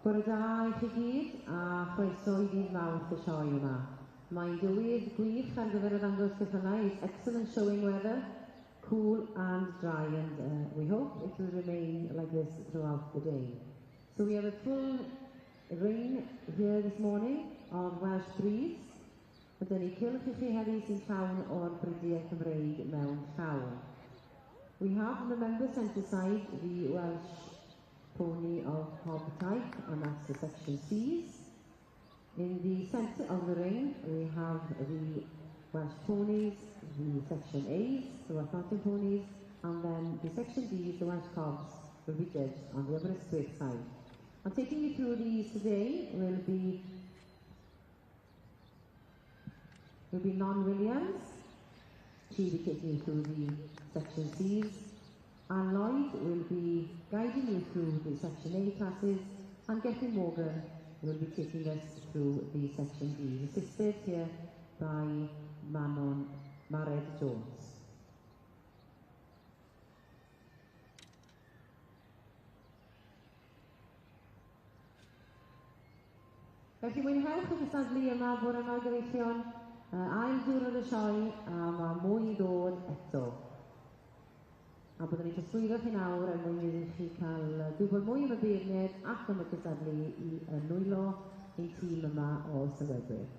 Gorau da I chi gyd a chroeso I Dydd Mawrth y sioe yma. Mae'n dywydd gwych ar gyfer y ddangos ceffylau. It's excellent showing weather, cool and dry, and we hope it will remain like this throughout the day. So we have a full rain here this morning of Welsh breeze. Byddwn ni cylch I chi heddi sy'n llawn o'r brydiau Cymreig mewn llawn. We have on the member centre side the Welsh pony of Cob Teip, and that's the section C's. In the centre of the ring we have the Welsh ponies, the section A's, the Welsh mountain ponies, and then the section D's, the Welsh cobs, will be judged on the Aberystwyth side. And taking you through these today will be Non-Williams. She'll be taking you through the section C's. And Lloyd will be guiding you through the section A classes, and Gethin Morgan will be taking us through the section D, assisted here by Manon Mared Jones. Felly mwynhewch y Cystadlu yma bore yma gyfeillion, ail diwrnod y sioe a mae mwy I ddod eto. A byddwn ni'n trosglwyddo chi nawr er mwyn iddi chi cael gwybod mwy am y beirniaid ac am y Cystadlu I nwylo ein tîm yma o sylwebaeth.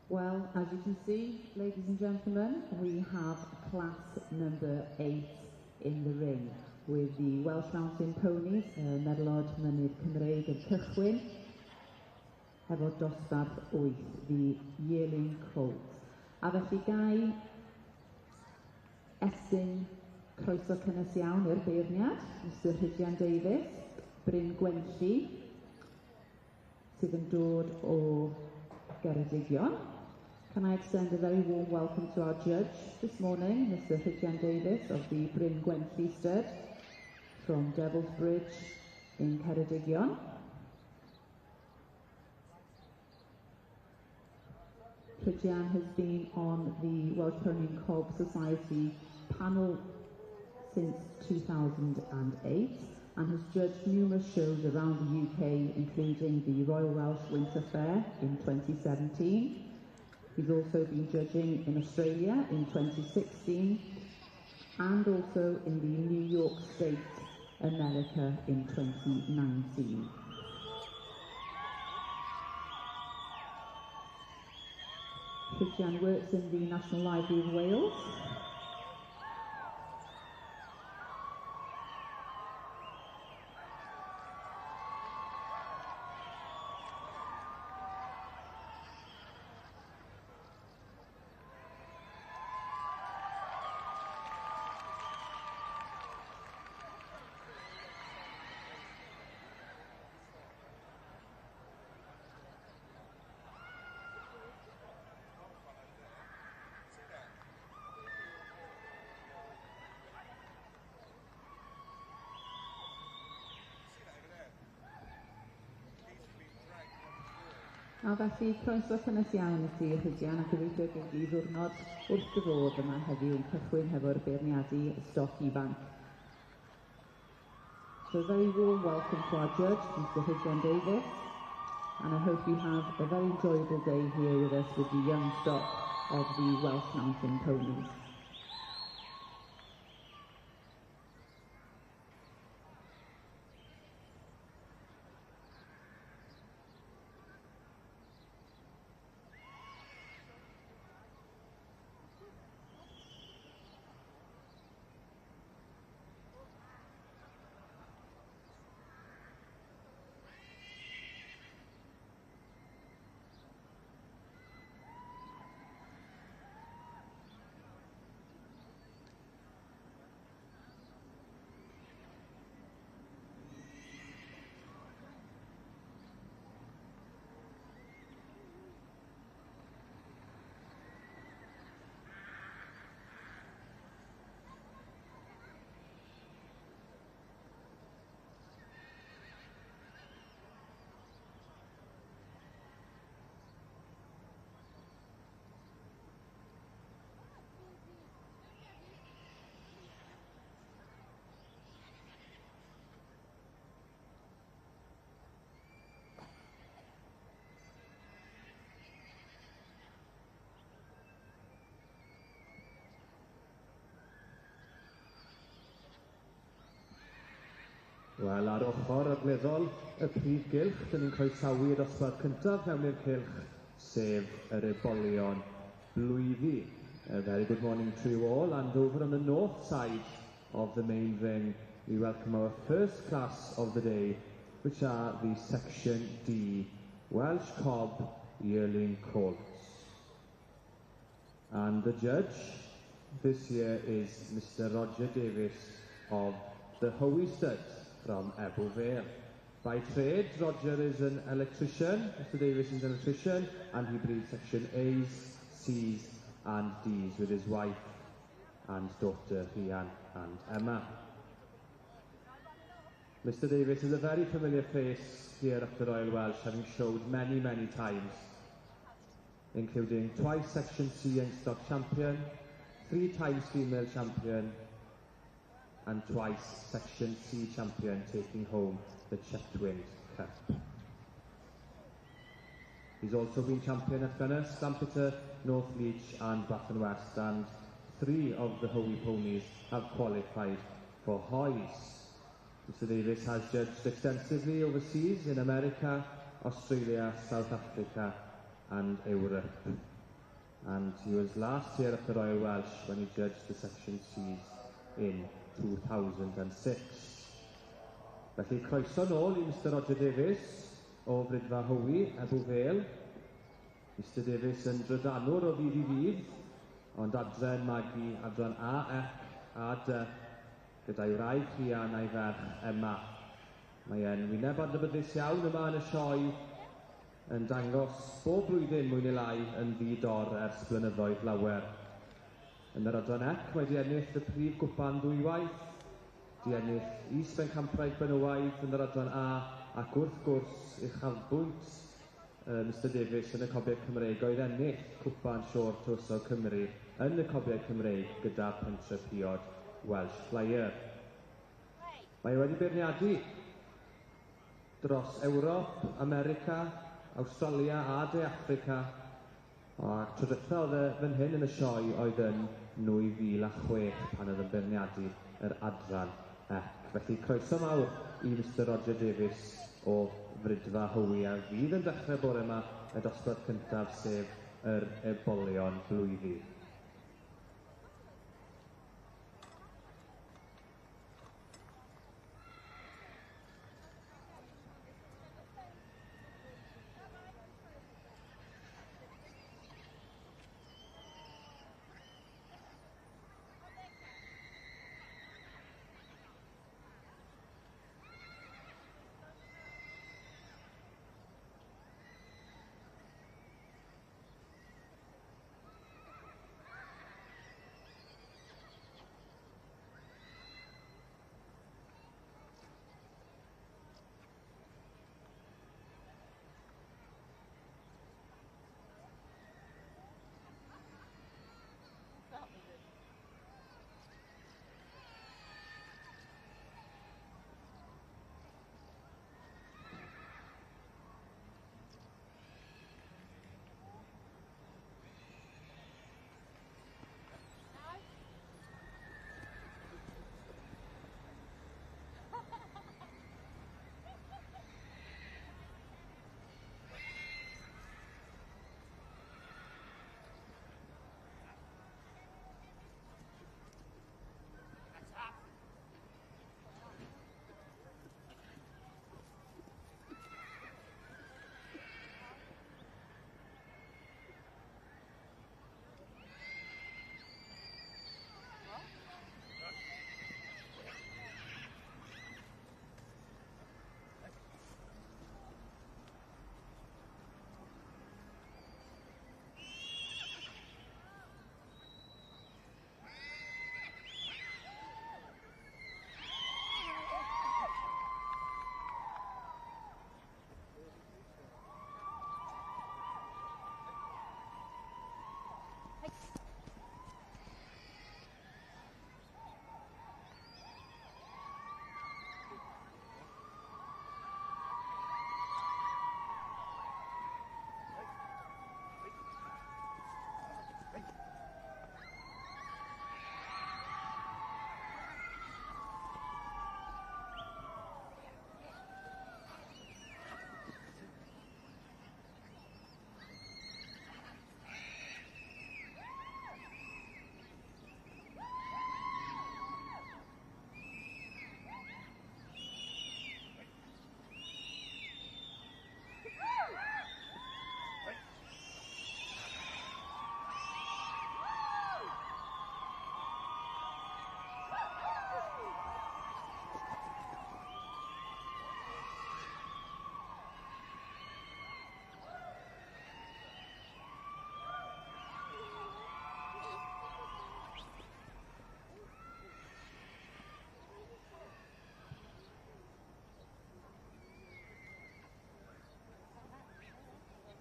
Well, as you can see, ladies and gentlemen, we have class number 8 in the ring with the Welsh Mountain Ponies, Merlod, Mynydd Cymreig yn cychwyn, efo dosbarth 8, the Yearling Colt. A felly gai estyn croeso cynnes iawn i'r beirniad, Mr Rhydian Davies, Bryn Gwenlli, sydd yn dod o Geredigion. Can I extend a very warm welcome to our judge this morning, Mr Rhydian Davies of the Bryn Gwenlli stud from Devil's Bridge in Ceredigion. Rhydian has been on the Welsh Pony and Cob Society panel since 2008 and has judged numerous shows around the UK, including the Royal Welsh Winter Fair in 2017. He's also been judging in Australia in 2016 and also in the New York State, America in 2019. Rhydian works in the National Library of Wales. A felly, croeso cynnes iawn i ti, Rhydian, a gobeithio gen i ddwrnod wrth dy fodd yma heddiw yn cychwyn hefo'r beirniadu Stoc Ifanc. So a very warm welcome to our judge, Mr Rhydian Davies, and I hope you have a very enjoyable day here with us with the Youngstock of the Welsh Mountain Ponies. Wel, ar ochr agweddol y prif gylch, dyn ni'n croesawu dosbarth cyntaf mewn i'r cylch, sef yr Ebolion blwyfi. A very good morning to you all, and over on the north side of the main ring, we welcome our first class of the day, which are the Section D Welsh Cob Yearling Colts. And the judge this year is Mr Roger Davies of the Howie Stud from Ebol. By trade, Roger is an electrician, Mr Davies is an electrician, and he breeds Section A's, C's and D's with his wife and daughter Rhian and Emma. Mr Davies is a very familiar face here at the Royal Welsh, having showed many times, including twice Section C Youngstock champion, 3 times female champion, and twice Section C champion, taking home the Chetwynd Cup. He's also been champion at Gunners, Lampeter, North Leach and Bath and West, and 3 of the Howie ponies have qualified for Hoys. Mr Davies has judged extensively overseas in America, Australia, South Africa and Europe. and he was last here at the Royal Welsh when he judged the Section Cs in 2006. Felly croeso nôl I Mr Roger Davies o Frydfa Hywi, Ebol Vale. Mr Davies yn drydanwr o ddydd I ddydd, ond adre'n magu adran A, Ec a D, gyda'i wraig Rhian a'i ferch Emma. Mae e'n wyneb adnabyddus iawn yma yn y sioe, yn dangos bob blwyddyn mwy neu lai yn ddidor ers blynyddoedd lawer. Yn yr adran Ec, mae di ennill y prif gwpan ddwywaith, di ennill is Pencampwriaeth benywaidd yn yr adran A, ac wrth gwrs uchafbwynt Mr Davies yn y Cobiau Cymreig oedd ennill cwpan siôr tywysog Cymru yn y Cobiau Cymreig gyda pentre piod Welsh Flyer. Mae wedi beirniadu dros Ewrop, America, Australia a De Affrica, a tro diwetha oedd fan hyn yn y sioe oedd yn 2006 pan oedd yn beirniadu yr adran Ec. Felly croeso mawr I Mr Roger Davies o Frydfa Hywi, a fydd yn dechrau bore yma y dosbarth cyntaf sef yr ebolion blwyfi.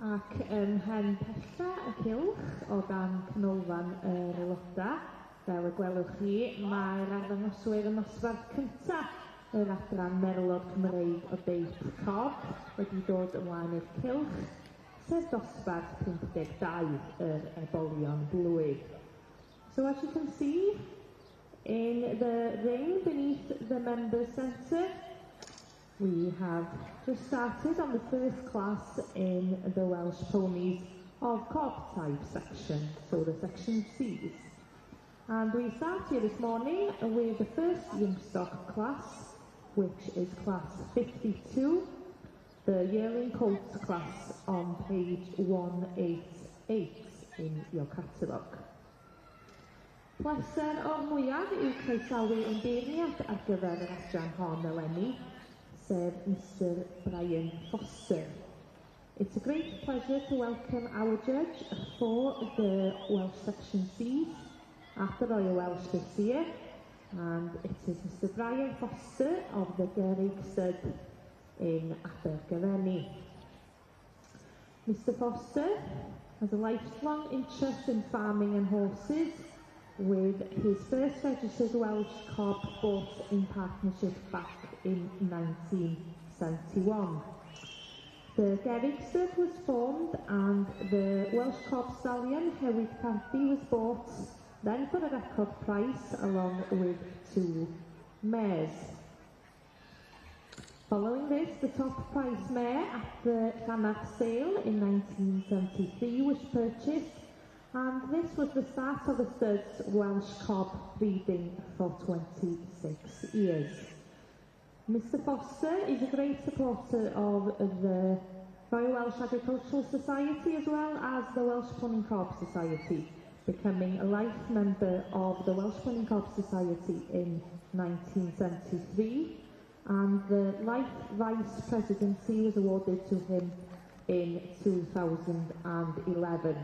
Ac hen pella y cylch o dan canolfan yr aelodau, fel y gwelwch chi, mae'r arddangoswyr yn nosbarth cyntaf yr adran Merlod Cymreig o D Cob wedi dod ymlaen i'r cylch, sef dosbarth 52 yr ebolion blwydd. So as you can see, in the ring beneath the members' centre, we have just started on the first class in the Welsh Ponies of Cob Teip section, so the section C's. And we start here this morning with the first Youngstock class, which is class 52, the Yearling Colt class on page 188 in your catalogue. Pleser o'r mwyaf yw croesawu yn beirniad ar gyfer yr adran hon eleni, sef Mr Brian Foster. It's a great pleasure to welcome our judge for the Welsh Section C's at the Royal Welsh this year, and it is Mr Brian Foster of the Gelding in Adfarch. Mr Foster has a lifelong interest in farming and horses, with his first registered Welsh cob bought in partnership back in 1971. The Gelding was formed and the Welsh cob stallion Hewyd Carthy was bought, then for a record price, along with 2 mares. Following this, the top price mare at the Llanarch sale in 1973 was purchased, and this was the start of the stud's Welsh cob breeding for 26 years. Mr Foster is a great supporter of the Royal Welsh Agricultural Society as well as the Welsh Pony Cob Society, becoming a life member of the Welsh Pony Cob Society in 1973, and the life vice presidency was awarded to him in 2011.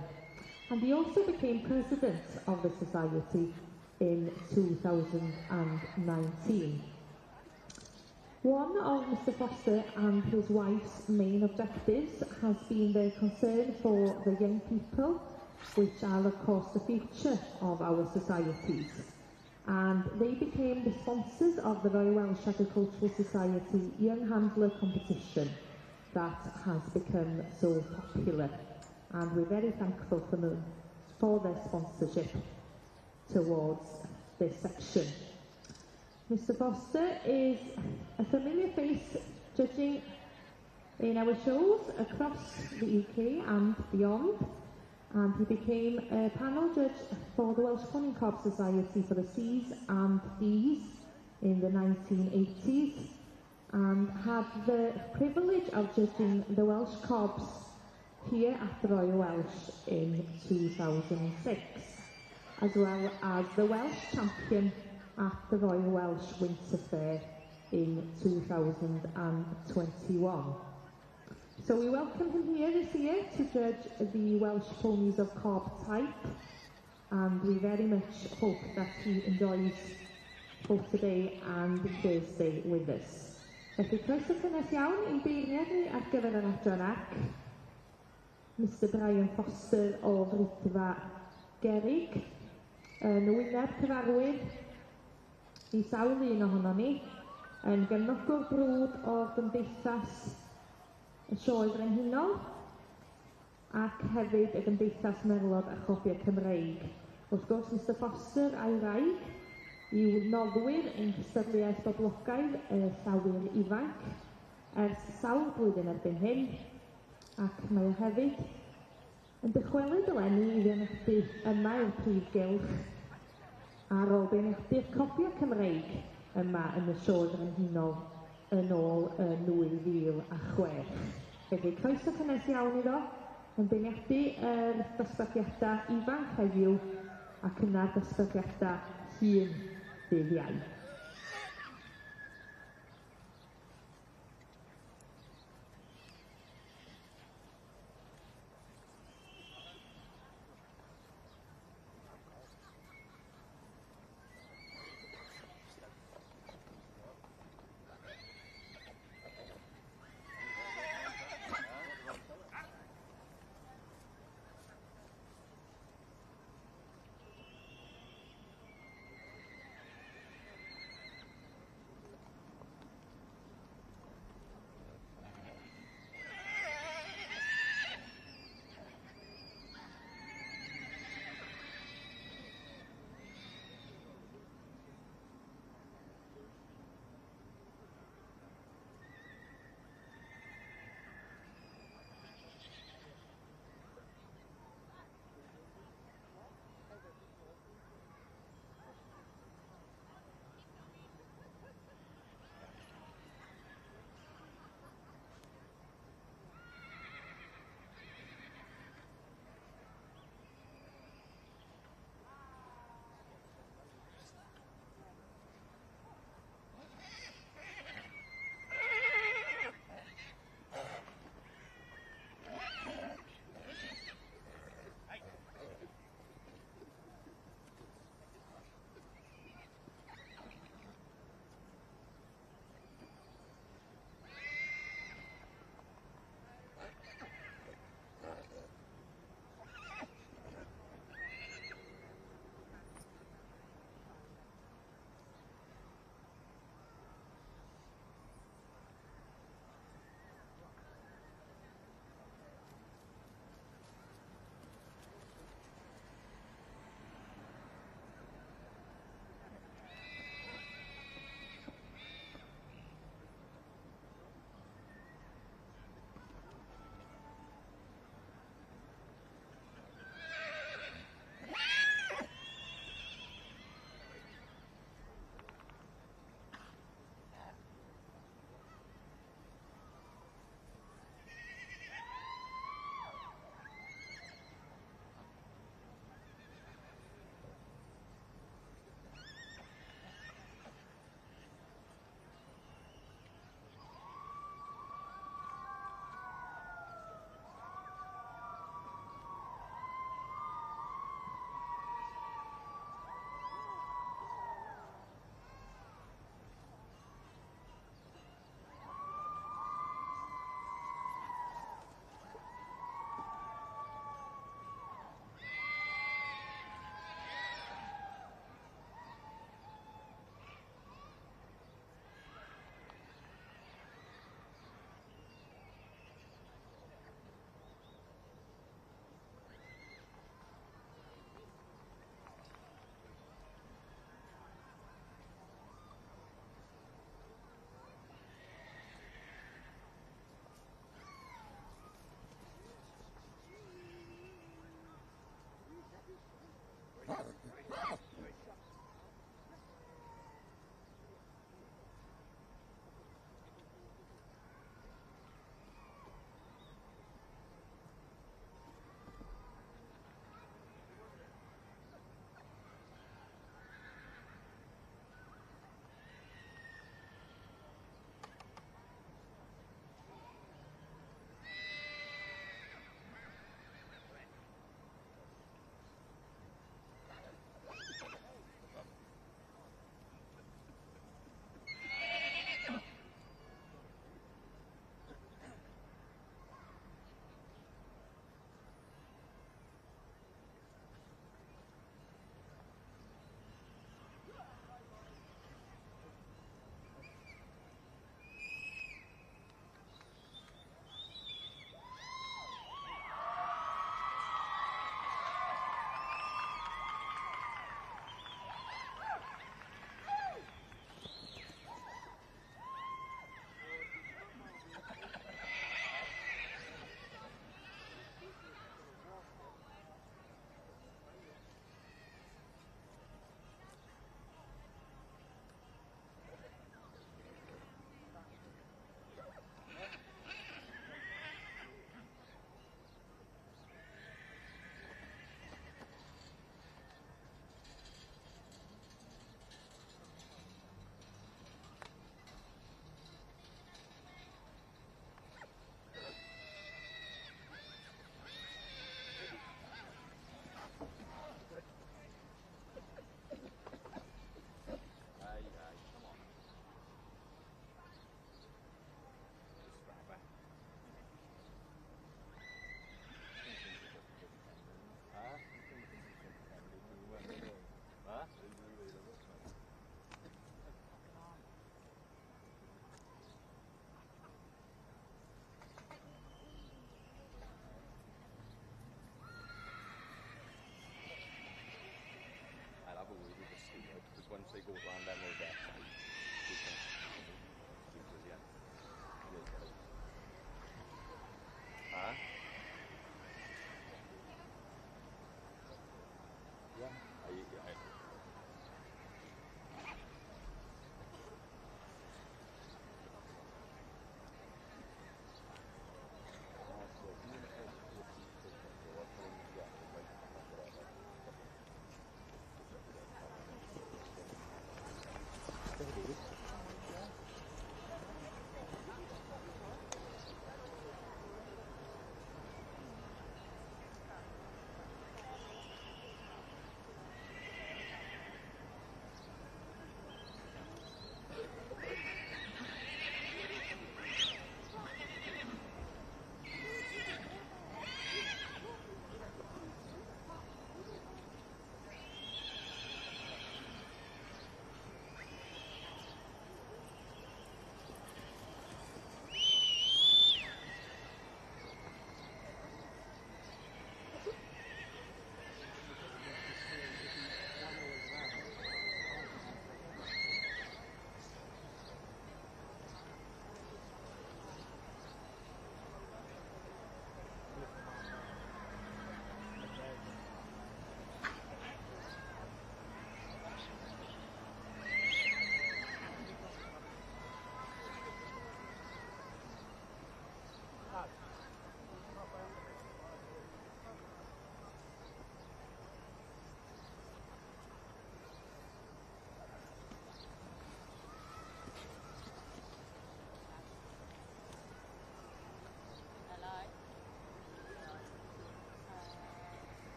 And he also became president of the society in 2019. One of Mr Foster and his wife's main objectives has been their concern for the young people, which are of course the future of our societies. And they became the sponsors of the Royal Welsh Agricultural Society Young Handler competition that has become so popular. And we're very thankful for them for their sponsorship towards this section. Mr Foster is a familiar face judging in our shows across the UK and beyond, and he became a panel judge for the Welsh Pony Cob Society for the C's and D's in the 1980s, and had the privilege of judging the Welsh Cobs here at the Royal Welsh in 2006, as well as the Welsh champion at the Royal Welsh Winter Fair in 2021. So we welcome him here this year to judge the Welsh ponies of Cob Teip, and we very much hope that he enjoys both today and Thursday with us. Felly croeso cynnes iawn i'n beirniad ni ar gyfer yr adran ac. Mr Brian Foster o Frithfa Gerrig, yn wyneb cyfarwydd i sawl un ohono ni, yn gefnogwr brwd o gymdeithas y sioe frenhinol, ac hefyd y gymdeithas Merlod a chopiau Cymreig. Wrth gwrs, Mr Foster a'i wraig yw noddwyr ein cystadleuaeth boblogaidd y llawer ifanc ers sawl blwyddyn erbyn hyn, ac mae o hefyd yn dychwelyd eleni i ddianecdu yma yw'r prif gylch ar ôl ddianecdu'r copiau Cymreig yma yn y sioe frenhinol yn ôl yn 2006. Felly, croeso cynnes iawn iddo yn beirniadu yr dosbarthiadau ifanc heddiw ac yna'r dosbarthiadau hŷn dydd Iau.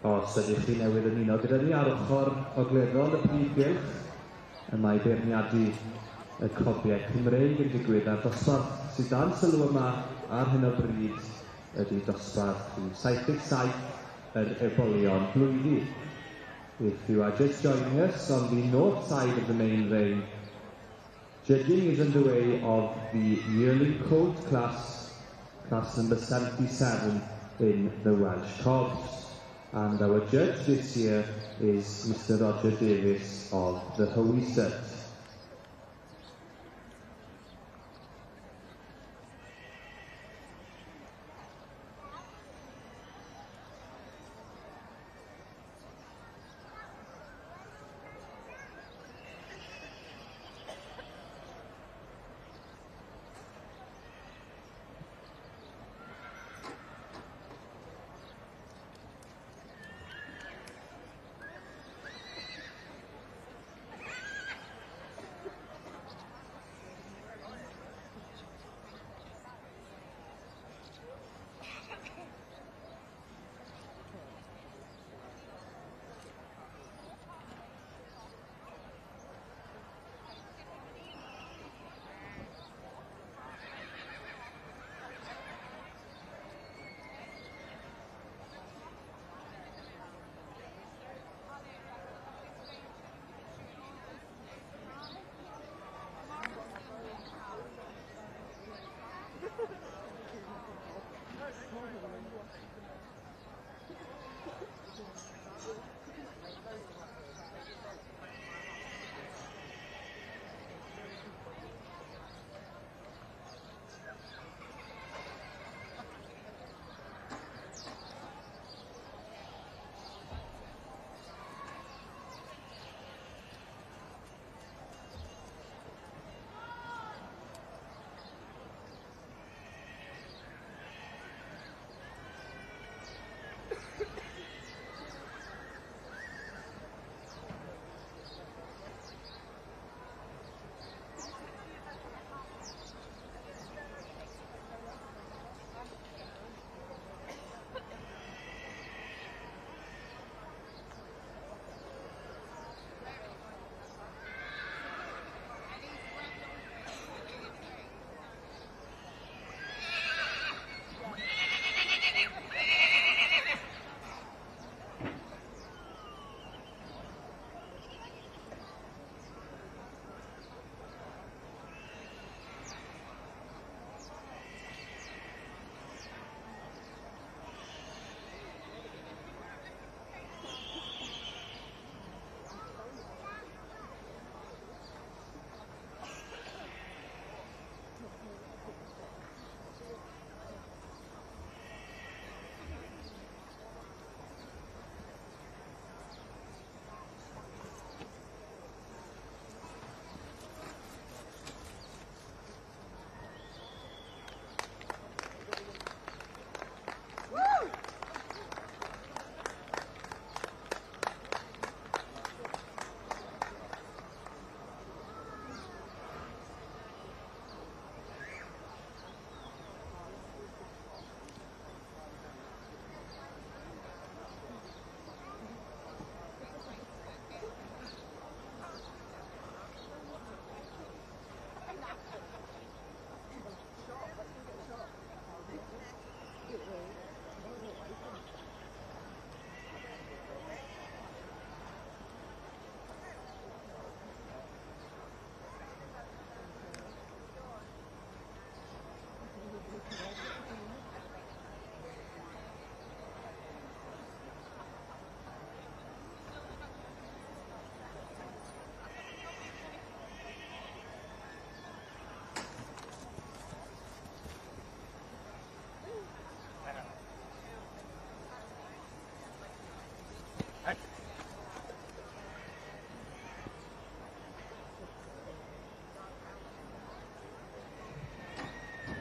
Os ydych chi newydd ymuno gyda ni ar ochr ogleddol y prif gylch, mae beirniadu y cobiau Cymreig yn digwydd ar dosbarth sydd dan sylw yma ar hyn o bryd ydy dosbarth 77 yr ebolion blwyfi. If you are just joining us on the north side of the main ring, judging is underway of the Yearling Colt class number 77 in the Welsh Cobs. And our judge this year is Mr Roger Davies of the Howysett.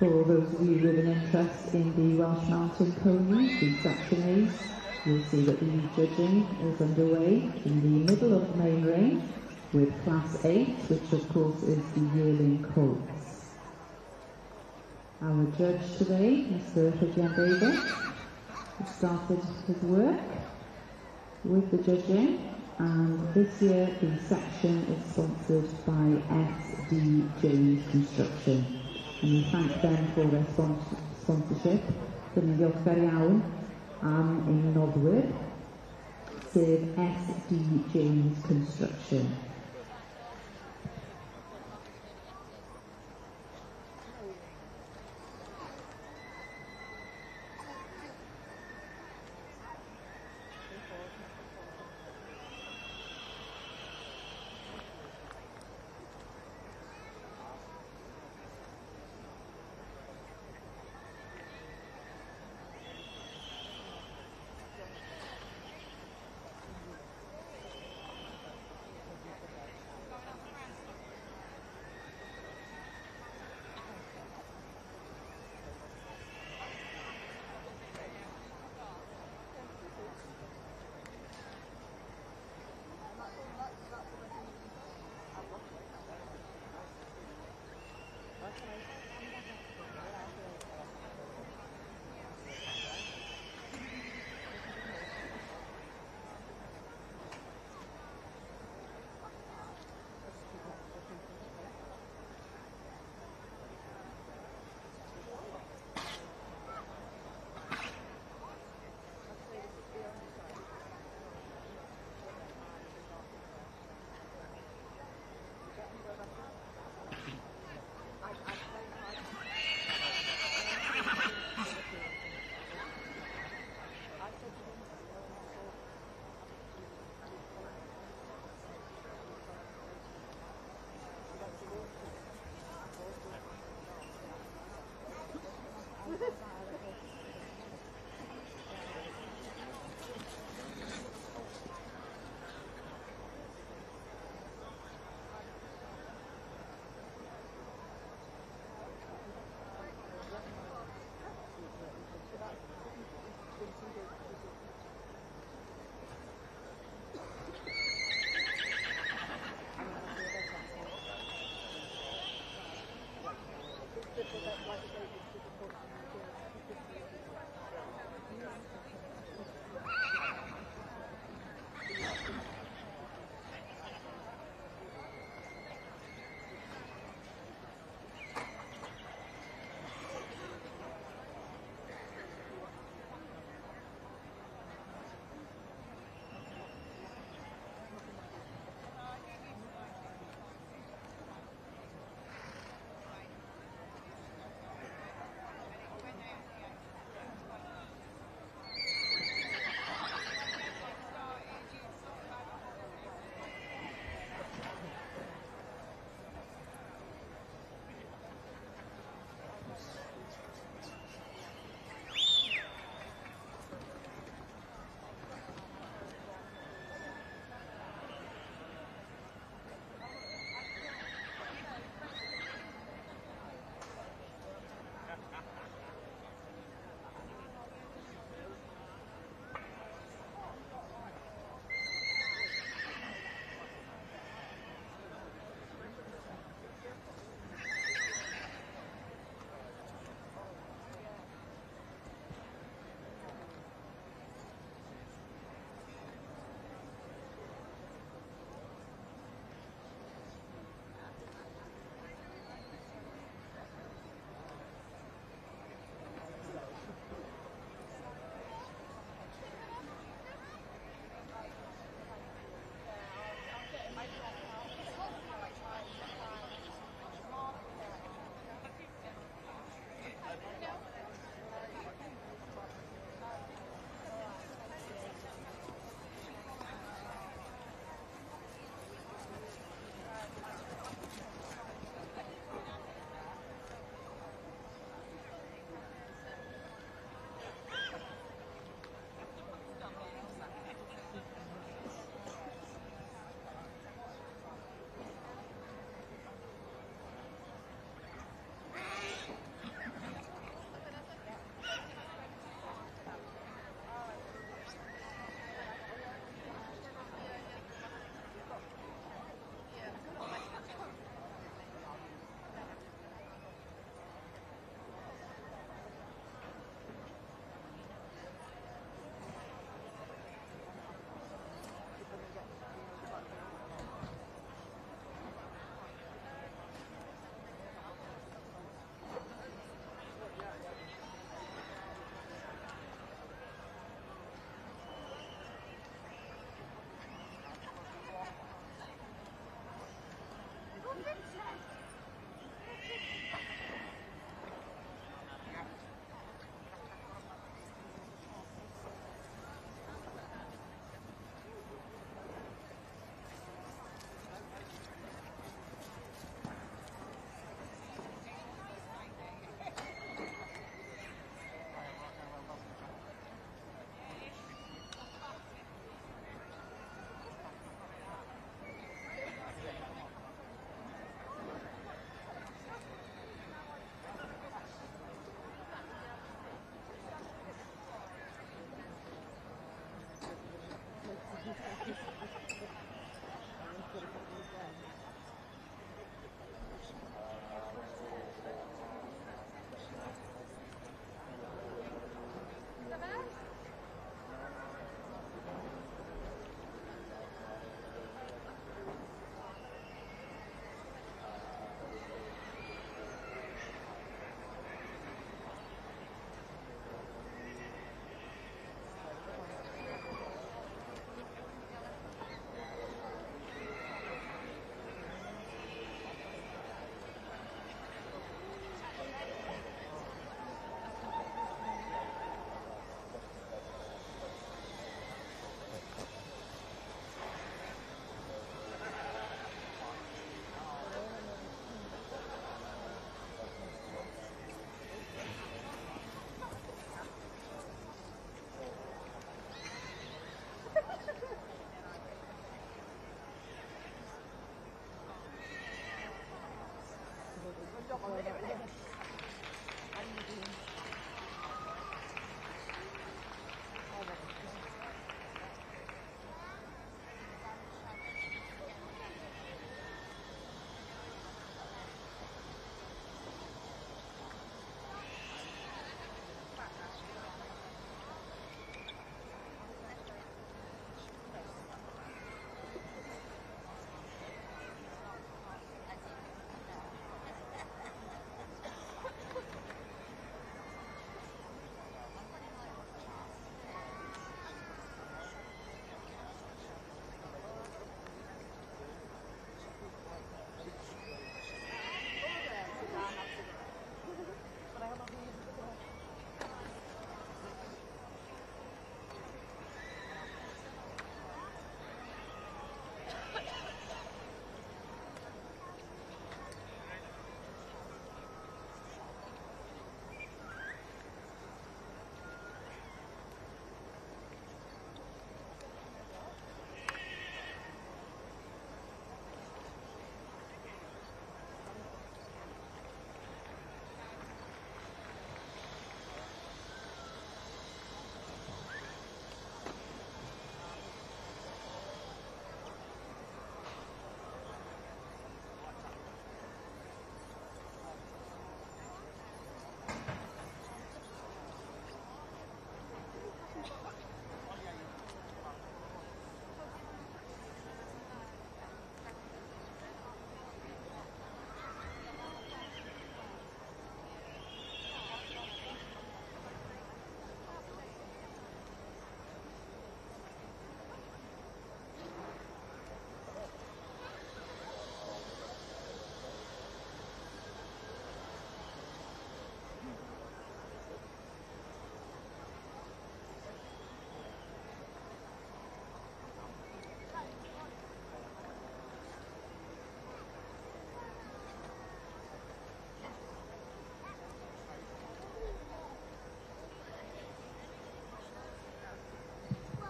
For those of you with an interest in the Welsh Mountain Ponies, the Section A's, you'll see that the judging is underway in the middle of the main ring with Class 8, which of course is the Yearling Colts. Our judge today, Mr Gwylio Cylch, has started his work. with the judging, and this year the section is sponsored by SDJ Construction, and we thank them for their sponsorship. Dyn ni'n ddiolchgar iawn am ein noddwyr, sef SDJ Construction.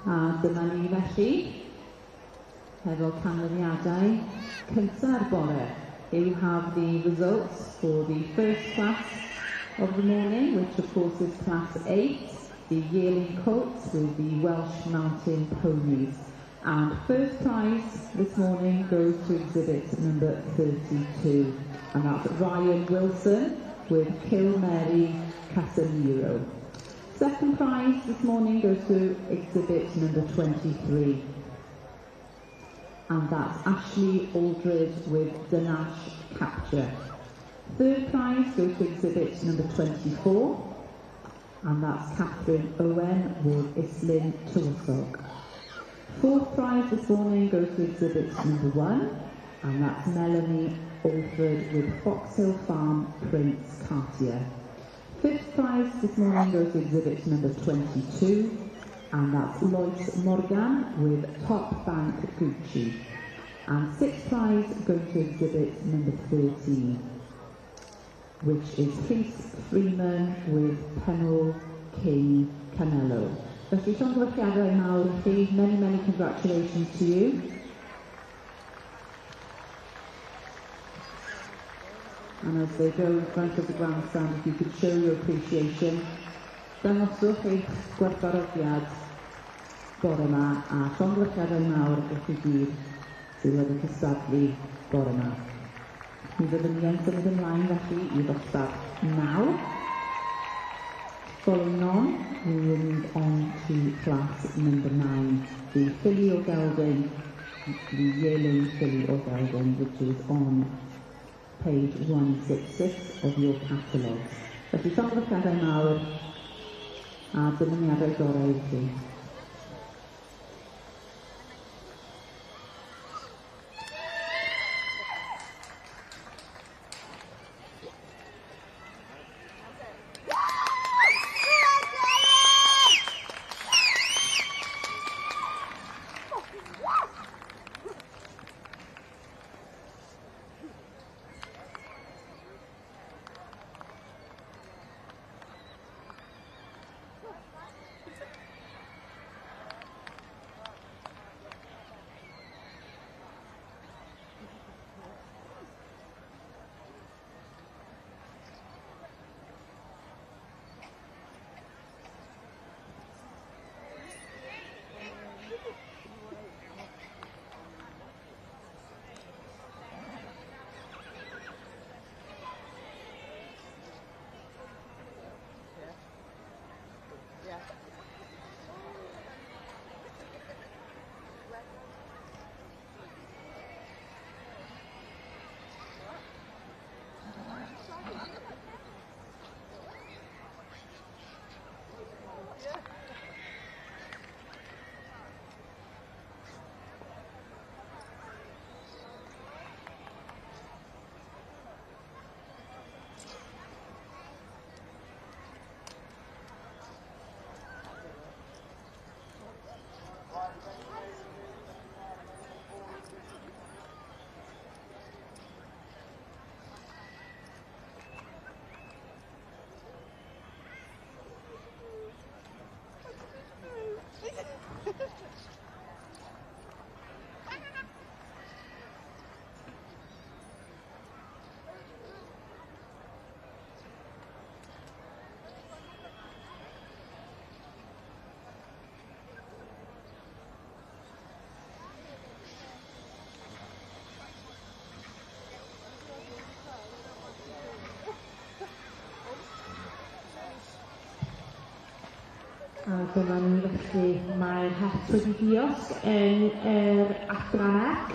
A dyma ni felly, hefo canlyniadau cynta'r bore. Here we have the results for the first class of the morning, which of course is class 8, the Yearling Colt with the Welsh Mountain Ponies. And first prize this morning goes to exhibit number 32, and that's Ryan Wilson with Kill Mary Casemiro. Second prize this morning goes to exhibit number 23, and that's Ashley Aldred with Danash Capture. Third prize goes to exhibit number 24, and that's Catherine Owen with Islin Tywysog. Fourth prize this morning goes to exhibit number 1, and that's Melanie Alford with Foxhill Farm Prince Cartier. Fifth prize this morning goes to exhibit number 22, and that's Lois Morgan with Top Bank Gucci. And sixth prize goes to exhibit number 13, which is Rhys Freeman with Penol King Canelo. Felly, llongyfarchiadau mawr i chi. Many congratulations to you. And as they go in front of the grandstand, if you could show your appreciation, dangoswch eich gwerthfawrogiad bore yma, a llongyfarchiadau mawr i chi gyd sydd wedi cystadlu bore yma. Mi fyddwn ni yn symud ymlaen felly I ddosbarth 9. Following on, we will move on to class number 9, the filly o Gelding, the Yearling filly o Gelding, which is on page 166 of your catalogues. Felly, llongyfarchiadau mawr a dymuniadau gorau I chi. A dyma ni felly, mae'r het wedi diosg yn yr adran ec.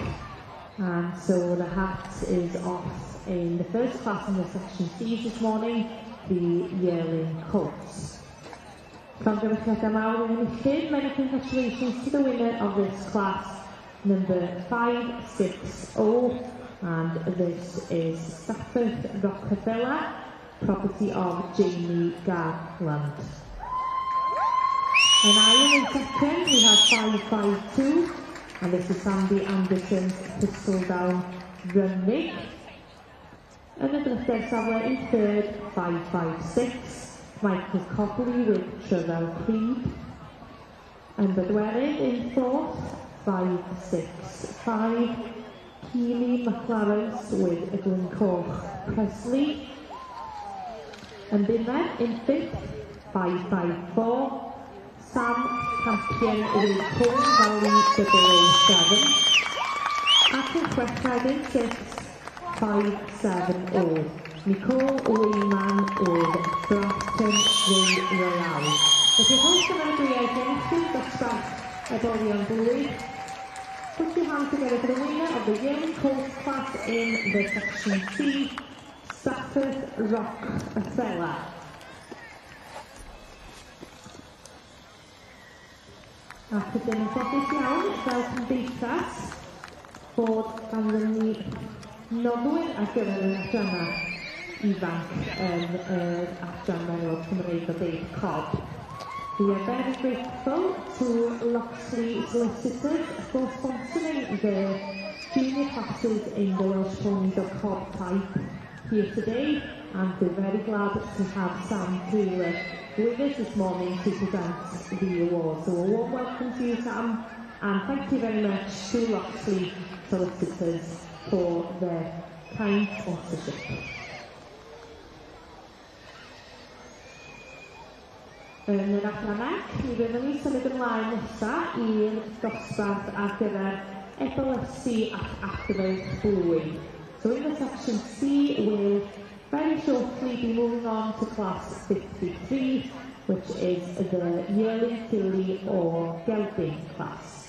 And so the hat is off in the first class in the section C this morning, the Yearling Colts. Llongyfarchiadau mawr yn Enillydd, many congratulations to the winner of this class, number 560, and this is Stafford Rockefeller, property of Jamie Garland. And iron in second, we have 552, and this is Sandy Anderson's pistol down running. And the drifter safle in third, 556, Michael Copley with Trefn Creed. And Bedwerydd in fourth, 5-6-5. Keely McLarens with Glencoch Presley. And Binmed in fifth, 5-5-4. Sam Campion with Corn Valley Double 7. At y chweched in sixth, 5-7-0. Nicole Weyman with Brafton Royal. If you're host of Cymreig Youngstock, dosbarth Ebol Blwy, put your hand together for the winner of the Yearling Colt class in the Section C, Stafford Rock Athela. Ac ydym yn ffodus iawn fel cymdeithas bod ganddyn ni noddwyr ar gyfer yr adranna ifanc adran Merlod Cymreig o D Cob. We are very grateful to Locksley Solicitors for sponsoring the junior classes in the Welsh Ponies of Cob Teip here today, and we're very glad to have Sam Taylor with us this morning to present the award. So a warm welcome to you, Sam, and thank you very much to Locksley Solicitors for their kind sponsorship. Yn yr adranach, mi fyddwn ni symud ymlaen nesaf i'r dosbarth ar gyfer Eboles ac Adfarch Blwy. So in the section C, we'll very shortly be moving on to class 53, which is the Yearling, Filly or Gelding class.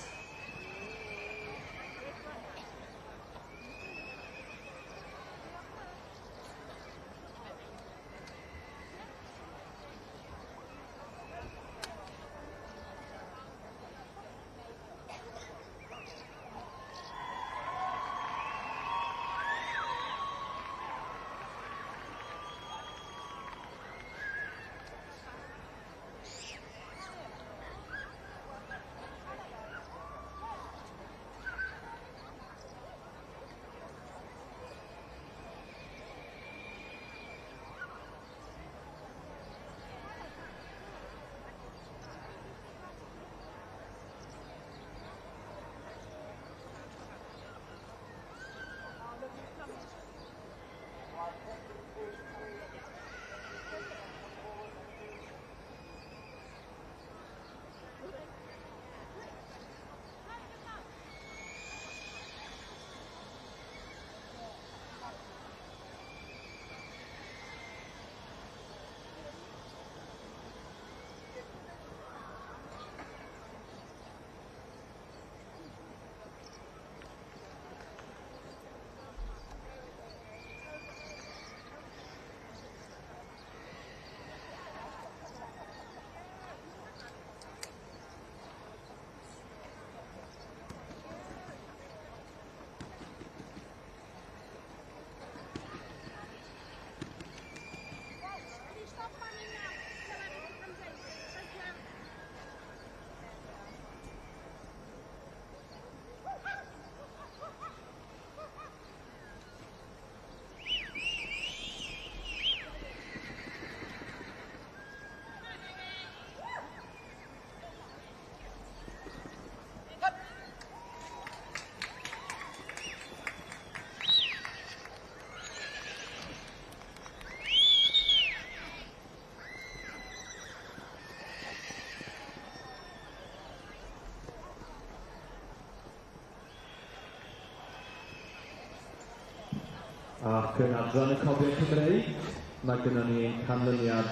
Ac yn adran y cofiau Cymreig, mae gennym ni canlyniad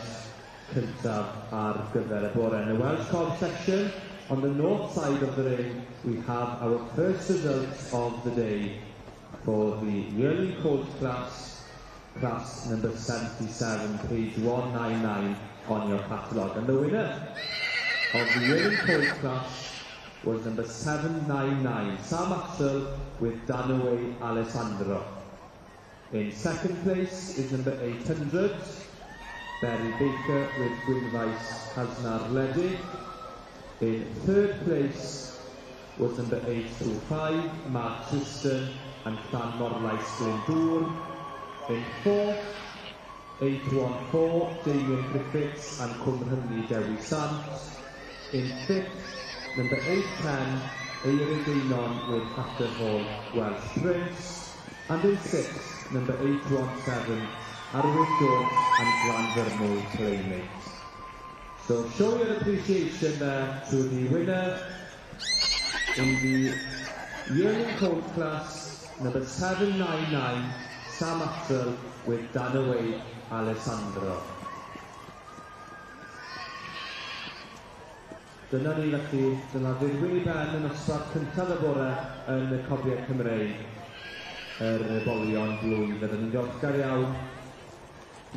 cyntaf ar gyfer y bore. In the Welsh Cob section, on the north side of the ring, we have our first results of the day for the Yearling Colt class, class number 77, page 199 on your catalogue. And the winner of the Yearling Colt class was number 799, Sam Axel with Danaway Alessandro. In second place is number 800, Barry Baker with Gwynfais Hasnar Ledy. In third place was number 825, Mark Tristan and Llan Morlais Glyndŵr. In fourth, 814, Damien Griffiths and Cwm Hynny Dewi Sant. In fifth, number 8-10, Eiridainon with After Hall, Welsh Prince. And in 6th, number 817, Arwyn Jones and Glanfernol Playmates. So show your appreciation there to the winner in the Yearling Colt class, number 799, Sam Axel with Danaway Alessandro. Dyna ni felly, dyna ddilwyn i ben yn ysbryd cyntaf y bore yn y cofiau Cymreig, yr ebolion blwydd. Fydden ni'n diolchgar iawn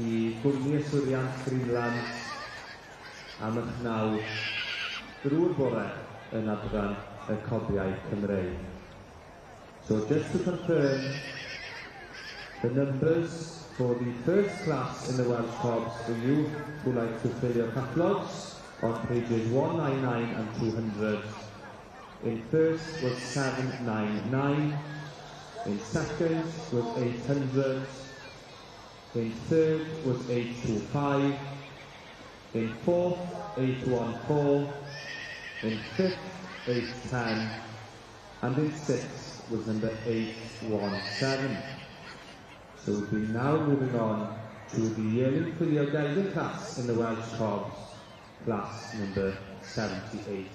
i gwmni yswiriant Greenland am eich naw drwy'r bore yn adran y cofiau Cymreig. So just to confirm, the numbers for the first class in the Welsh Cobs for you who like to fill your catalogues on pages 199 and 200. In first was 799, in second was 800, in third was 825, in fourth 814, in fifth 810, and in sixth was number 817. So we'll be now moving on to the Yearling Gwylio Gelding class in the Welsh Cobs, class number 78.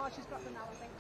Oh, she's got them now, I think.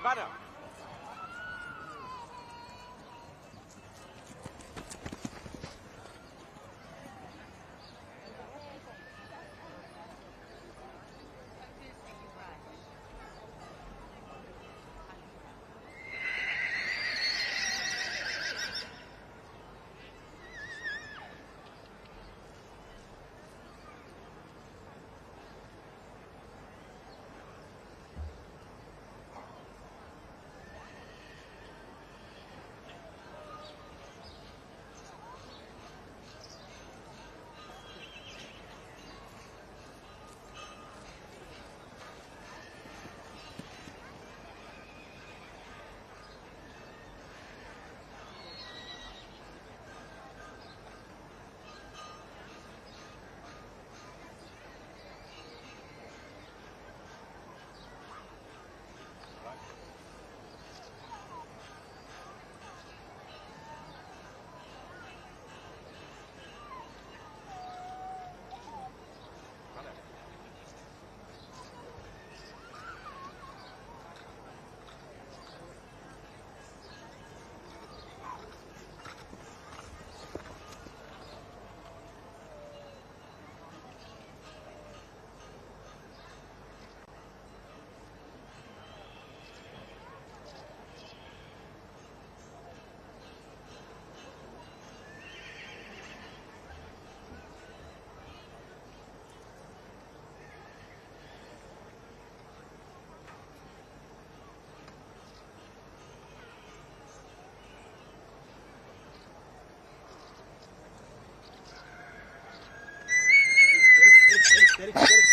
Vada. Steady.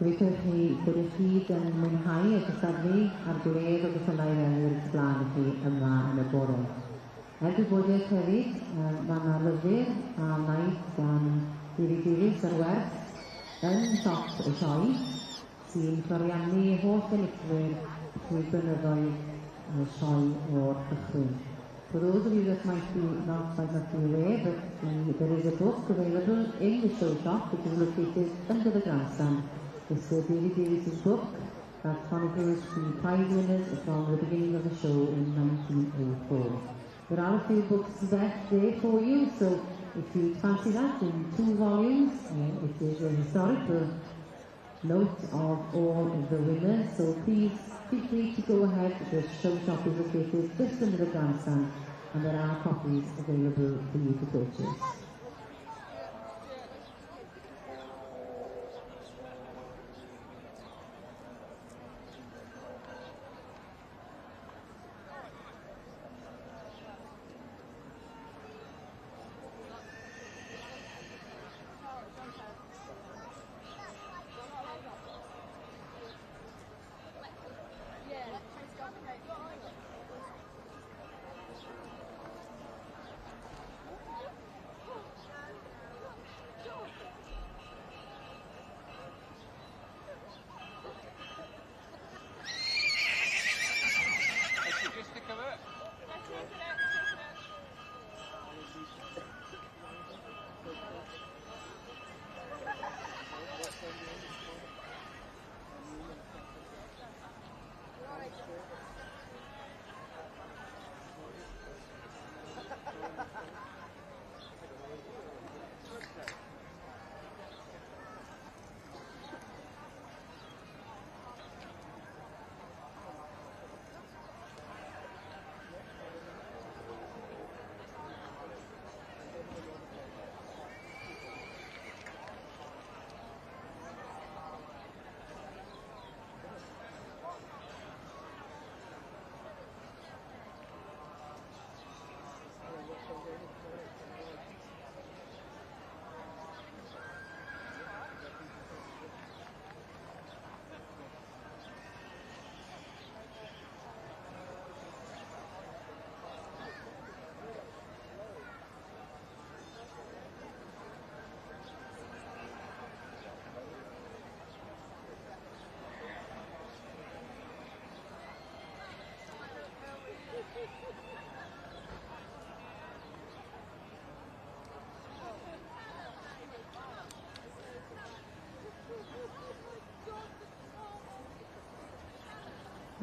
Gobeithio chi bod eich hyd yn mwynhau y cystadlu a'r gwledd o gysyllau newydd blaen i chi yma yn y bore. Er gwybodaeth hefyd, mae yna lyfr a naeth gan Diris ar werth yn Stoc y Sioe sy'n cloriannu holl enillwyr trwy blynyddoedd y Sioe o'r cychwyn. For those of you that might not be aware, but there is a book available in the show shop which is located under the grandstand. It's the Davis' book that chronicles the prize winners from the beginning of the show in 1904. There are a few books left there for you, so if you fancy that in 2 volumes, it is a historical note of all of the winners, so please feel free to go ahead. The show shop is located just under the grandstand and there are copies available for you to purchase.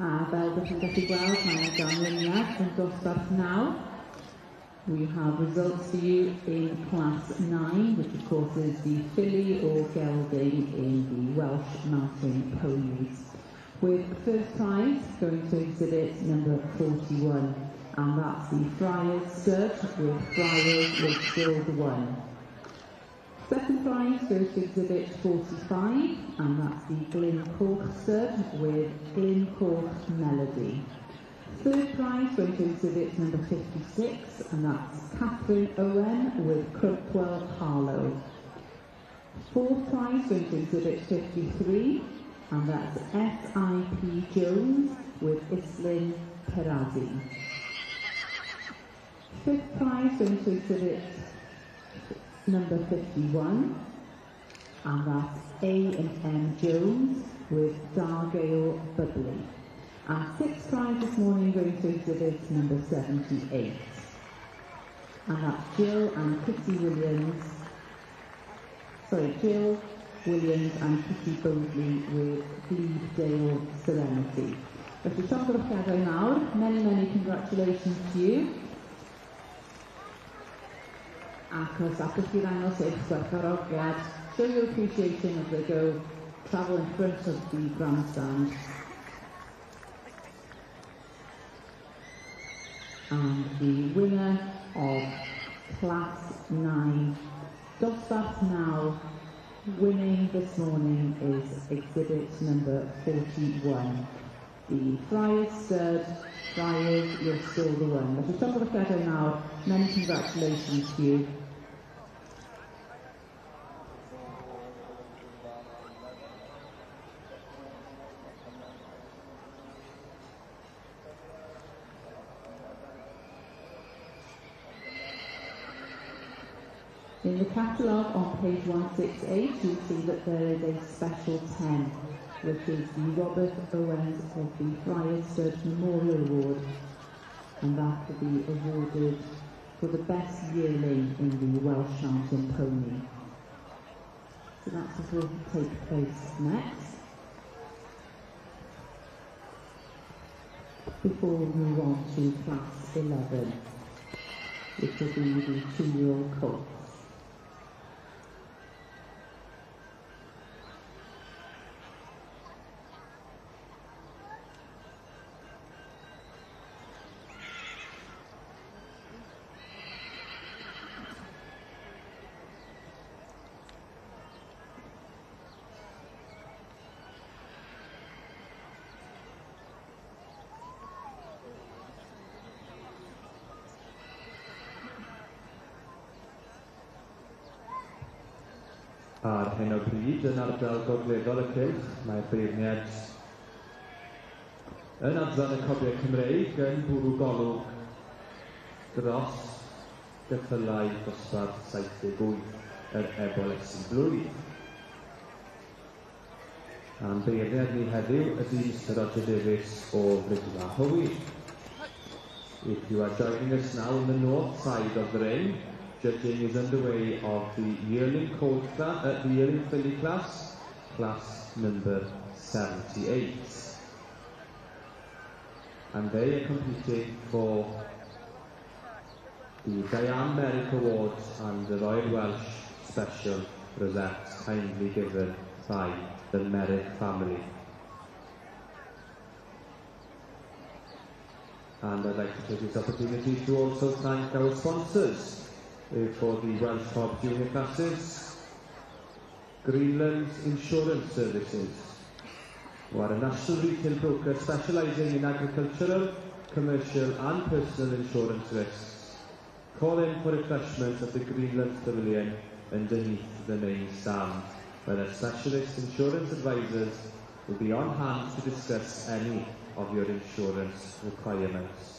A fel ydych chi'n gallu gweld, mae ganlyniad yn dosbarth 9. We have results for you in Class 9, which of course is the filly or gelding in the Welsh Mountain Ponies. With first prize going to exhibit number 41, and that's the Friars Stud with Friars with Silver 1. Second prize goes to exhibit 45, and that's the Glencorch Stud with Glencorch Melody. Third prize going to exhibit number 56, and that's Catherine Owen with Crookwell Harlow. Fourth prize going to exhibit 53, and that's S.I.P. Jones with Islin Perazzi. Fifth prize going to exhibit number 51, and that's A&M Jones with Dargale Bubbly. And sixth prize this morning going to exhibit number 78, and that's Jill Williams and Kitty Bodley with Glebedale Serenity. Felly, llofrwchiadau nawr, many congratulations to you. Ac os allwch chi ddangos eich gwerthfawrogiad, show your appreciation as they go travel in front of the grandstand. And the winner of Class 9 dosbarth now, winning this morning is exhibit number 41. The Friars Stud, Friars, you're still the one. Felly, llofrwchiadau nawr, many congratulations to you. In the catalogue on page 168, you'll see that there is a special 10, which is the Robert Owens of the Friar Stud Memorial Award, and that will be awarded for the best yearling in the Welsh Mountain Pony. So that's what will take place next. Before we move on to class 11, which will be the 2-year-old Colt. Ar hyn o bryd yn ardal gorweddol y Cylch, mae'r beirniad yn adran y cobiau Cymreig yn bwrw golwg dros geffylau dosbarth 78 yr Eboles yn blwydd. A'n beirniad ni heddiw ydy Mr Roger Davies o Rydwa Hywi. If you are joining us now on the north side of the ring, judging is underway of the Yearling Colt class, the Yearling filly class, class number 78. And they are competing for the Diane Merrick Award and the Royal Welsh Special Rosette, kindly given by the Merrick family. And I'd like to take this opportunity to also thank our sponsors for the Welsh Cob Junior classes, Greenland's Insurance Services, who are a national retail broker specialising in agricultural, commercial and personal insurance risks. Call in for refreshment at the Greenland Pavilion underneath the main stand, where their specialist insurance advisors will be on hand to discuss any of your insurance requirements.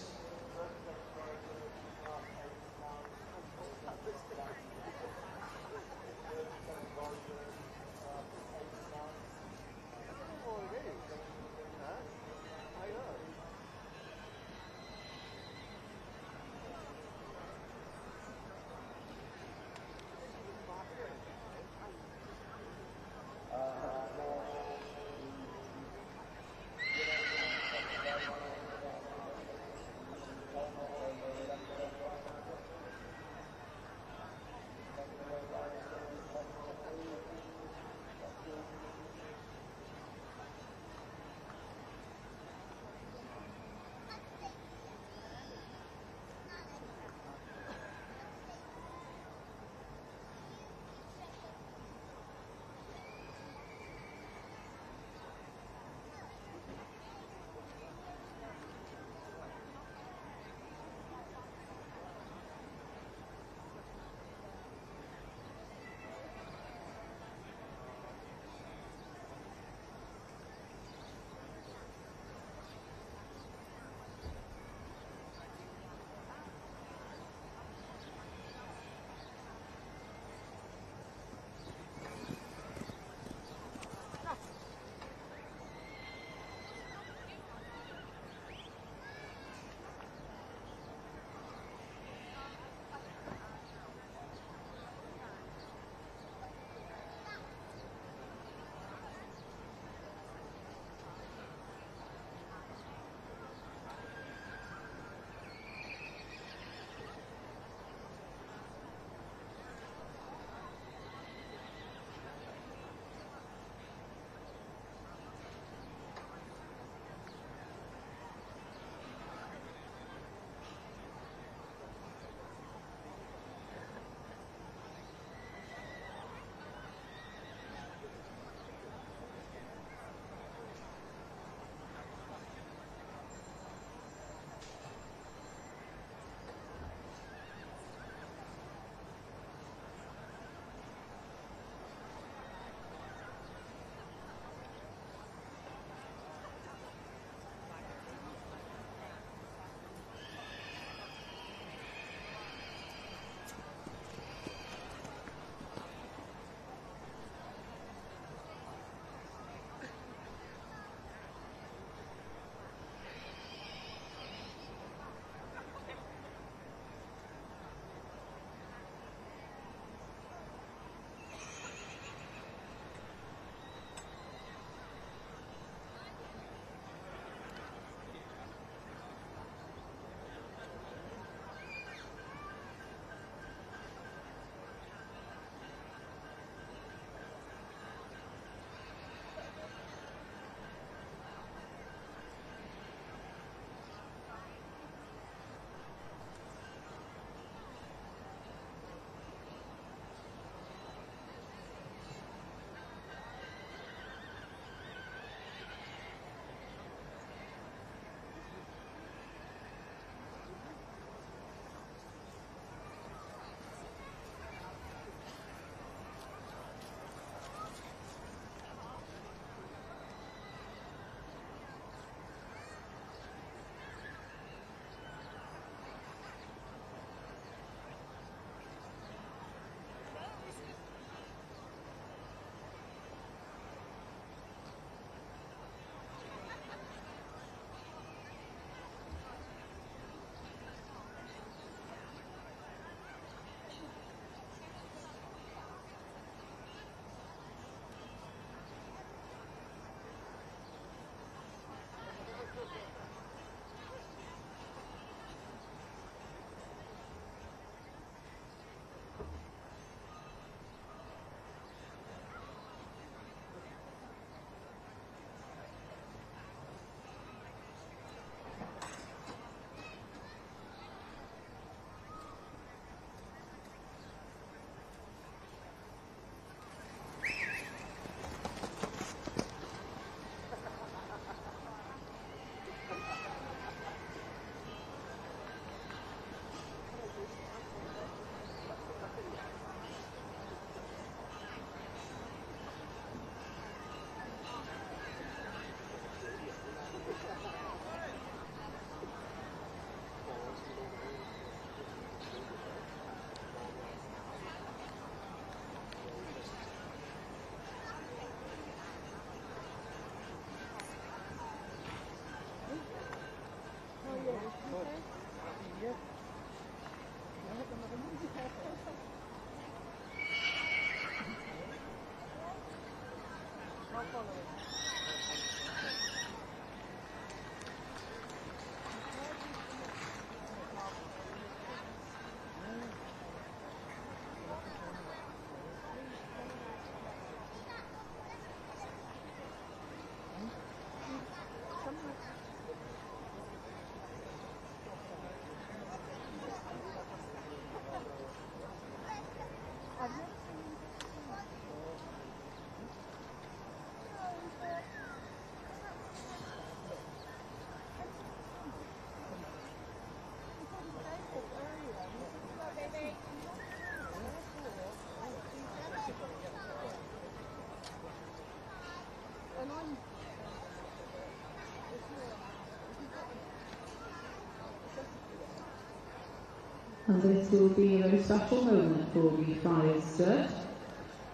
And this will be a very special moment for the Friars Church,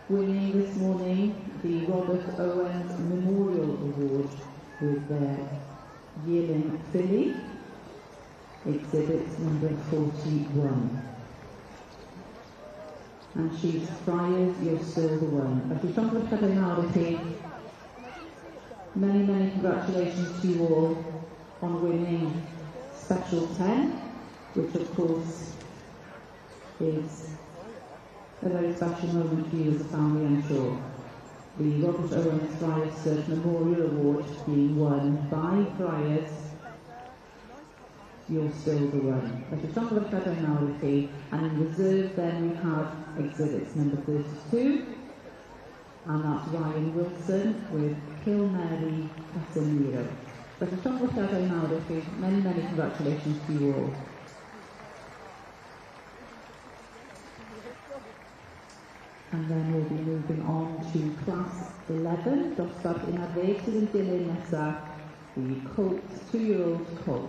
winning this morning the Robert Owens Memorial Award with their Yearling filly, exhibit number 41. And she's Friars, you're still the one. Felly, llond fawr nawr I chi. Many congratulations to you all on winning Special 10, which of course is a very special moment for you as a family, I'm sure. The Robert Owens Friars Church Memorial Award being won by Friars, you're still the one. Felly, llond fawr nawr I chi. And in reserve then we have exhibits number 32, and that's Ryan Wilson with Kill Mary Casemiro. Felly, llond fawr nawr I chi. Many congratulations to you all. And then we'll be moving on to Class 11, dosbarth 11 sydd yn dilyn nesaf, the Colt, 2-year-old Colt.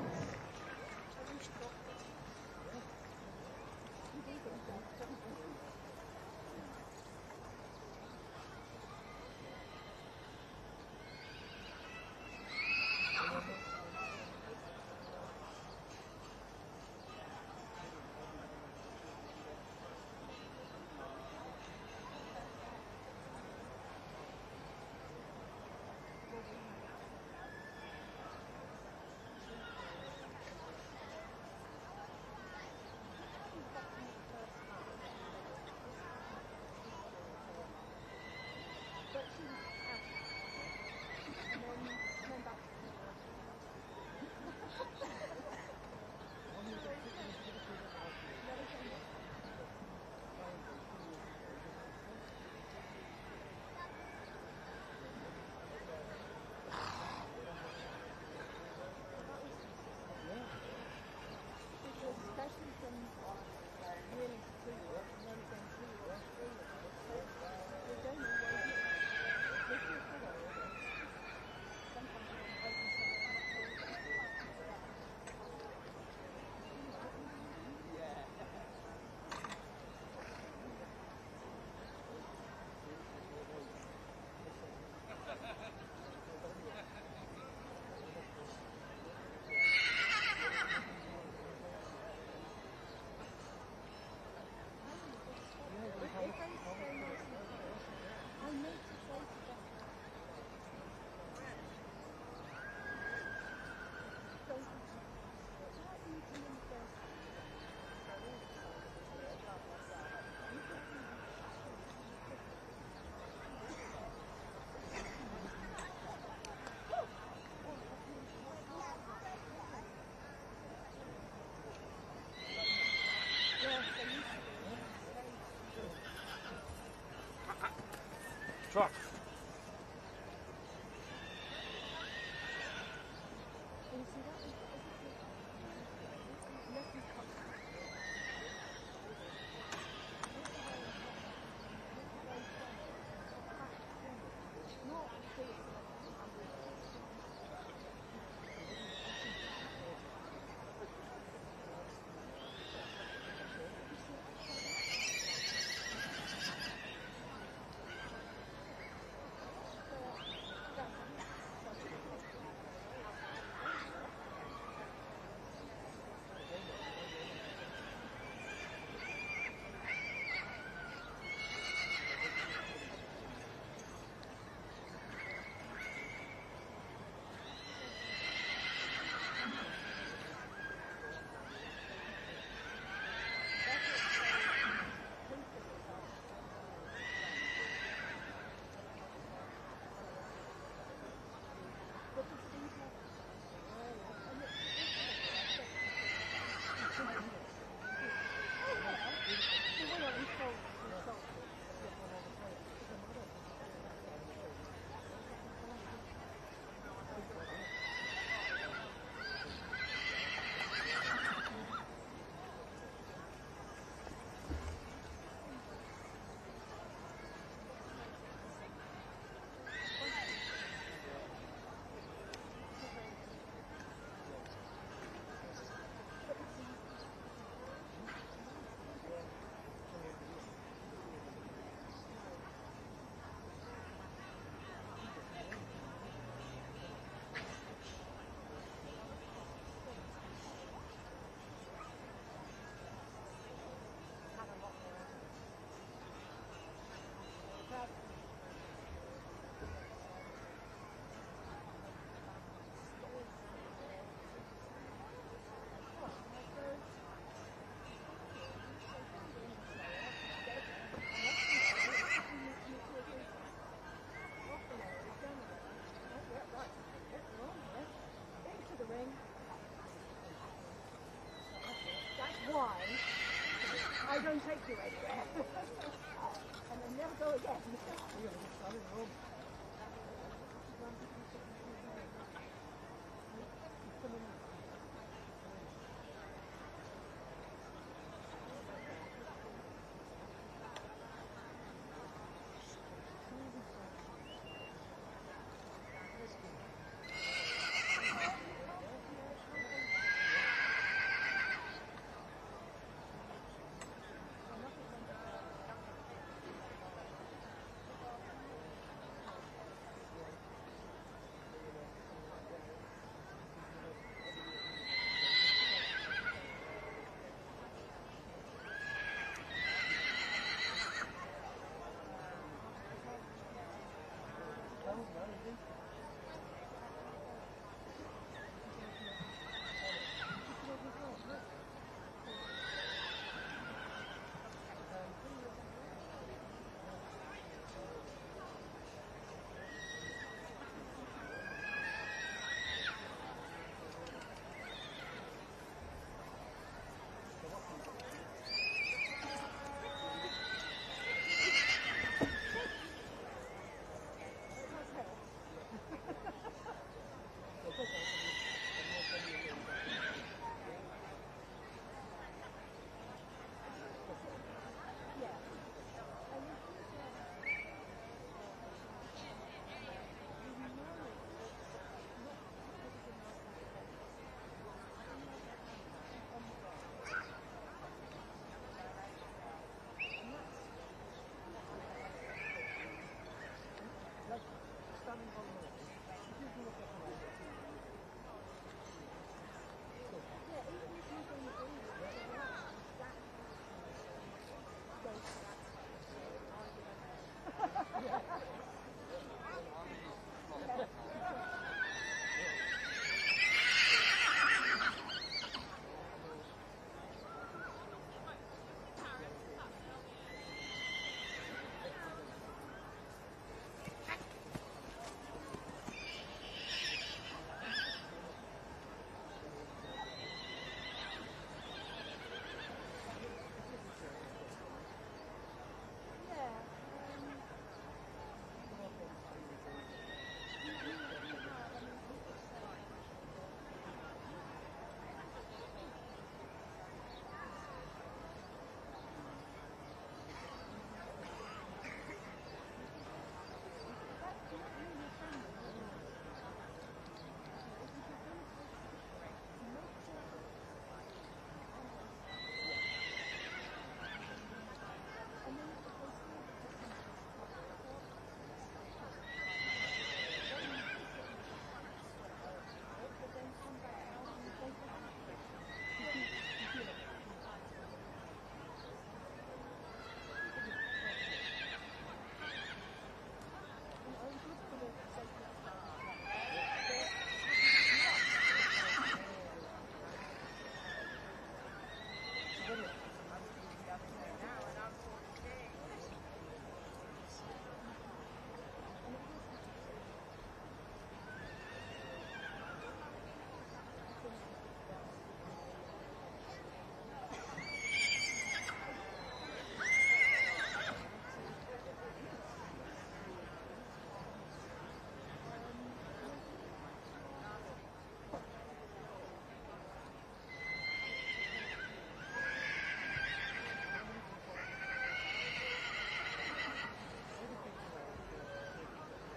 Truck. I don't take you anywhere. And then never go again.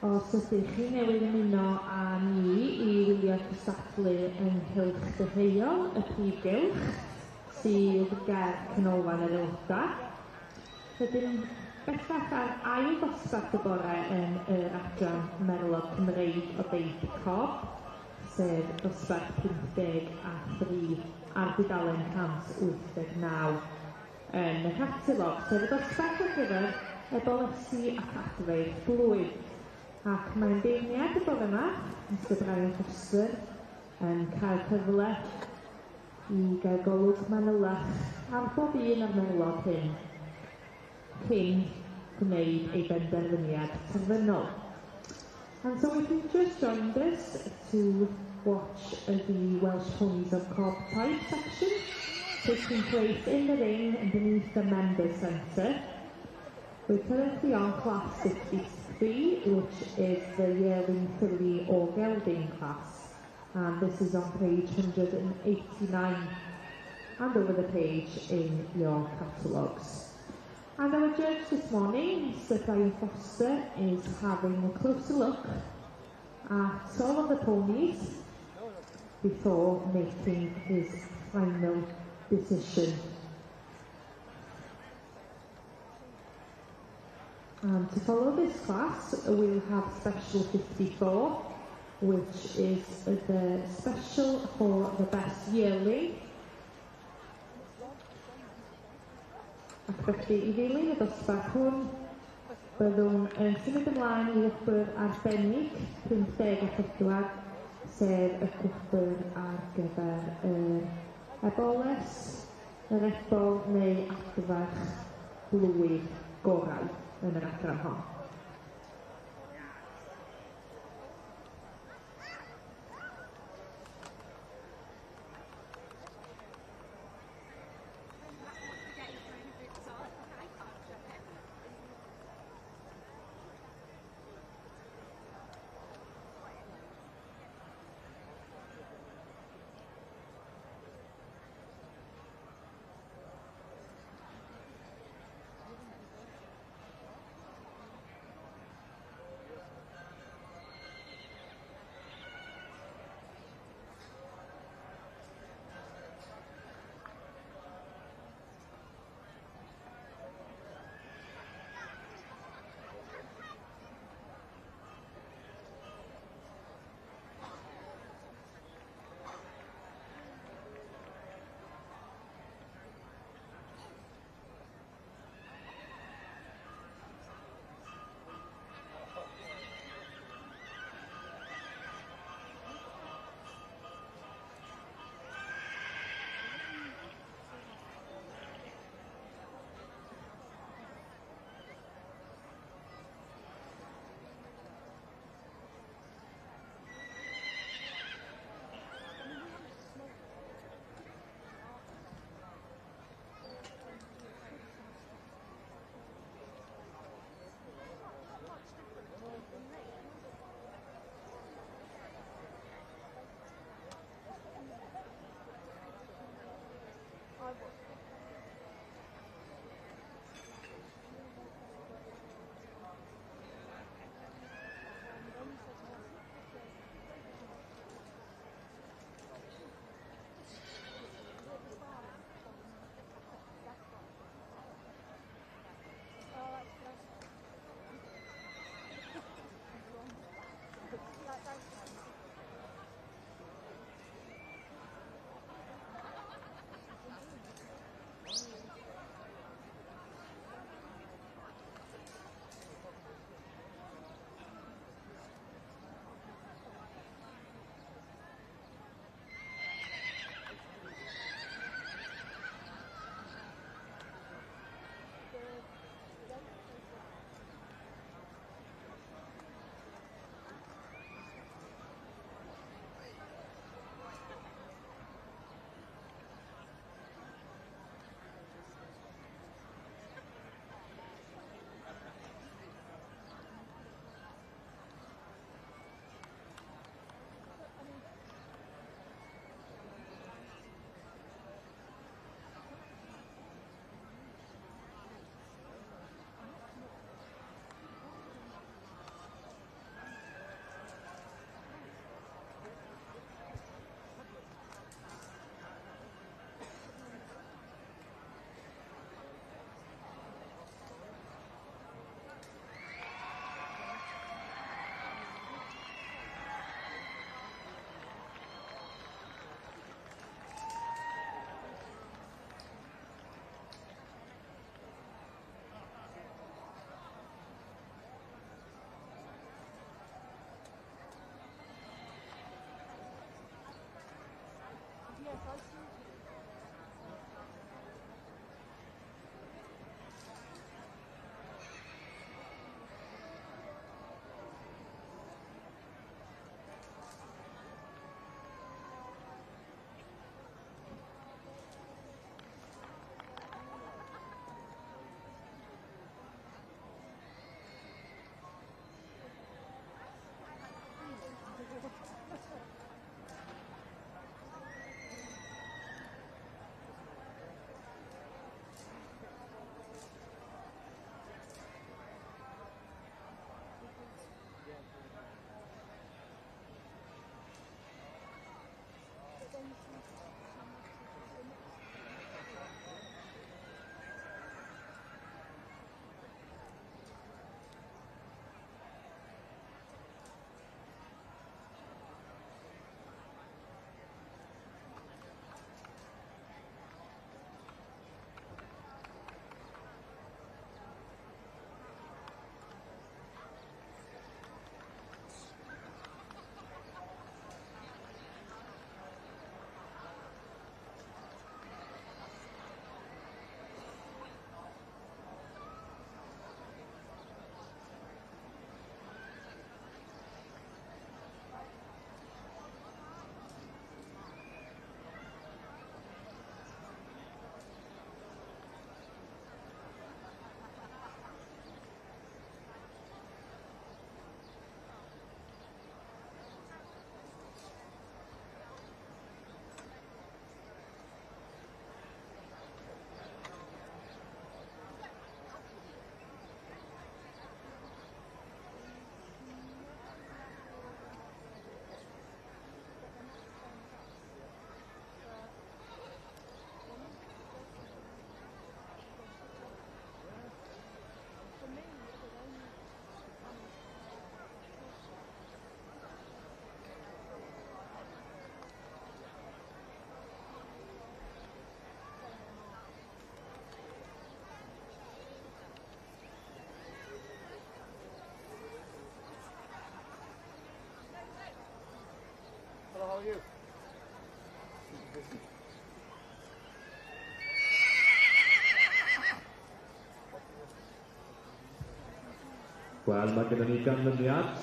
Os ydych chi newydd ymuno â ni i wylio Cystadlu ynghylch deheuol y prif gylch sydd ger canolfan yr aelodau. Rydym bellach ar ail ddosbarth y bore yn yr adran Merlod Cymreig o D Cob, sef dosbarth 53 ar dudalen 189 yn y catalog, sef y dosbarth ar gyfer Eboles ac Adfarch blwydd. Ac mae'n beirniad y bore yma, Mr Brian Foster, yn cael cyfle i gael golwg manylach ar bob un o'r melod hyn cyn gwneud ei benderfyniad terfynol. And so if you've just joined us to watch the Welsh Ponies of Cob Teip section, taking place in the ring and beneath the Members Centre. We're currently on Class 53, which is the Yearling filly or Gelding class, and this is on page 189 and over the page in your catalogues. And our judge this morning, Sir Brian Foster, is having a closer look at all of the ponies before making his final decision. And to follow this class, we'll have Special 54, which is the special for the best yearling. Ac felly I ddilyn y dosbarth hwn, byddwn yn symud ymlaen i wthbyr arbennig 50 a 4, sef y cwthbyr ar gyfer Eboles, yr Ebol neu Adfarch blwydd Gorau yn yr adran hon. Wel, mae gennym ni ganlyniad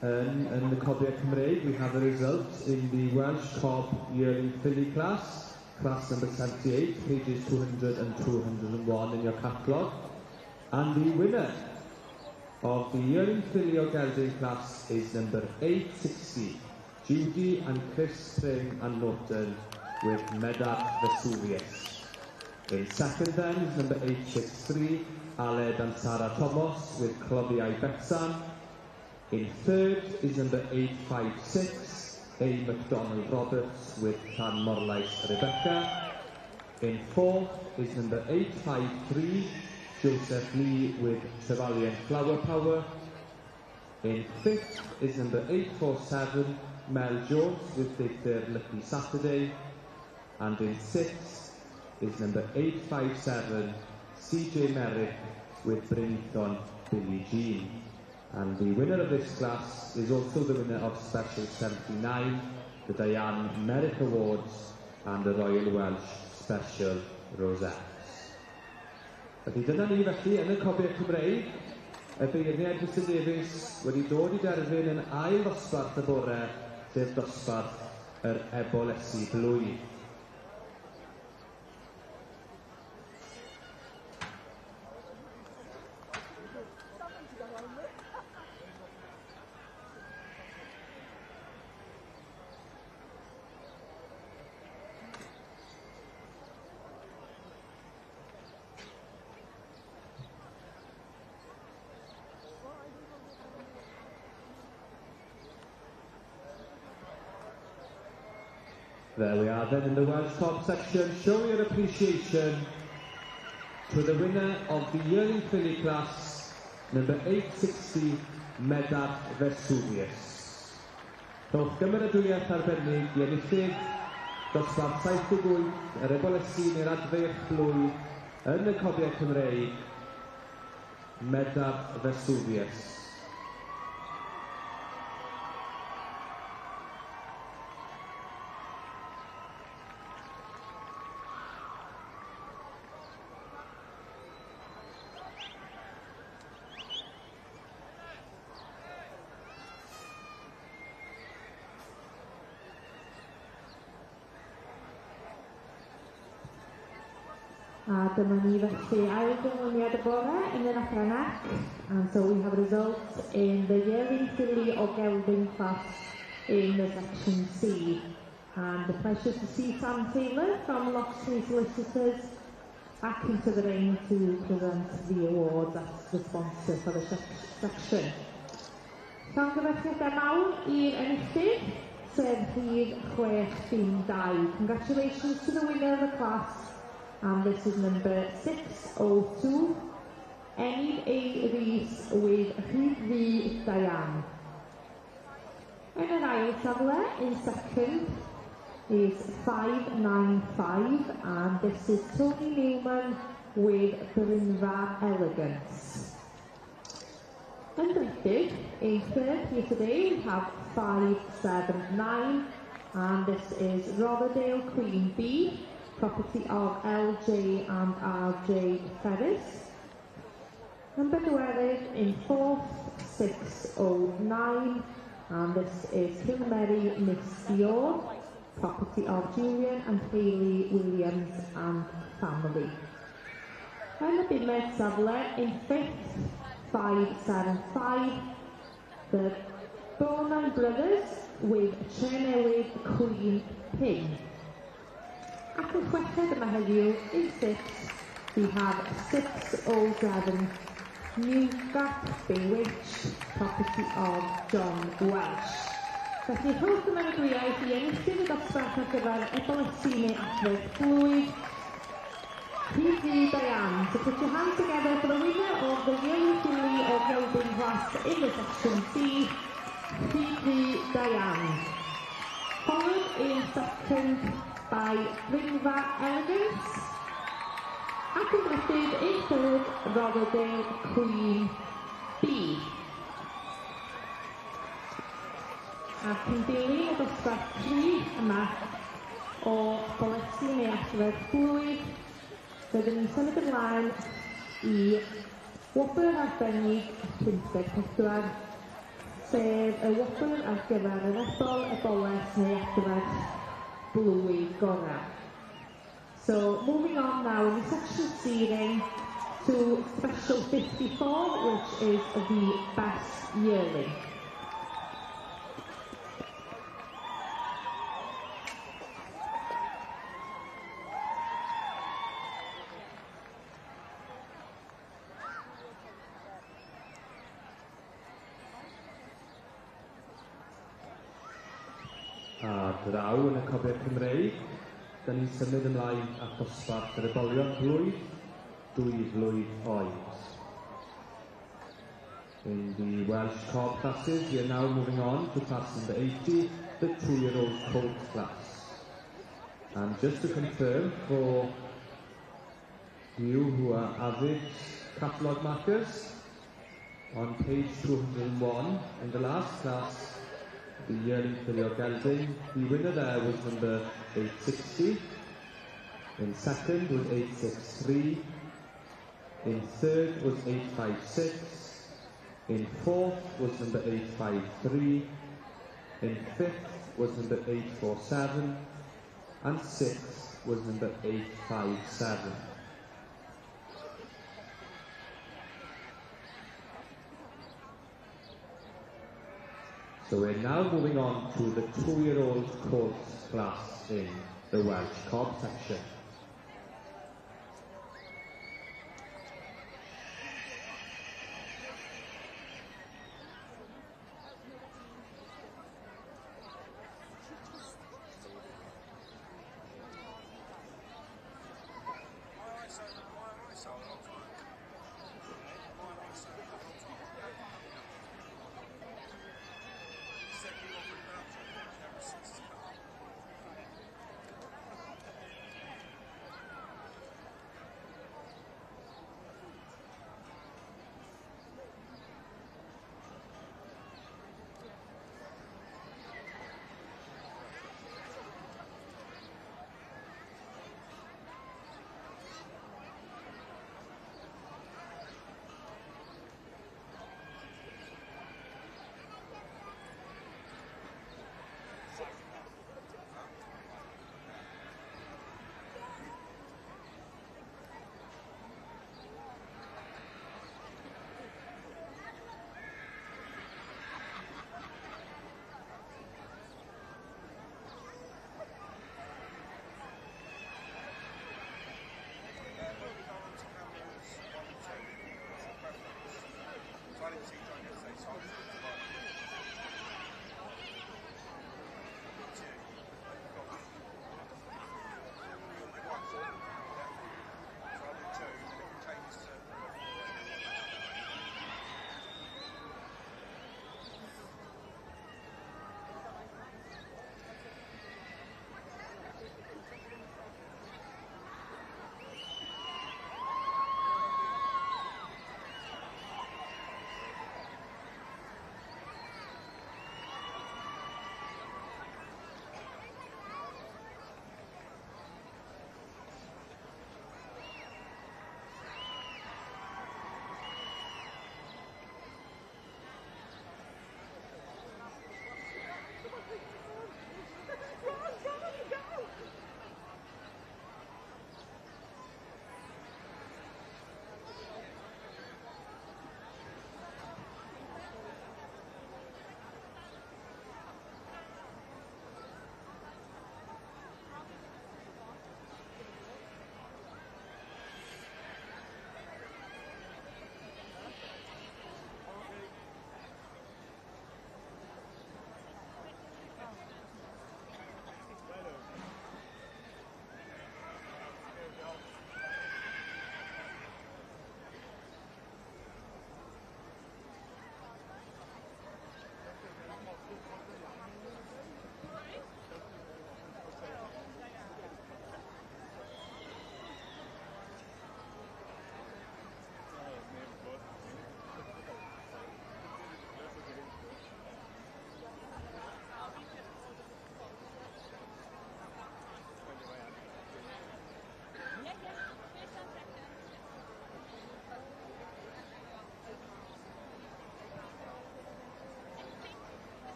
yn y cobiau Cymreig. We have a result in the Welsh Cob Yearling filly class number 78, pages 200 and 201 in your catalogue. And the winner of the Yearling filly o Gelding class is number 860, Judy and Chris Spring and Norton with Medard Vesuvius. In second then is number 863, Aled and Sarah Thomas with Cloddiau Betsan. In third is number 856, A. MacDonald Roberts with Llan Morlais Rebecca. In fourth is number 853, Joseph Lee with Trevelyan Flower Power. In fifth is number 847, Mel Jones with Victor Lucky Saturday. And in sixth is number 857, CJ Merrick with Brinton Billie Jean. And the winner of this class is also the winner of Special 79, the Diane Merrick Awards and the Royal Welsh Special Rosettes. Felly dyna ni felly yn y cobiau Cymreig, y beirniad Mr Davies wedi dod i derfyn yn ail ddosbarth y bore, sef dosbarth yr Ebolesu blwy. There we are then in the Welsh Cob section. Show your appreciation to the winner of the Yearling filly class, number 860, Medard Vesuvius. Rhowch gymeradwyaeth arbennig i enillydd dosbarth 78 yr Ebolesu neu'r Adfarch blwy yn y cobiau Cymreig, Medard Vesuvius. A dyma ni felly ail gynlyniad y bore yn yr adranach. And so we have results in the Yearling filly o Gelding class in the section C. And the pleasure to see Sam Taylor from Loxley Solicitors back into the ring to present the awards as the sponsor for the section. Llongyfarchiadau mawr i'r enillydd, sef Rhif 652. Congratulations to the winner of the class. And this is number 602, Enid A. Rees with Rhif V. Diane. Yn yr ail safle, in second, is 595, and this is Tony Newman with Brynfa Elegance. Yn drydydd, in third here today, we have 579, and this is Rotherham Queen B, property of LJ and RJ Ferris. Number 12 in fourth, 609, and this is Kilmary Miss Dior, property of Julian and Hayley Williams and family. And the Bimet Savler in fifth, 575, the Bourne Brothers with Chenewyd Queen Pin. Ac yn chweched yma heddiw, in sixth, we have 607, Newgap Bewitched, property of John Welsh. Felly rhowch ymeradwyaeth i enillydd y dosbarth ar gyfer Ebolesu neu Adfarch blwy, Rhif V. Diane. So put your hands together for the winner of the Yearling filly o Gelding class in the section C, Rhif V. Diane. Followed in second by Brynfa Elegance, ac yn drydydd in third, Rotherham Queen B. Ac yn dilyn y dosbarth 3 yma o Ebolesu neu Adfarch blwydd, rydyn ni'n symud ymlaen i Wobr arbennig 54, sef y wobr ar gyfer yr Ebol, Eboles neu Adfarch blwy Gorau. So, moving on now in the section seeding to special 54, which is the best yearling. A draw yn y cofiau Cymreig, da ni'n symud ymlaen at dosbarth yr ebolion blwydd, 2 flwydd oed. In the Welsh Cob classes, we are now moving on to class number 80, the 2-year-old Colt class. And just to confirm for you who are avid catalogue markers, on page 201, in the last class, the Yearling Gwylio Gelding, the winner there was number 860, in second was 863, in third was 856, in fourth was number 853, in fifth was number 847, and sixth was number 857. So we're now moving on to the 2-year-old Colt class in the Welsh Cob section.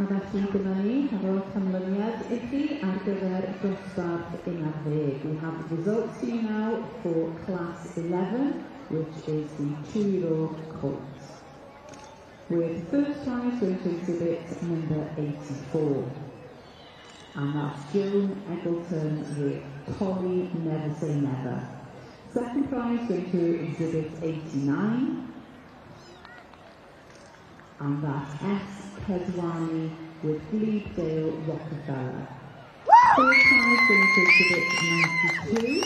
A felly dyma ni, hefo canlyniad i chi ar gyfer dosbarth 11. We have the results for you now for Class 11, which is the 2-year-old Colt. With first prize going to exhibit number 84. And that's Joan Eggleton with Polly Never Say Never. Second prize going to exhibit 89. And that's S. Kedwani with Gleedale Rockefeller. Third prize going to exhibit 92,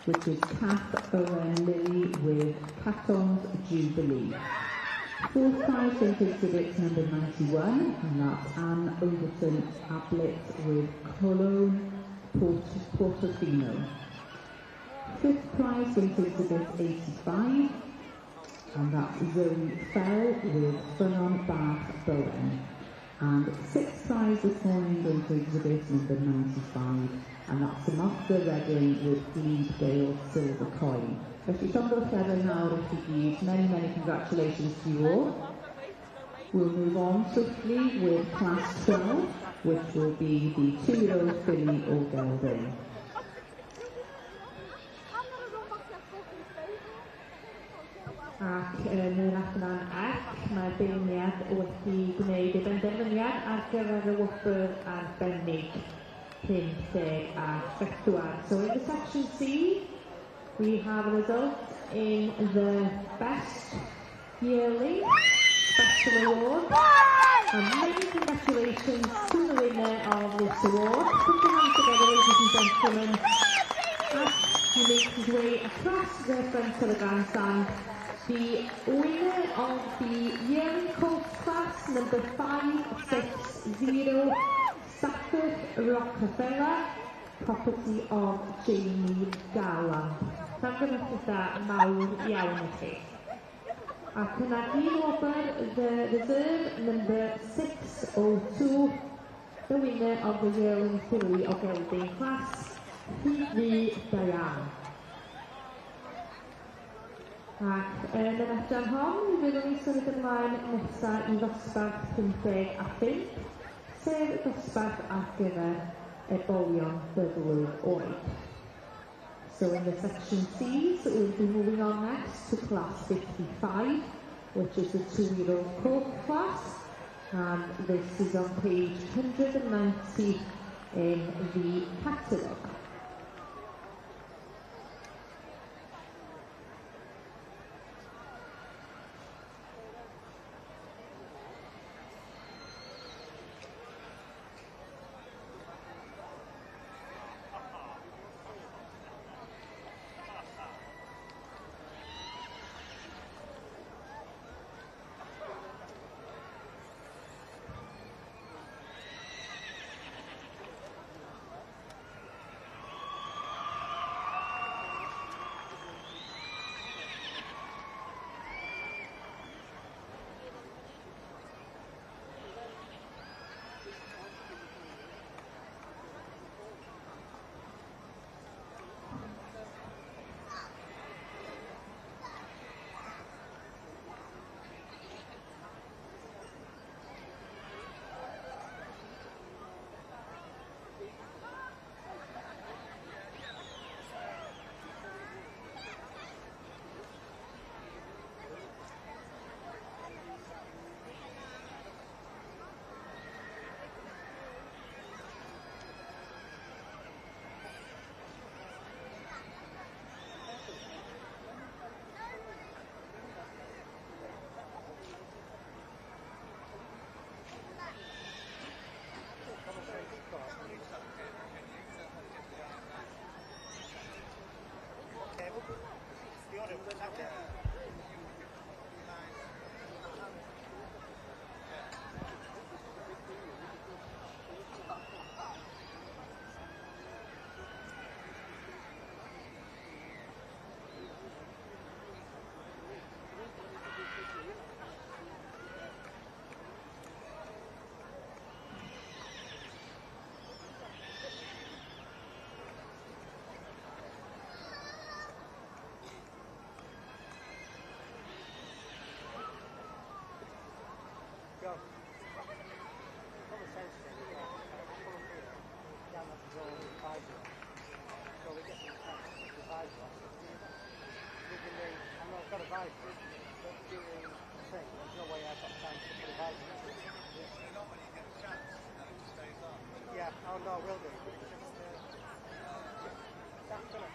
which is Kath Owen Lilly with Caton's Jubilee. Fourth prize going to exhibit number 91, and that's Anne Overton Ablett with Cologne Portofino. Fifth prize going to exhibit 85, and that's Zoe Fell with Funon Bath Bowen. And sixth prize this morning going to exhibit number 95, and that's Samantha Redding with Gleedale Silver Coin. Felly, llongyfarchiadau nawr i chi gyd. Many congratulations to you all. We'll move on swiftly with Class 12, which will be the 2-year-old filly or gelding. Ac yn yr adran F, mae'r beirniad wedi gwneud ei benderfyniad ar gyfer y wobr arbennig 50 a 4. So in the section C, we have a result in the Best Yearling Special Award. And many congratulations to the winner of this award. Put your hands together, ladies and gentlemen, as he makes his way across the front of the grandstand. The winner of the Yearling Colt class, number 560, Stafford Rockefeller, property of Jamie Garland. Llongyfarchiadau mawr iawn i chi. Ac yna un wobr, the reserve number 602, the winner of the Yearling filly o Gelding class, Phoebe Diane. Ac yn yr adran hon, mi fyddwn ni symud ymlaen nesaf i ddosbarth 50 a 5, sef dosbarth ar gyfer ebolion byddwyr oed. So in the section C, so we'll be moving on next to class 55, which is the 2-year-old Colt class, and this is on page 190 in the catalogue. life during the thing. There's no way I've got time to put it out. Not when he gets a chance, that stays on. Yeah, oh no, will do. That's gonna.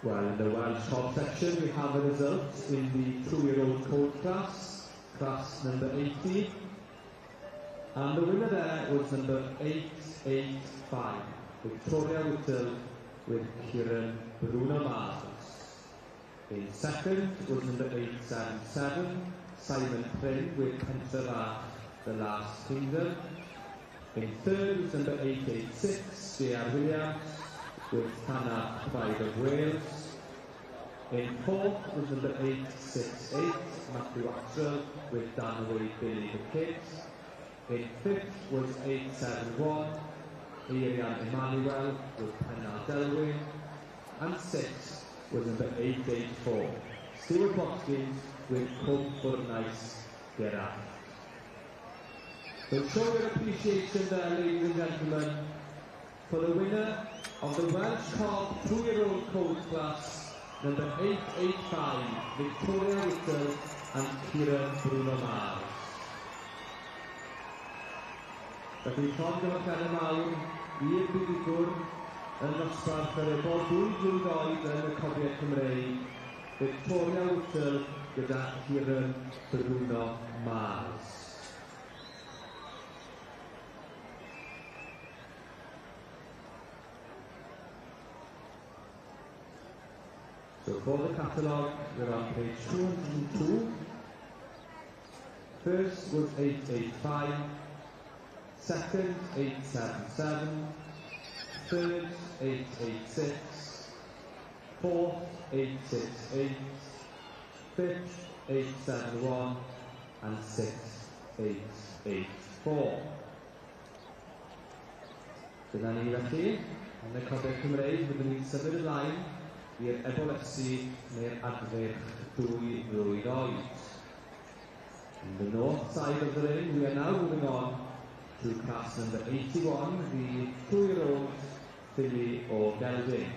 Well, in the Welsh top section, we have the results in the 2-year-old Colt class, class number 80. And the winner there was number 885, Victoria Whittle with Kieran Bruno Mars. In second was number 877, Simon Pryn with Pencampwriaeth, The Last Kingdom. In third was number 886, J.R. Williams with Hannah, Pride of Wales. In fourth was number 868, Matthew Axel with Dan Wade, Billy the Kid. In fifth was 871, Arian Emmanuel with Penna Delwyn. And sixth was number 884, Stuart Watkins with Colt Nice Gerard. So show your appreciation there, ladies and gentlemen, for the winner of the Welsh Cob 2-year-old Colt class, number 885, Victoria Whittle and Kieran Bruno Mars. Felly llond o'r gan y mawr, i'r buddugwr yn nosbarth yr Ebol 2 blwydd oed yn y Cobiau Cymreig, Victoria Whittle gyda Kieran Bruno Mars. So for the catalogue, we're on page 202. First was 885, second 877, third 886, fourth 868, fifth 871, and sixth 884. Dyna ni felly, yn y Cobiau Cymreig, byddwn ni'n symud ymlaen i'r Eboles neu'r Adfarch 2 blwydd oed. In the north side of the ring, we are now moving on to class number 81, the 2-year-old filly o Gelding.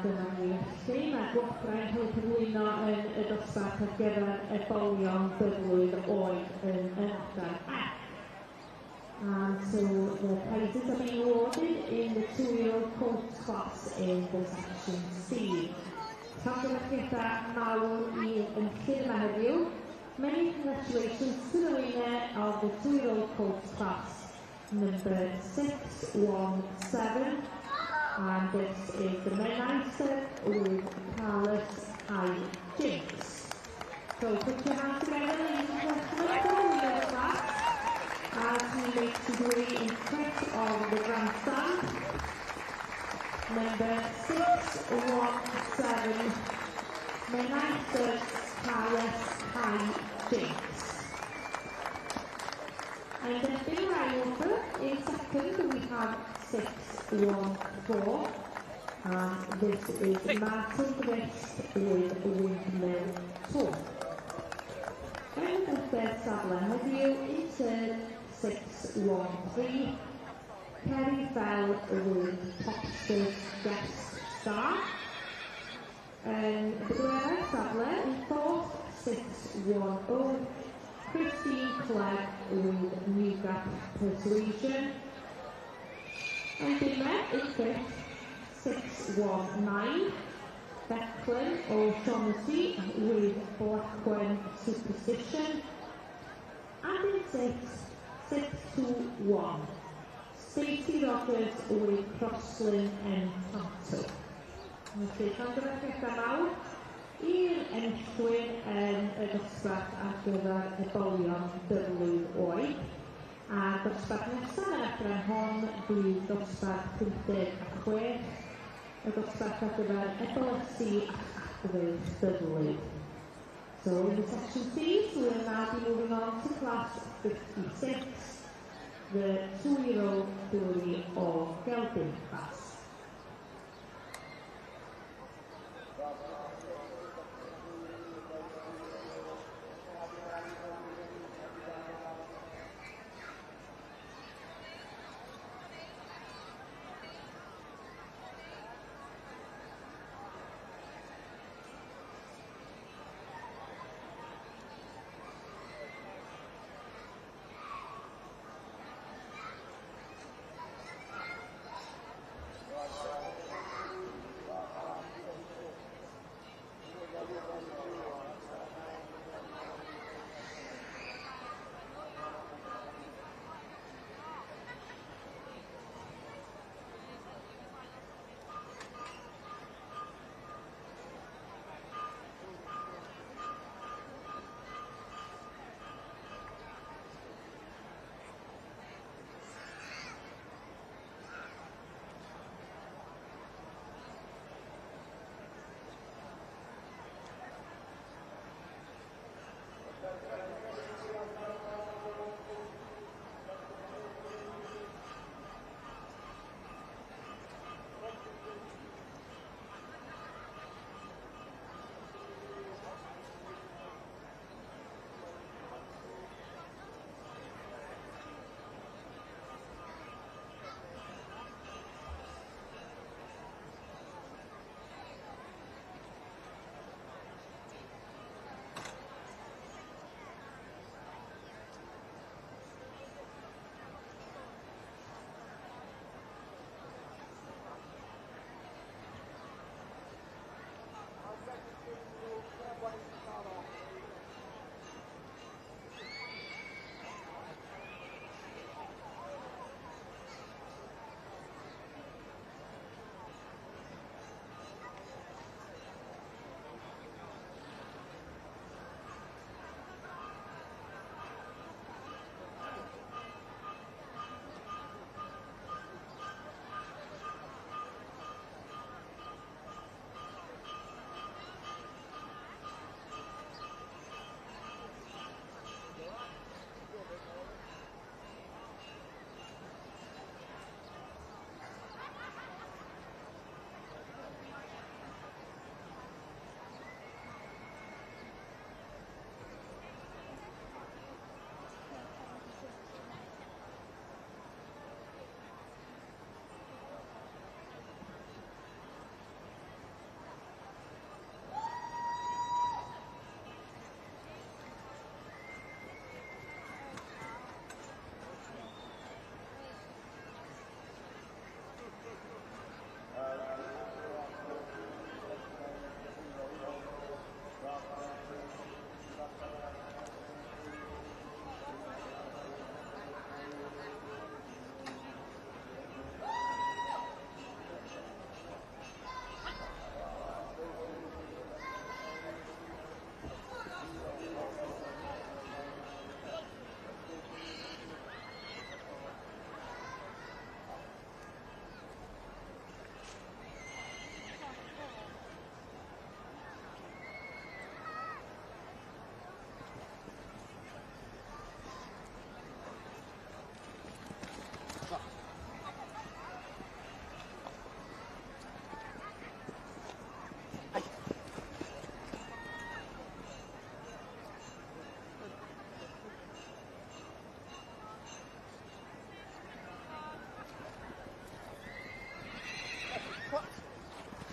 dyna ni felly. Mae Gwochrau'n cael cyflwyno yn y dosbarth ar gyfer ebolion bydlwydd oed yn adran F. And so the prizes are being awarded in the 2-year-old Colt class in the section C. Llongyfarchiadau mawr i ymchwil yma heddiw. Many congratulations to the winner of the 2-year-old Colt class, number 617. And this is the Menaister with Carlos I. Jinx. So put your hands together, ladies and gentlemen, for the winner class as he makes his way in front of the grandstand. Number 617, Menaister Carlos I. Jinx. And then big over in second we have 614, and this is Martin Grist with Windmill Talk. And the third saddler heddiw in turn 613, Kerry Fell with Topster's Guest Star. And the Gwylio saddler in fourth 610, Christine Clegg with Newgap Persuasion. And Dimmer in fifth, 619, Declan O'Shaughnessy with Blackburn Superstition. And in sixth, 621, Stacey Rogers with Crosslin and Tanto. Felly, llongyfarchiadau mawr i'r enillwyr yn y dosbarth ar gyfer ebolion bydlwydd oed. A dosbarth nesaf yn adran hon bydd dosbarth 56, y dosbarth ar gyfer ebolesi ac adfydd bydlwydd. So in the section C, so we'll now be moving on to class 56, the 2-year-old Gwylio of Gelding class.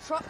Trot.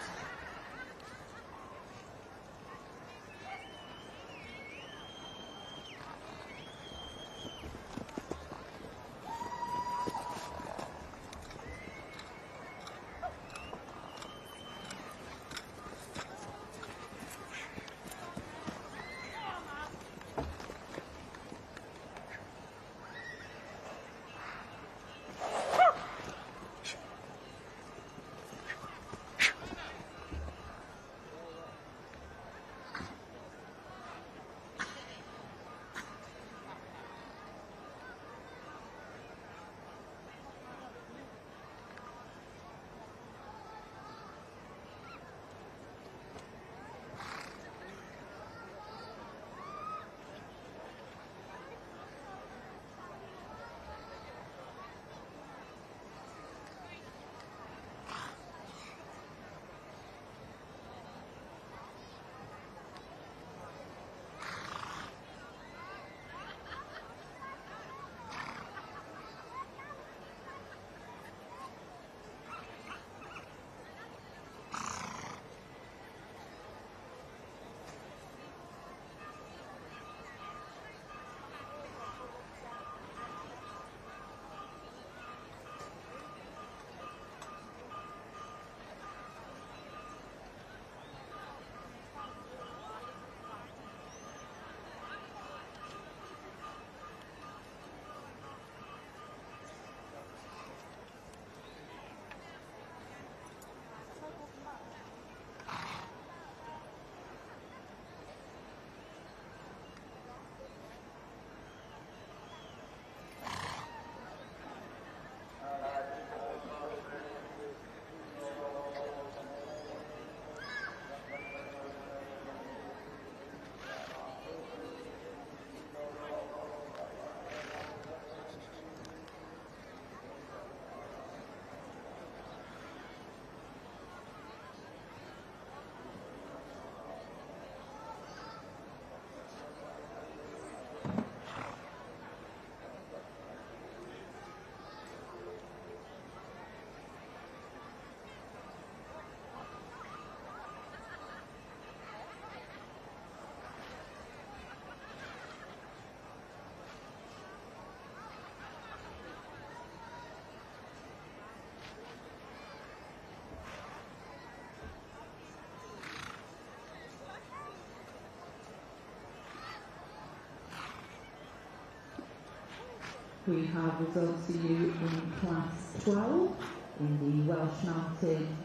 We have results for you in Class 12, in the Welsh Mountain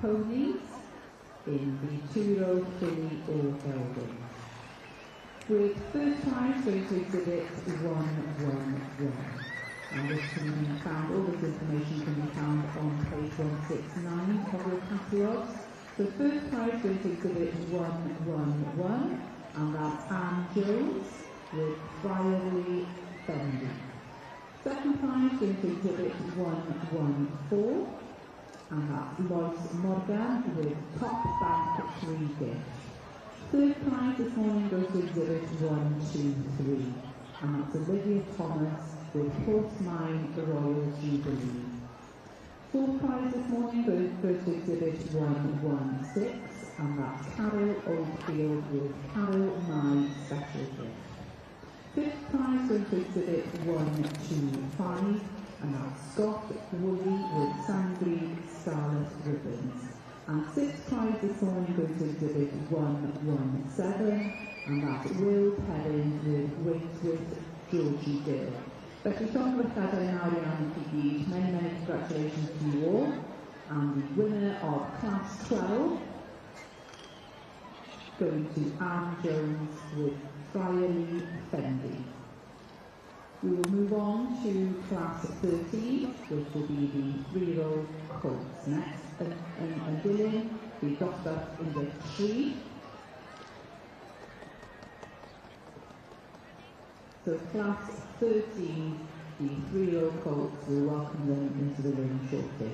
Ponies, in the 2-year-old filly or Gelding. With first prize going to exhibit 111. And this can be found, all this information can be found on page 169 of your catalogues. So first prize going to exhibit 111, and that's Anne Jones with Brierly Bendy. Second prize going to exhibit 114, and that's Lois Morgan with Top Bank 3 Gift. Third prize this morning goes to exhibit 123, and that's Olivia Thomas with Horse Mine Royal Jubilee. Fourth prize this morning goes to exhibit 116, and that's Carol Oldfield with Carol My Special Gift. Fifth prize going to exhibit 125, and that's Scott Woolley with Sandry Scarlet Ribbons. And sixth prize this morning going to exhibit 117, and that's Will Perrin with Wait with Georgie Gill. Felly, llongyfarchiadau yn awr iawn i gyd. Many congratulations to you all. And the winner of Class 12 going to Anne Jones with Brierly Fendi. We will move on to Class 13, which will be the 3-year-old Colts next. And Dylan, the dosbarth Index 3. So Class 13, the 3-year-old Colts, will welcome them into the ring shortly.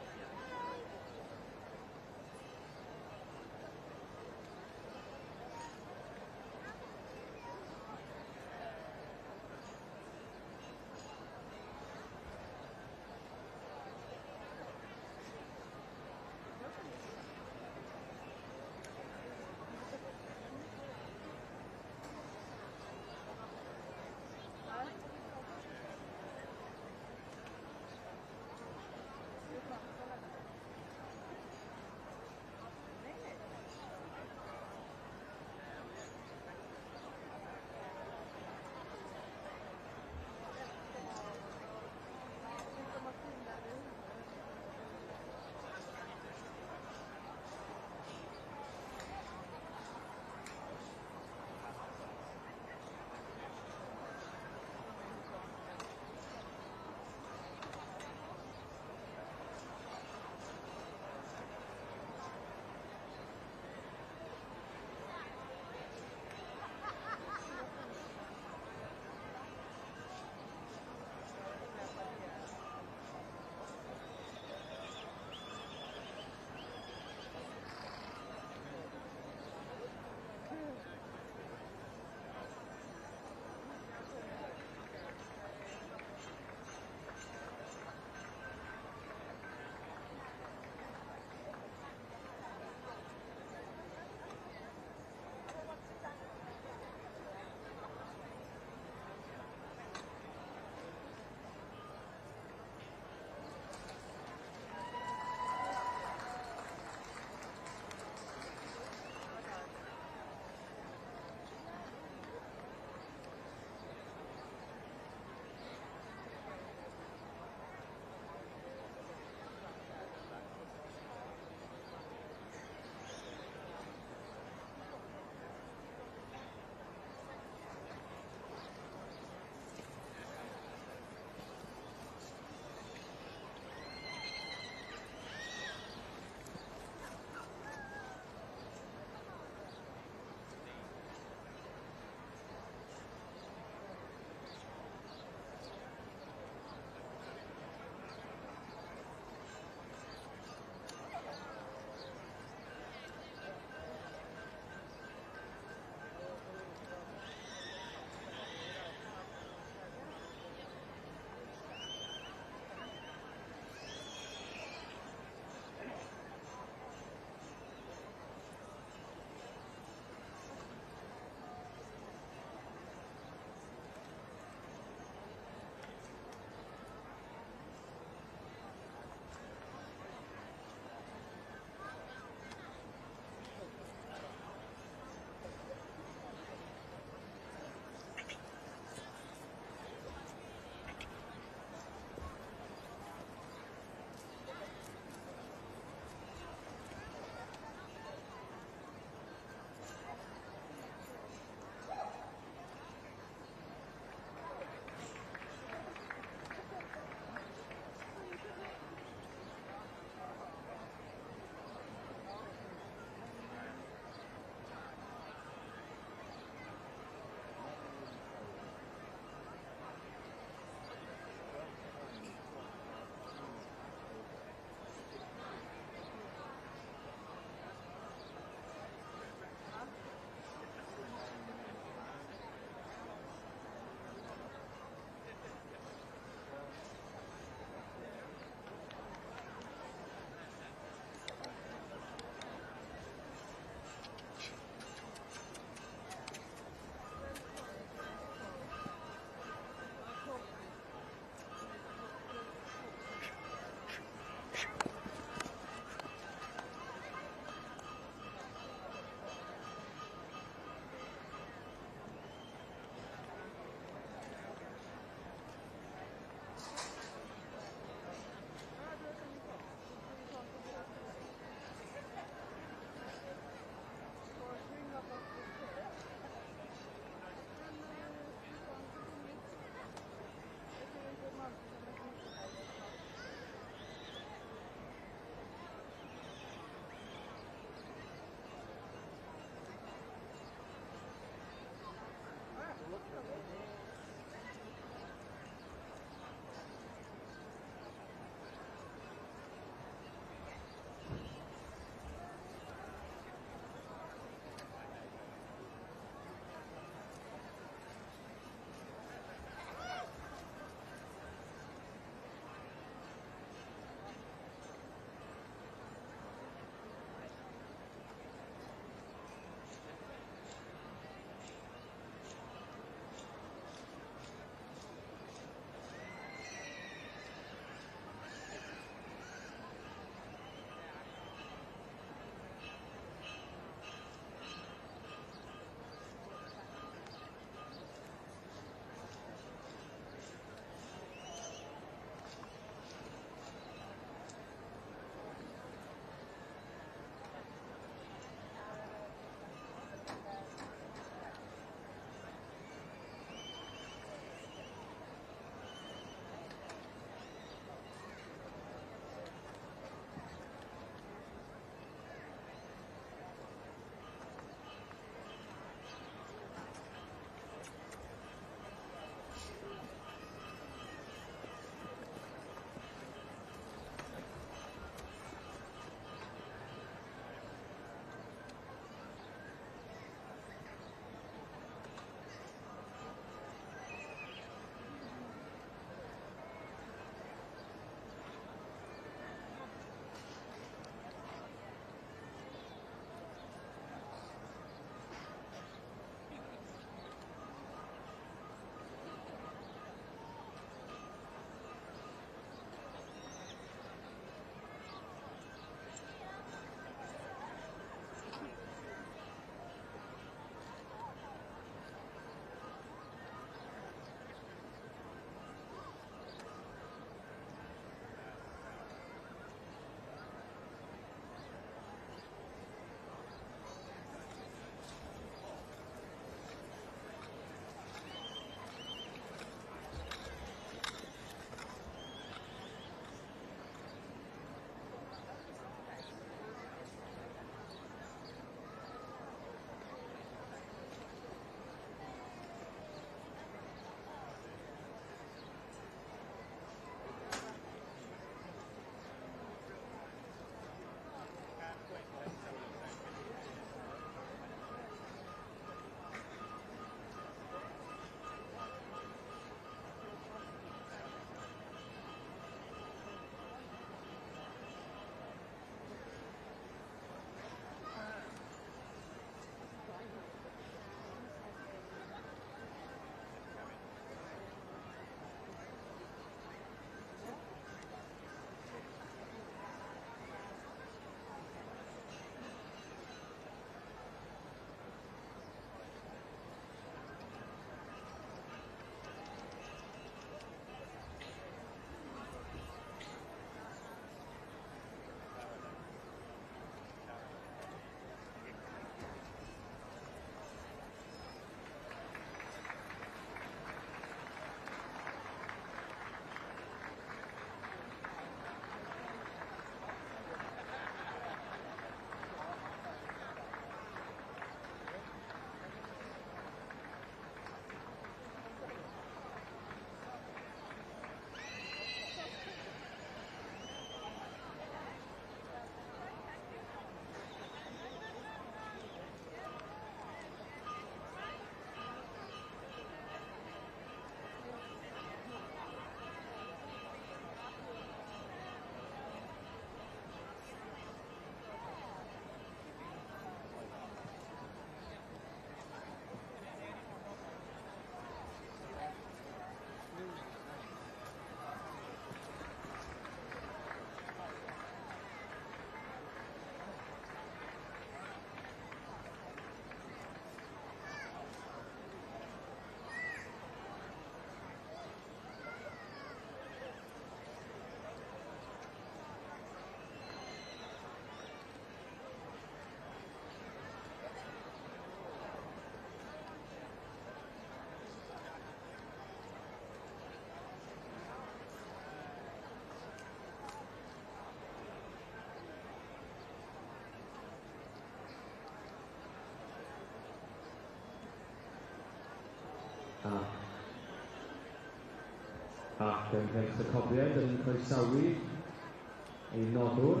Ac yn Rhech y Cofiad yn croesawu ei nodwr.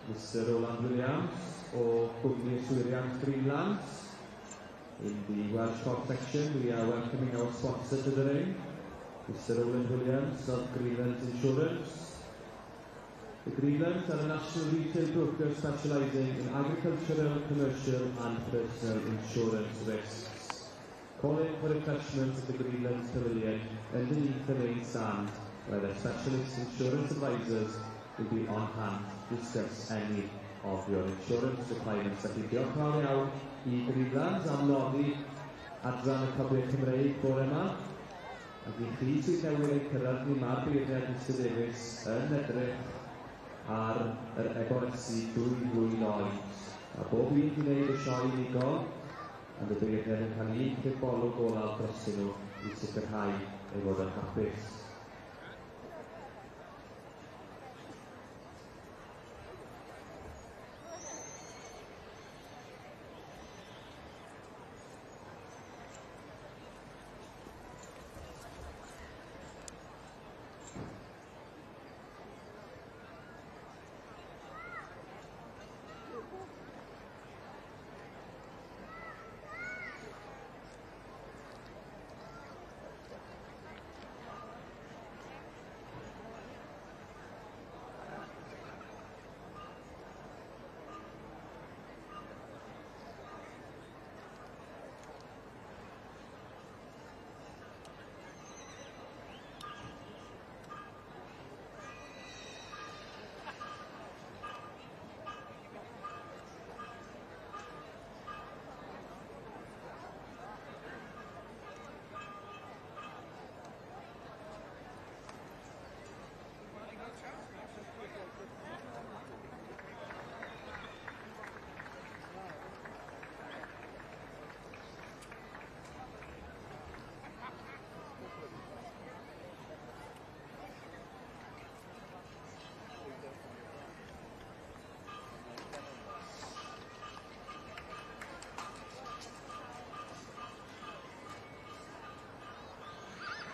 Mr Roland Williams o Gwmni Yswiriant Greenland. In the Welsh Cob section, we are welcoming our sponsor to the ring, Mr Roland Williams of Greenland Insurance. The Greenlands are a national retail broker specialising in agricultural, commercial and personal insurance risks. Calling for refreshment at the Greenlands Pavilion underneath the main stand, where their specialist insurance advisors will be on hand to discuss any of your insurance requirements. Felly diolch fawr iawn I Greenlands am nodi adran y Cofiad Cymreig bore yma. Ac I chi sydd newydd ei cyrraedd ni mae'r beirniad Mr Davies yn edrych ar yr ebolesi dwy oed. A bob un i wneud y sioe unigol, ond y beirniad yn cael un cybolwg olaf drosyn nhw I sicrhau ei fod yn hapus.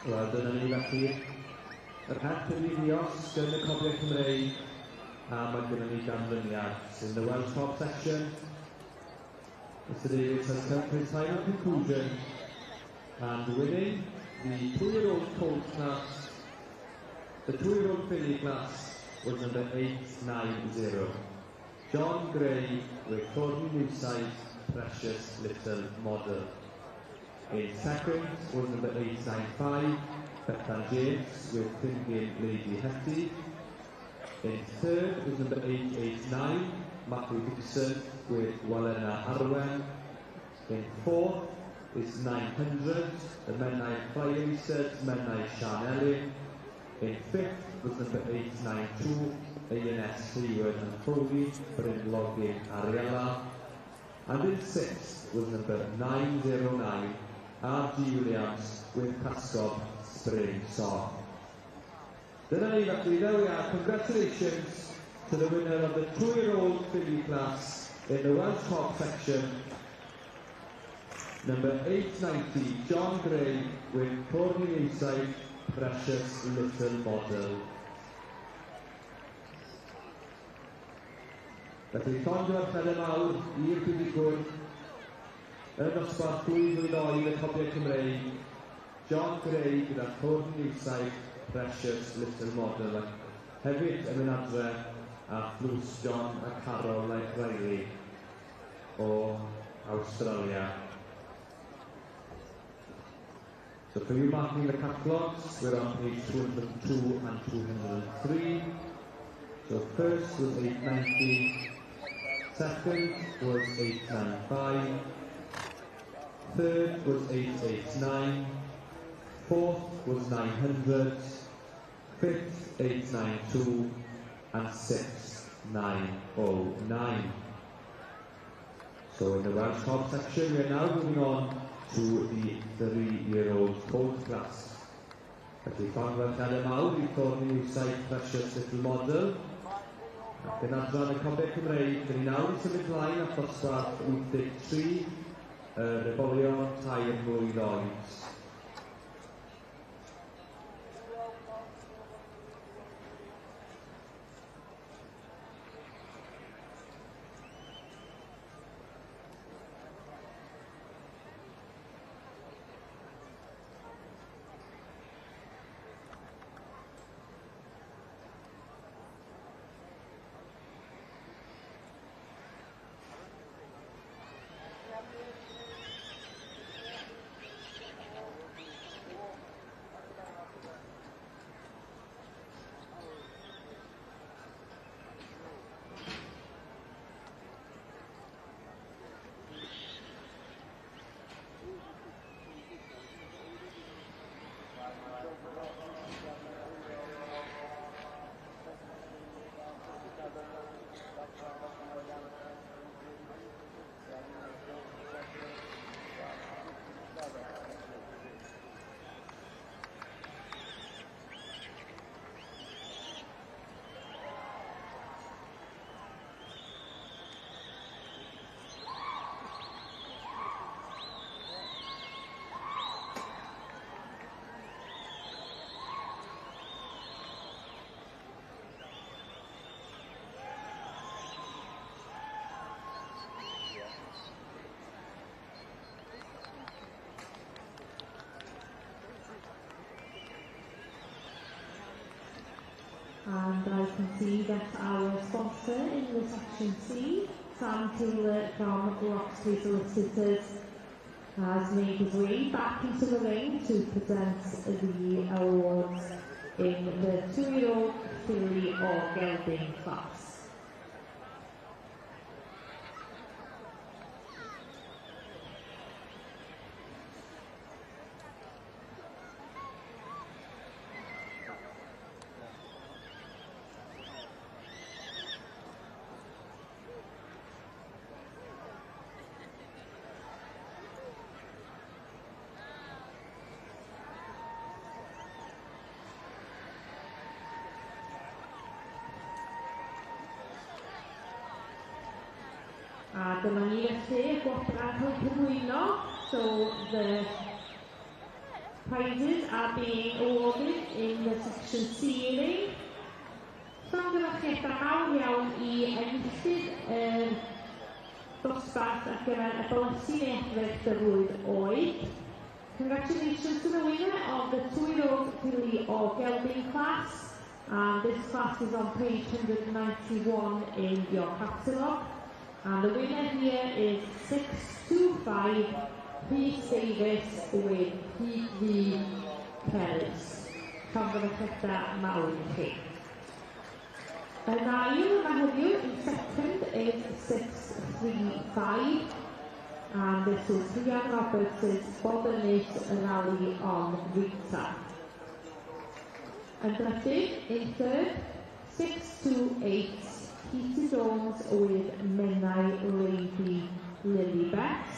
Wel, dyna ni felly yr het yn ei ddiosg yn y Cofiad Cymreig a mae gyda ni ganlyniad in the Welsh Cob section. Mr Davies has come to his final conclusion and winning the 2-year-old Colt class, the 2-year-old filly class was number 890. John Gray with Tony Newside, Precious Little Model. In second was number 895, Bethan James with Thinking Lady Hetty. In third was number 889, Matthew Dixon with Walena Arwen. In fourth is 900, the Menai Flying Stud, Menai Shanelli. In fifth was number 892, A&S Hayward and Foley, Brynlogin Ariella. And in sixth was number 909, R.G. Williams with Cascob Spring Song. Dyna ni felly, there we are. Congratulations to the winner of the 2-year-old filly class in the Welsh Cob section. Number 890, John Gray with Tony Newside, Precious Little Model. Felly, llond o'r ffedau mawr i'r buddugwr yn dosbarth 2 oed y Cofiad Cymreig, John Gray gyda Tony Newside, Precious Little Model. Hefyd yn mynd adre a Bruce John a Carol Riley o Australia. So for you marking the catalogs, we're on page 202 and 203. So first was 890, second was 895, third was 889, fourth was 900, fifth 892, and sixth 909. So in the Welsh Cob section, we are now moving on to the 3-year-old Colt class. Felly, llond fel llada mawr I Tony Newside, Precious Little Model. Ac yn adran y Cob Cymreig, dyn ni nawr yn symud ymlaen at dosbarth 83, yr Ebolion tair mlwydd oed. And I can see that our sponsor in the section C, Sam Taylor from Loxley Solicitors, has made his way back into the ring to present the awards in the 2-year-old filly or gelding class. A dyma ni felly gwadradd yn cyflwyno, so the prizes are being awarded in the section Yearling. Llongyfarchiadau mawr iawn i enillydd dosbarth ar gyfer Eboles neu Adfarch dyflwydd oed. Congratulations to the winner of the 2-year-old filly or gelding class, and this class is on page 191 in your catalogue. And the winner here is 625 Rhys Davies with PV Peris. Llongyfarchiadau mawr i chi. Yn ail yma heddiw in second is 635, and this is Rhian Roberts' Bodynis Rally on Rita. Yn drydydd in third 628 Peter Jones with Menai Lady Lilybet.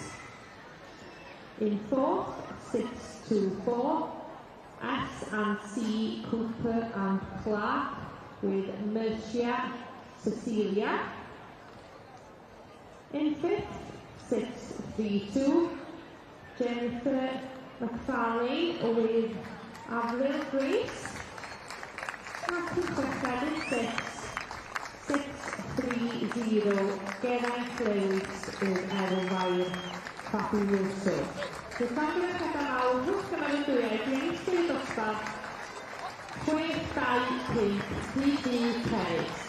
In fourth 624 S&C Cooper and Clark with Mercia Cecilia. In fifth, 632, Jennifer McFarlane with Avril Grace. Ac yn chweched in sixth, 630, Geraint Lewis with Erfair Fabuloso. Dwi'n fawr yn chweched mawr, hwch gyfer y dwyau, dwi'n eistedd i dosbarth 625 PV Peris.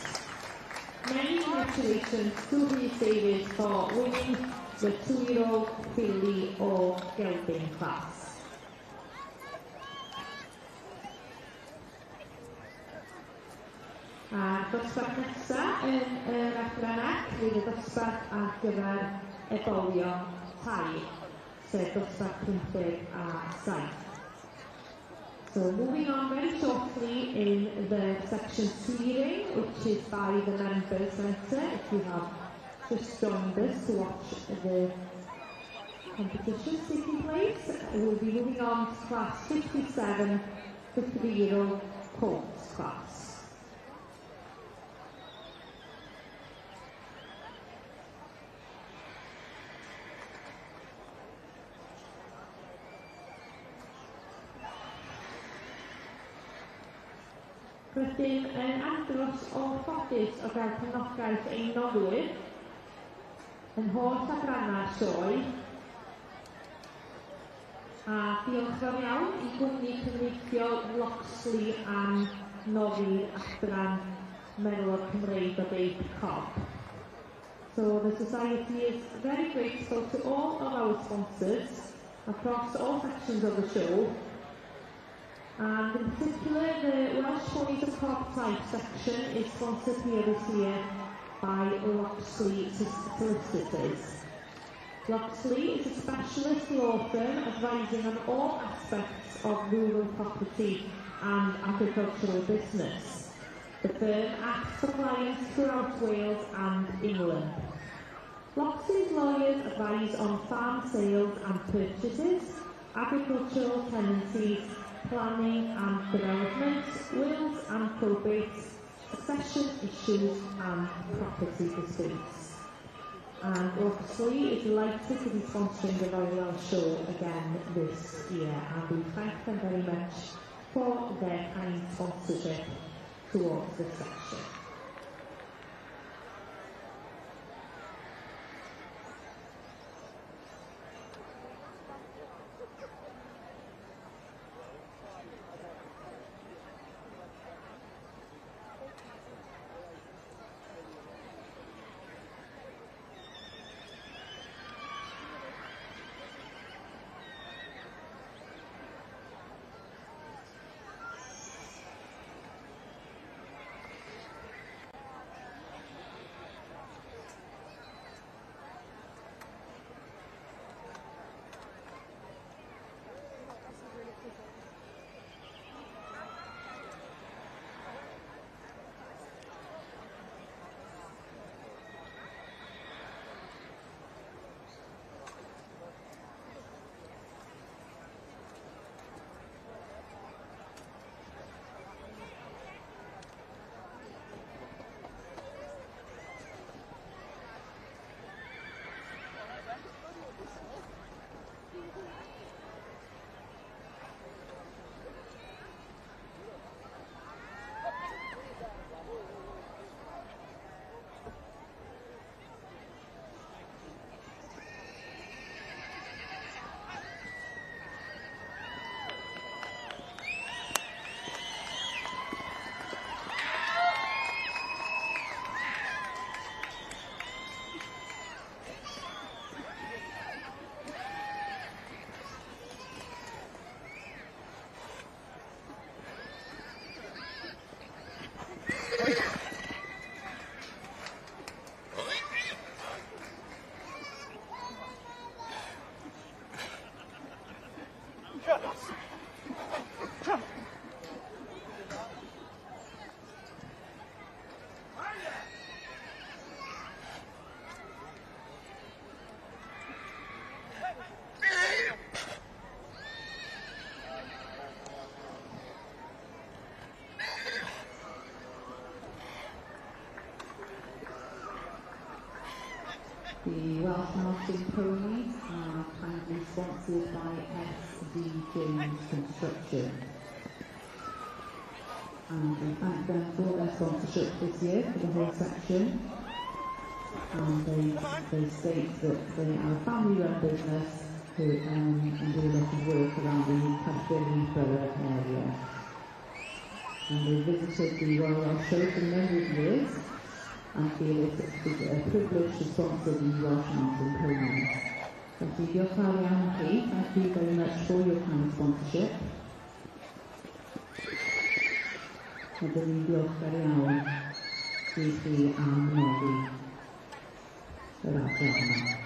Many congratulations to Rhys Davies for winning the 2-year-old filly or gelding class. A dosbarth nesaf yn yr adranach fydd y dosbarth ar gyfer ebolion Teip, sef dosbarth 57. So moving on very shortly in the section Yearling, which is by the Members Centre, if you have just joined us to watch the competition taking place. We'll be moving on to class 57, 53-year-old Colt class. Rydym yn andros o ffodus o gael cefnogaeth ein nolwyr yn holl adrana'r sioe, a diolch fawr iawn i gwmni cyfreithiol Locksley am noddi'r adran Merlod Cymreig o D Cob. So the Society is very grateful to all of our sponsors across all sections of the show, and in particular the Welsh Ponies and Cob Teip section is sponsored here this year by Locksley Solicitors. Locksley is a specialist law firm advising on all aspects of rural property and agricultural business. The firm acts for clients throughout Wales and England. Locksley's lawyers advise on farm sales and purchases, agricultural tenancies, planning and development, wills and probates, succession issues and property disputes. And Locksley is delighted to be sponsoring the Very Welsh Show again this year, and we thank them very much for their kind sponsorship towards this section. The Welsh Mountain Ponies are kindly sponsored by SD James Construction. And we thank them for their sponsorship this year for the whole section. And they state that they are a family-run business who and do a lot of work around the Cystadlu borough area. And they visited the Royal Welsh Show for a number of years, and feel it is a privilege to sponsor the Welsh Mountain Ponies. Felly, diolch fawr iawn i chi. Thank you very much for your kind sponsorship. A dyn ni'n diolch fawr iawn i chi am nodi yr adran yma.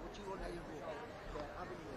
What do you want to do? Yeah, having you.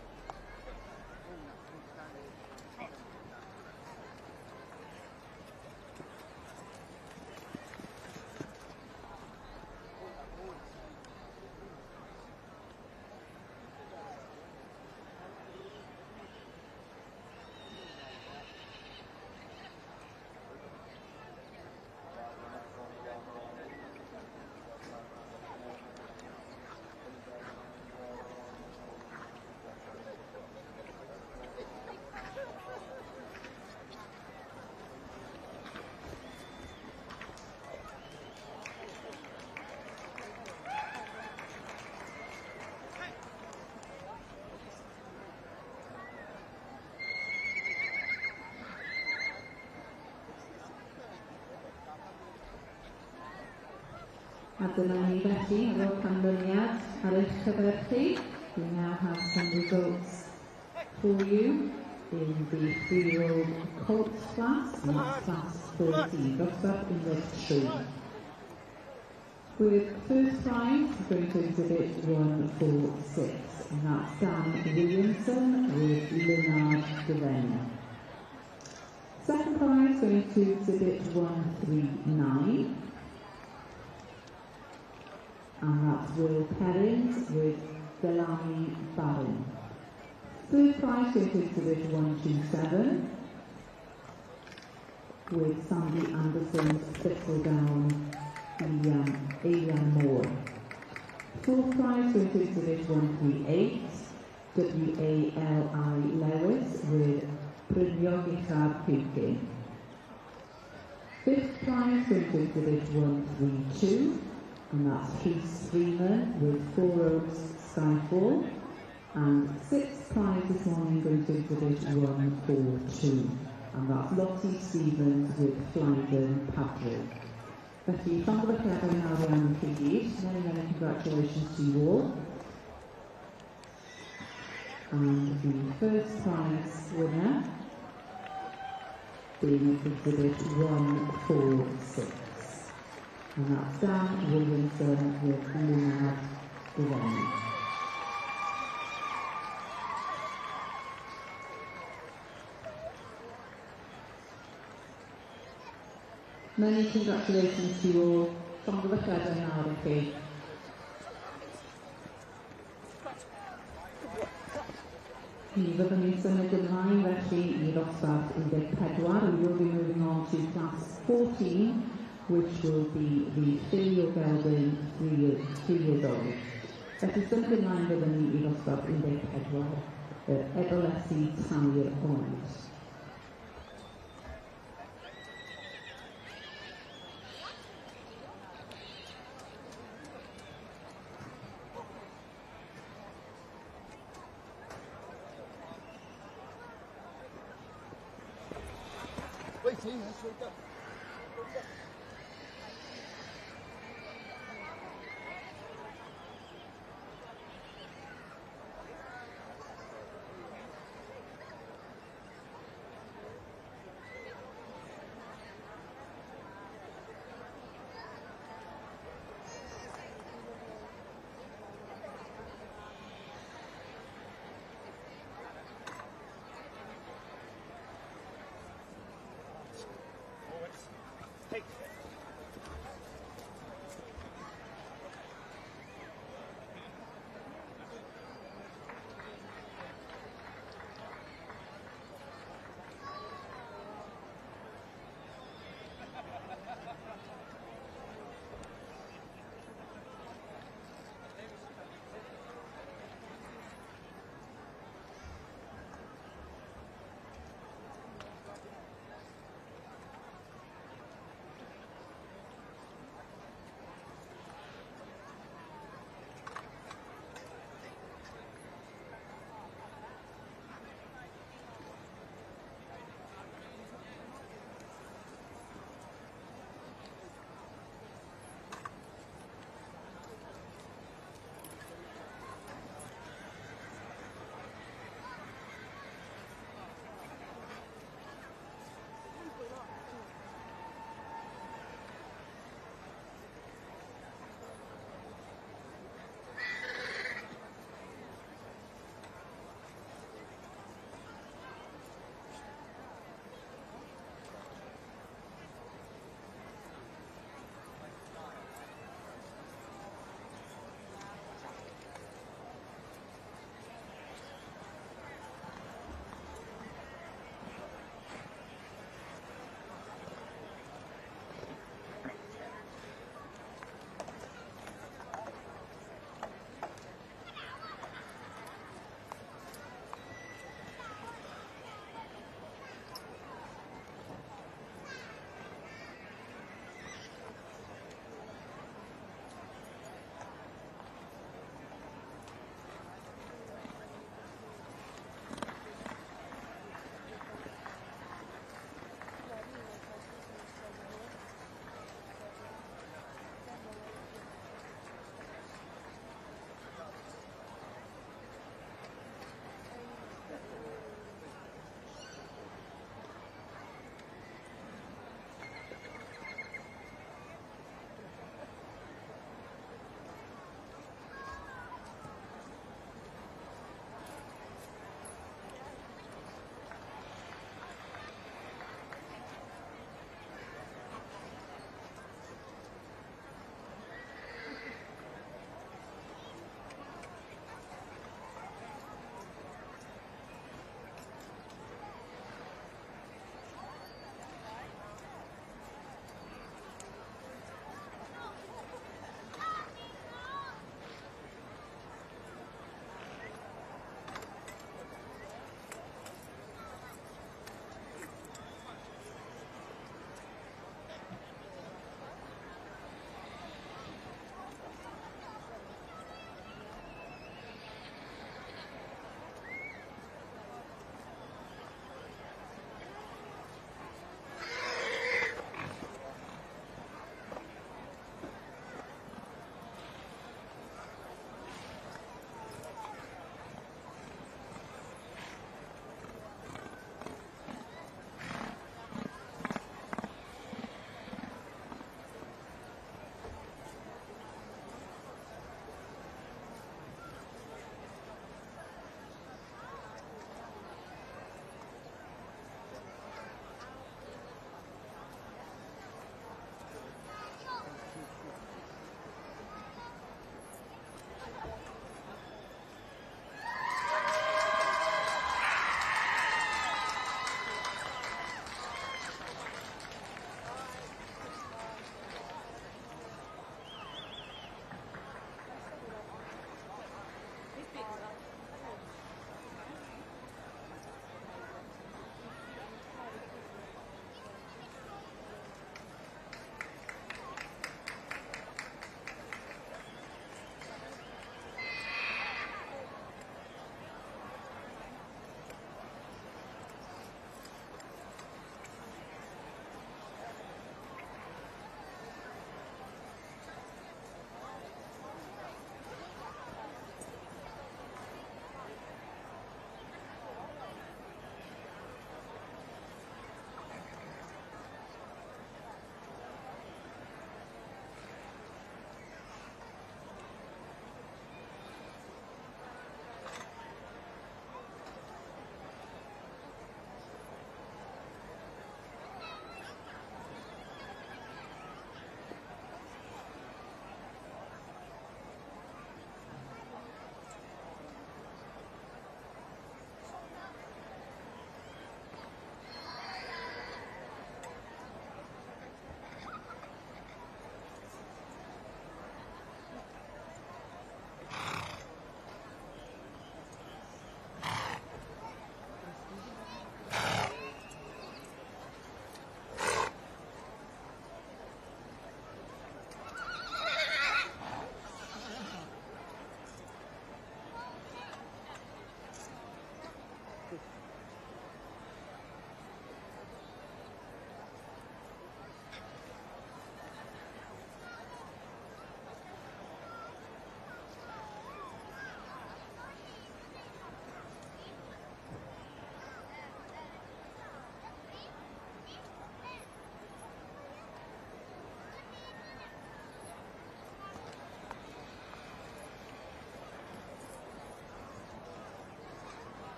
A dyna ni felly, efo canlyniad ar eich cyfer chi. We now have some results for you in the 3-year-old Colt class and class 13, dosbarth unit 3. With first prize going to exhibit 146, and that's Dan Williamson with Leonard Devane. Second prize going to exhibit 139. And that's Will Perrins with Delani Barron. Third prize going to exhibit 127 with Sandy Anderson's Thistledown Alian Moore. Fourth prize going to exhibit 138 W.A.L.I. Lewis with Brynio Gichar Pukin. Fifth prize going to exhibit 132. And that's Rhys Freeman with Four Oaks Skyfall. And sixth prize this morning going to exhibit 142. And that's Lottie Stevens with Flyden Patrick. Felly, llongyfarchiadau nawr iawn i chi gyd. Many congratulations to you all. And the first prize winner being exhibit 146. And that's Dan Williamson with Leonard Devane. Many congratulations to you all. Llongyfarchiadau nawr i chi. Ni fyddwn ni'n symud ymlaen felly i ddosbarth 14. We will be moving on to class 14, which will be the filly o Gelding 3 years old. Felly symud ymlaen fyddwn ni i ddosbarth 14, Ebolesu tair oed. Waiting, let's wake up. Take.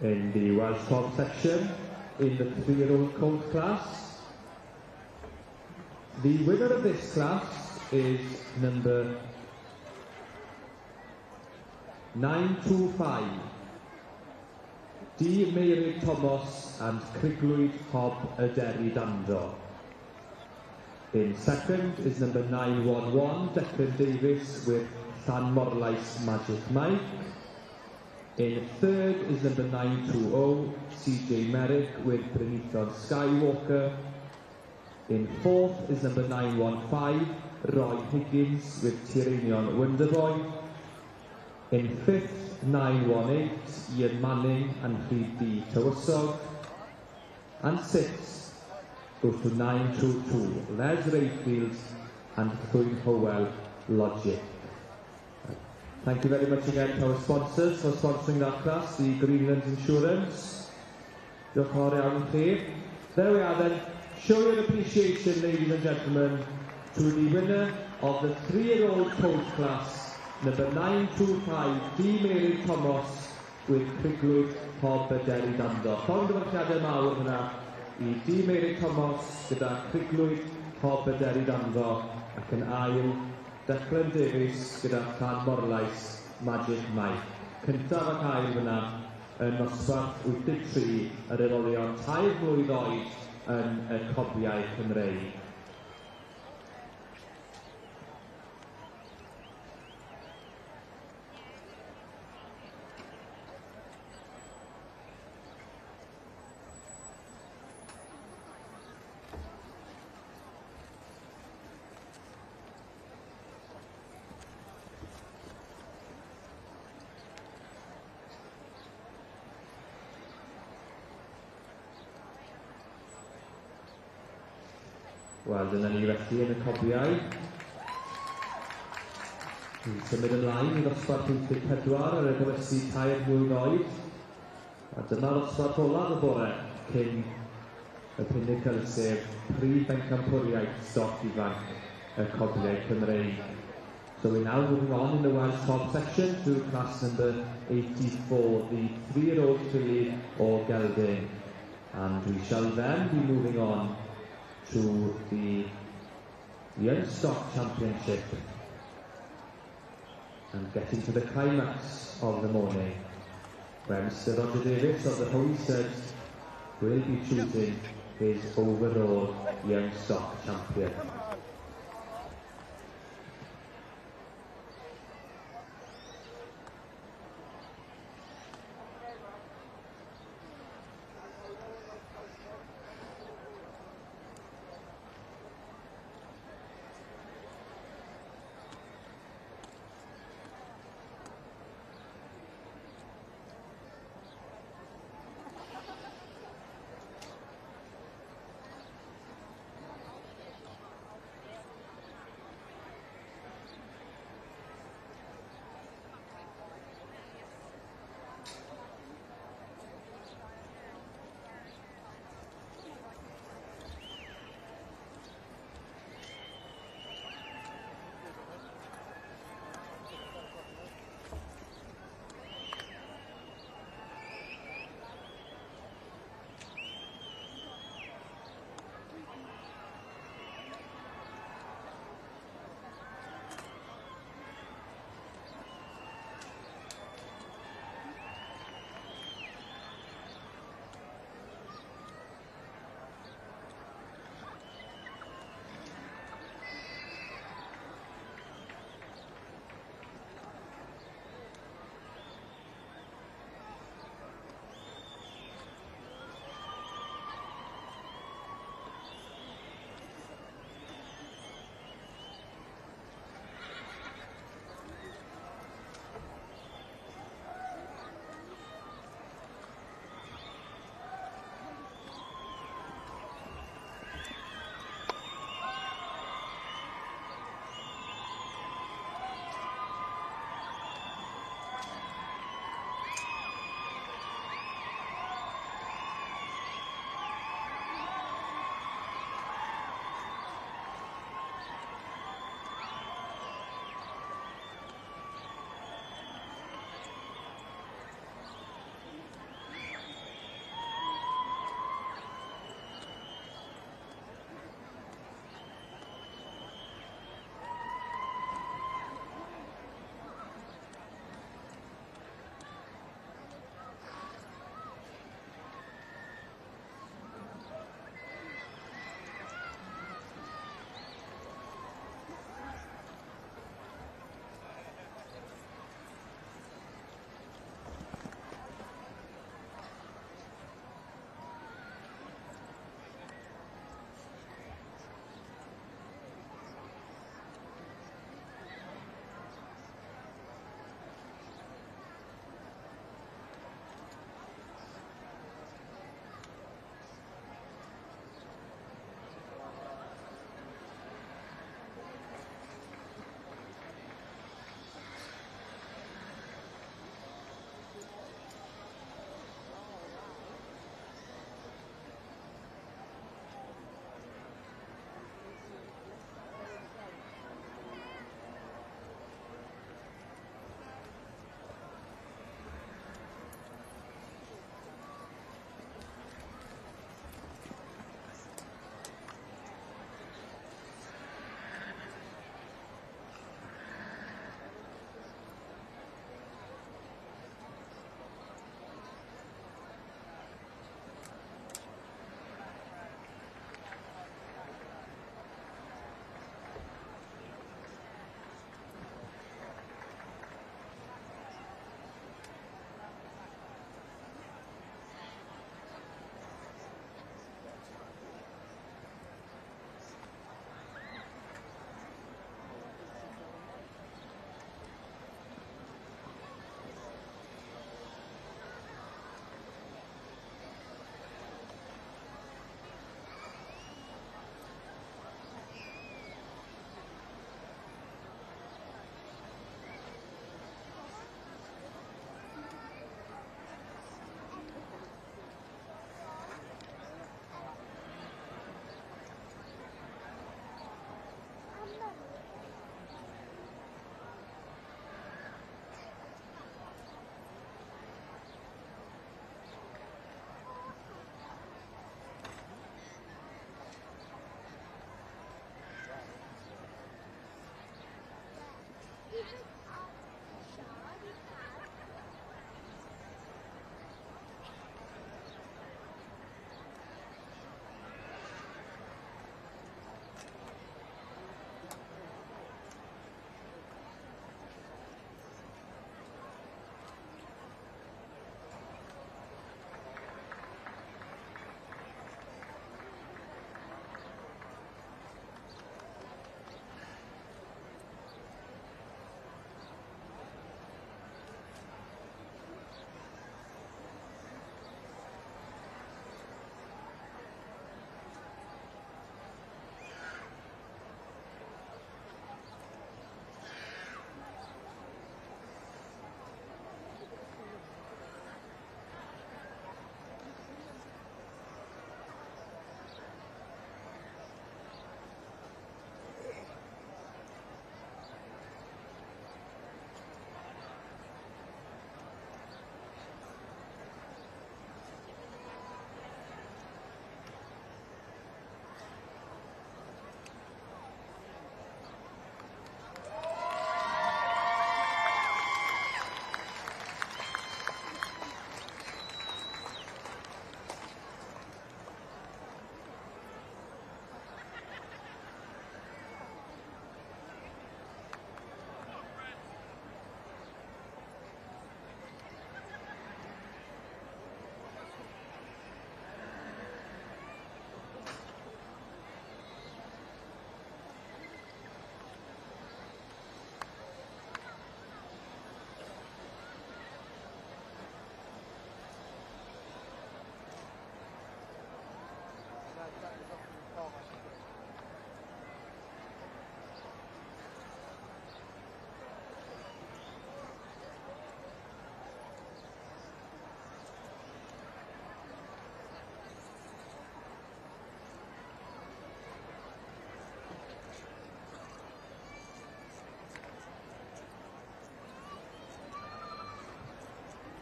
In the Welsh Cob section, in the 3-year-old Colt class, the winner of this class is number 925, D Thomas and Criglwyd Hob y Derry Dandro. In second is number 911, Declan Davies with Llan Morlais Magic Mike. In third is number 920, CJ Merrick with Brynithon Skywalker. In fourth is number 915, Roy Higgins with Tirenion Wonderboy. In fifth, 918, Ian Manning and Rhyd D Tywysog. And sixth goes to 922, Les Rayfield and Llwyn Howell Logic. Thank you very much again to our sponsors for sponsoring that class, the Greenland Insurance. Diolch yn fawr iawn I chi. There we are then. Show your appreciation, ladies and gentlemen, to the winner of the 3-year-old Colt class, number 925, D Mary Thomas with Criglwyd Hob y Derry Dandro. Llongyfarchiadau mawr hynna I D Mary Thomas gyda Criglwyd Hob y Derry Dandro ac yn ail Declan Davies gyda Llan Morlais Magic Mike. Cyntaf ac ail fyna yn nosbarth 83 yr erolion 3 mlwydd oed yn y cobiau Cymreig. Wel, dyna ni felly yn y cobiau. Ni'n symud ymlaen I ddosbarth 84 ar y gwlesu 3 mlwydd oed. A dyma'r ddosbarth olaf y bore cyn y pinnacle sef prif Pencampwriaeth Stoc Ifanc y cobiau Cymreig. So we're now moving on in the Welsh Cob section to class number 84, the 3-year-old filly or Gelding. And we shall then be moving on to the Youngstock Championship and getting to the climax of the morning, where Mr. Roger Davies of the Holy Studs will be choosing his overall Youngstock champion.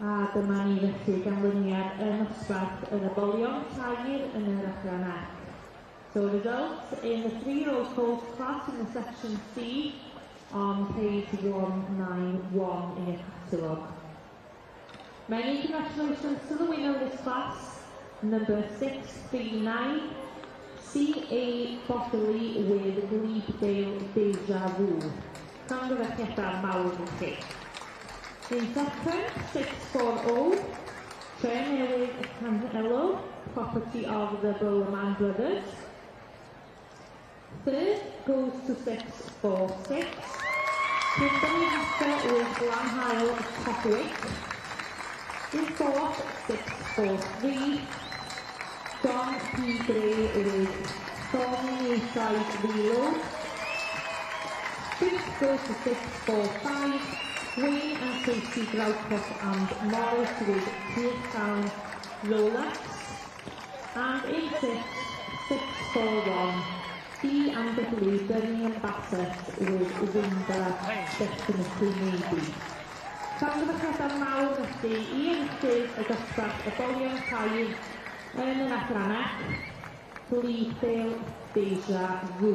A dyma ni felly ganlyniad y nosbarth yr Ebolion tair yn yr adran F. So results in the 3-year-old Colt class in the section C on page 191 in your catalogue. Many congratulations to the winner of this class, number 639, C.A. Bottley with Glebedale Deja Vu. Congratulations mawr i chi. In second, 640, Trefn Canelo, property of the Bowman brothers. Third goes to 646, Kimberly Hester with Glanhail Topic. In fourth, 643, John P. Gray with Thorny Side Reload. Fifth goes to 645, Wayne and Casey Graucroft and Morris with Teip Rolex. And in sixth, 641, D and W Birmingham Bassett with Winder Definitely Maybe. Congratulations mawr felly i enillydd y dosbarth Ebolion tair yn yr adran F, Glebedale Deja Vu.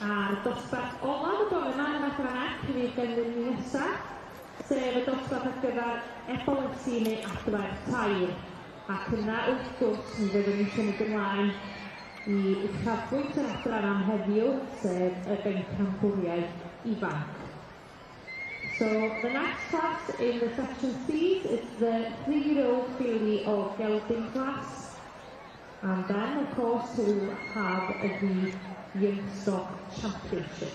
A'r dosbarth olaf y bore yma yn yr adran F fydd gennym ni nesaf, sef y dosbarth ar gyfer Eboles neu Adfarch tair. Ac yna wrth gwrs mi fyddwn ni'n symud ymlaen i uchafbwynt yr adran am heddiw, sef y Pencampwriaeth Ifanc. So the next class in the section C is the 3-year-old filly of Gelding class, and then of course we'll have the Youngstock Championship.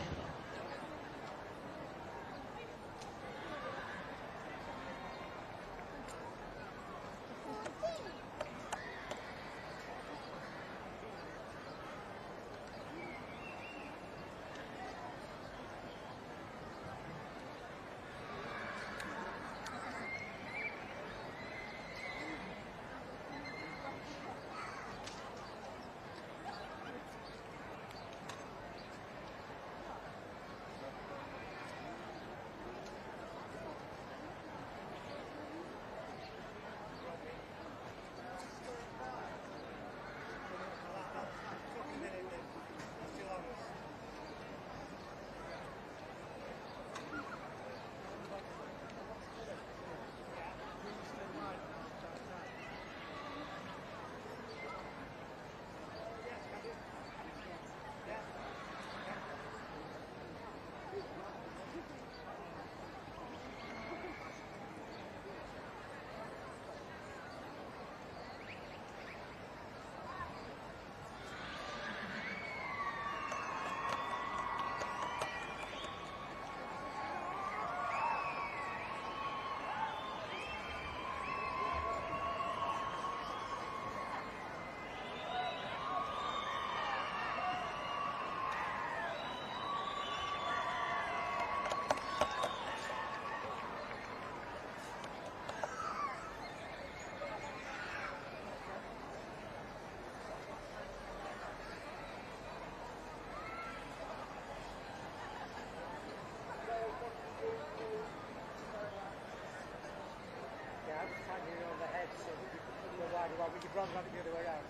Well, we could run the other way around.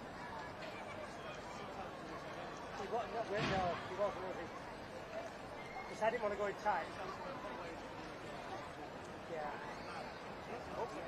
He wasn't up with, no, he wasn't with it. Because I didn't want to go in tight. Yeah. Hopefully.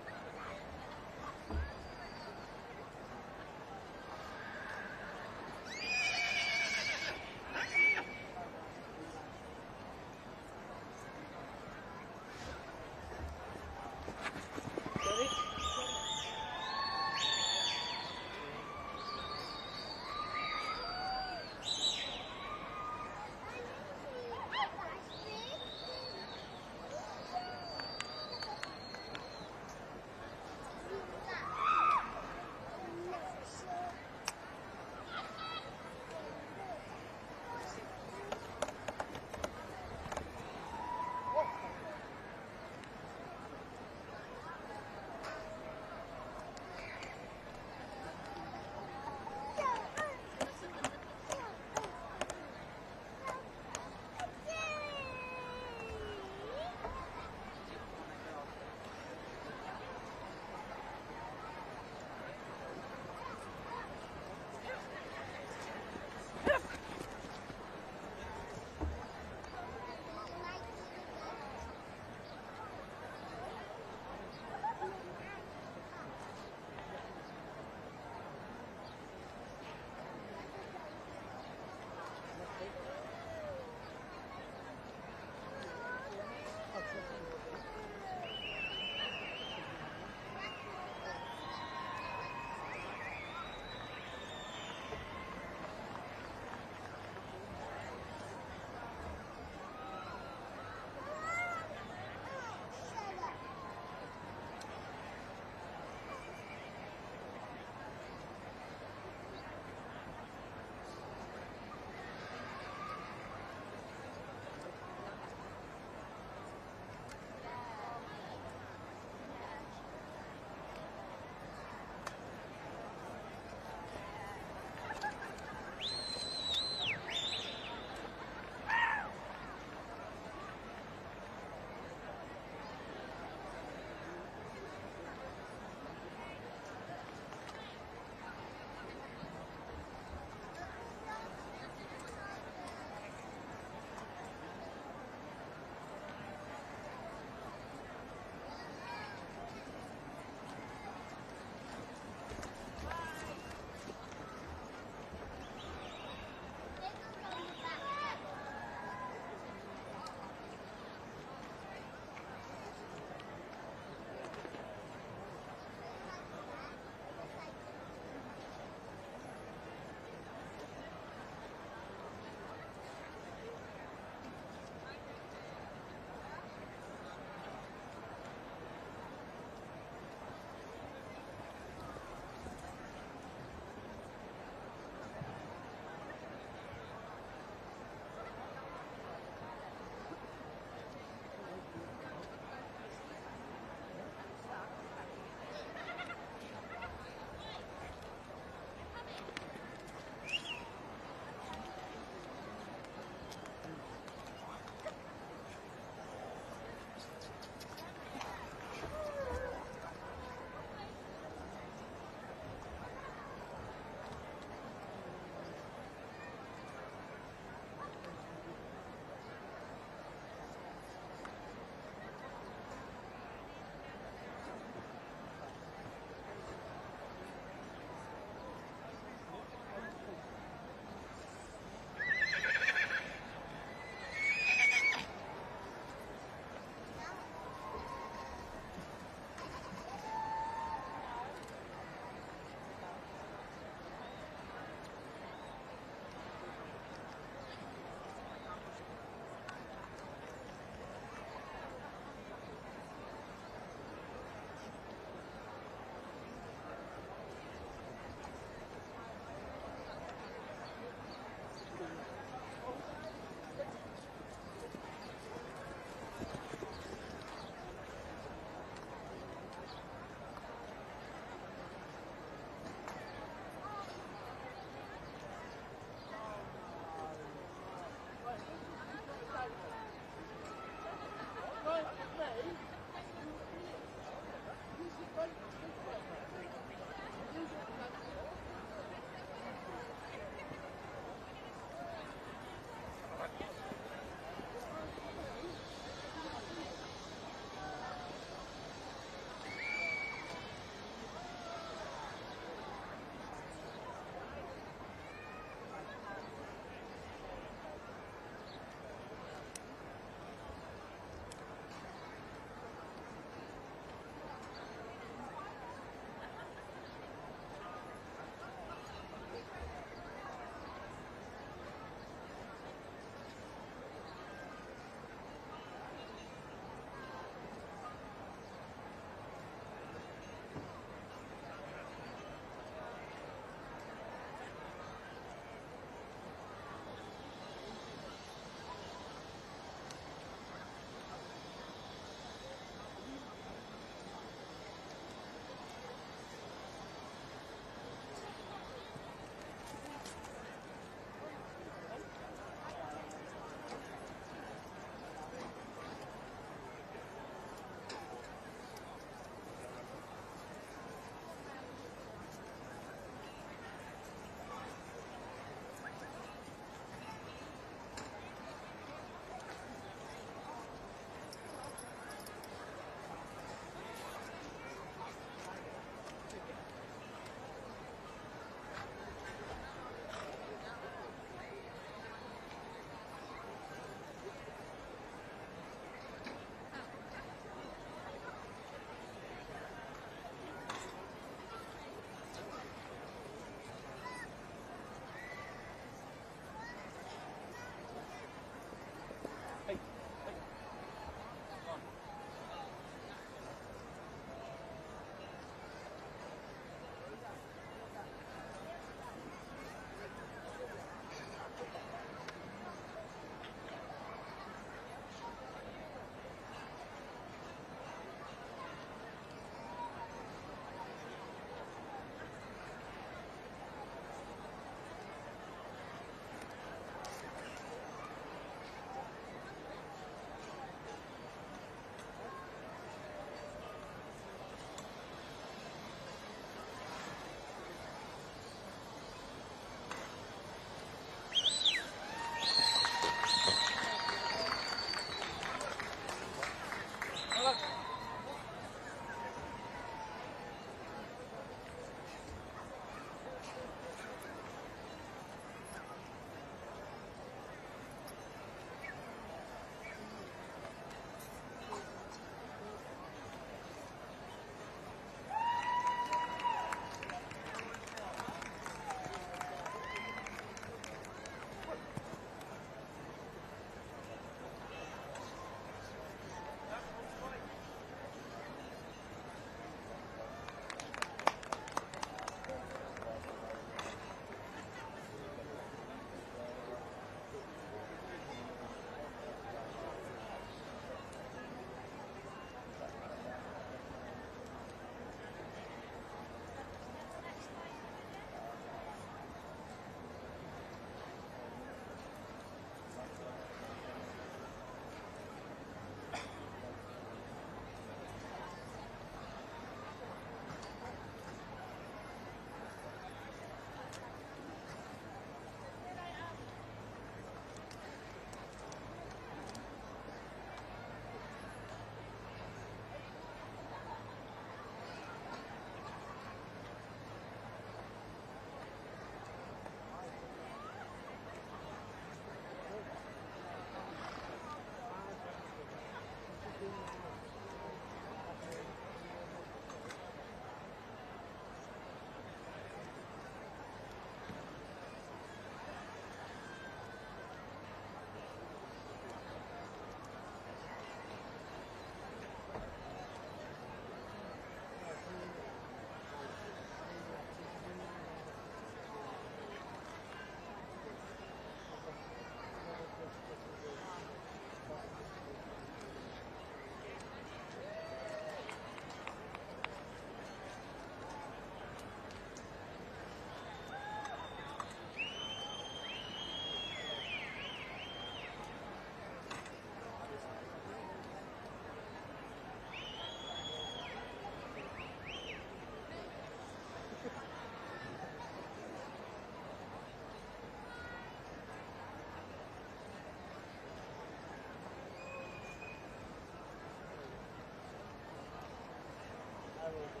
will be.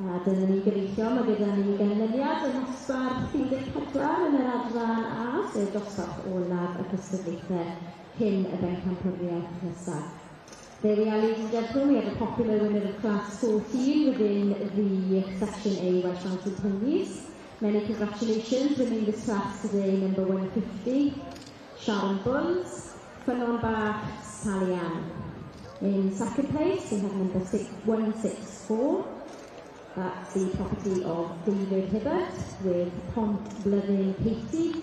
A dyna ni gyfeillio, mae gyda ni ganlyniad yn nosbarth 14 yn yr adran A, sef dosbarth olaf y cystadlaethau cyn y Pencampwriaeth nesaf. There we are, ladies and gentlemen, we have a popular winner of Class 14 within the Section A Welsh Mountain Ponies. Many congratulations, winning this class today, number 150, Sharon Bunns, Ffynon Bach, Sally Ann. In second place, we have number 164. That's the property of David Hibbert with Pont Blyddyn Katie.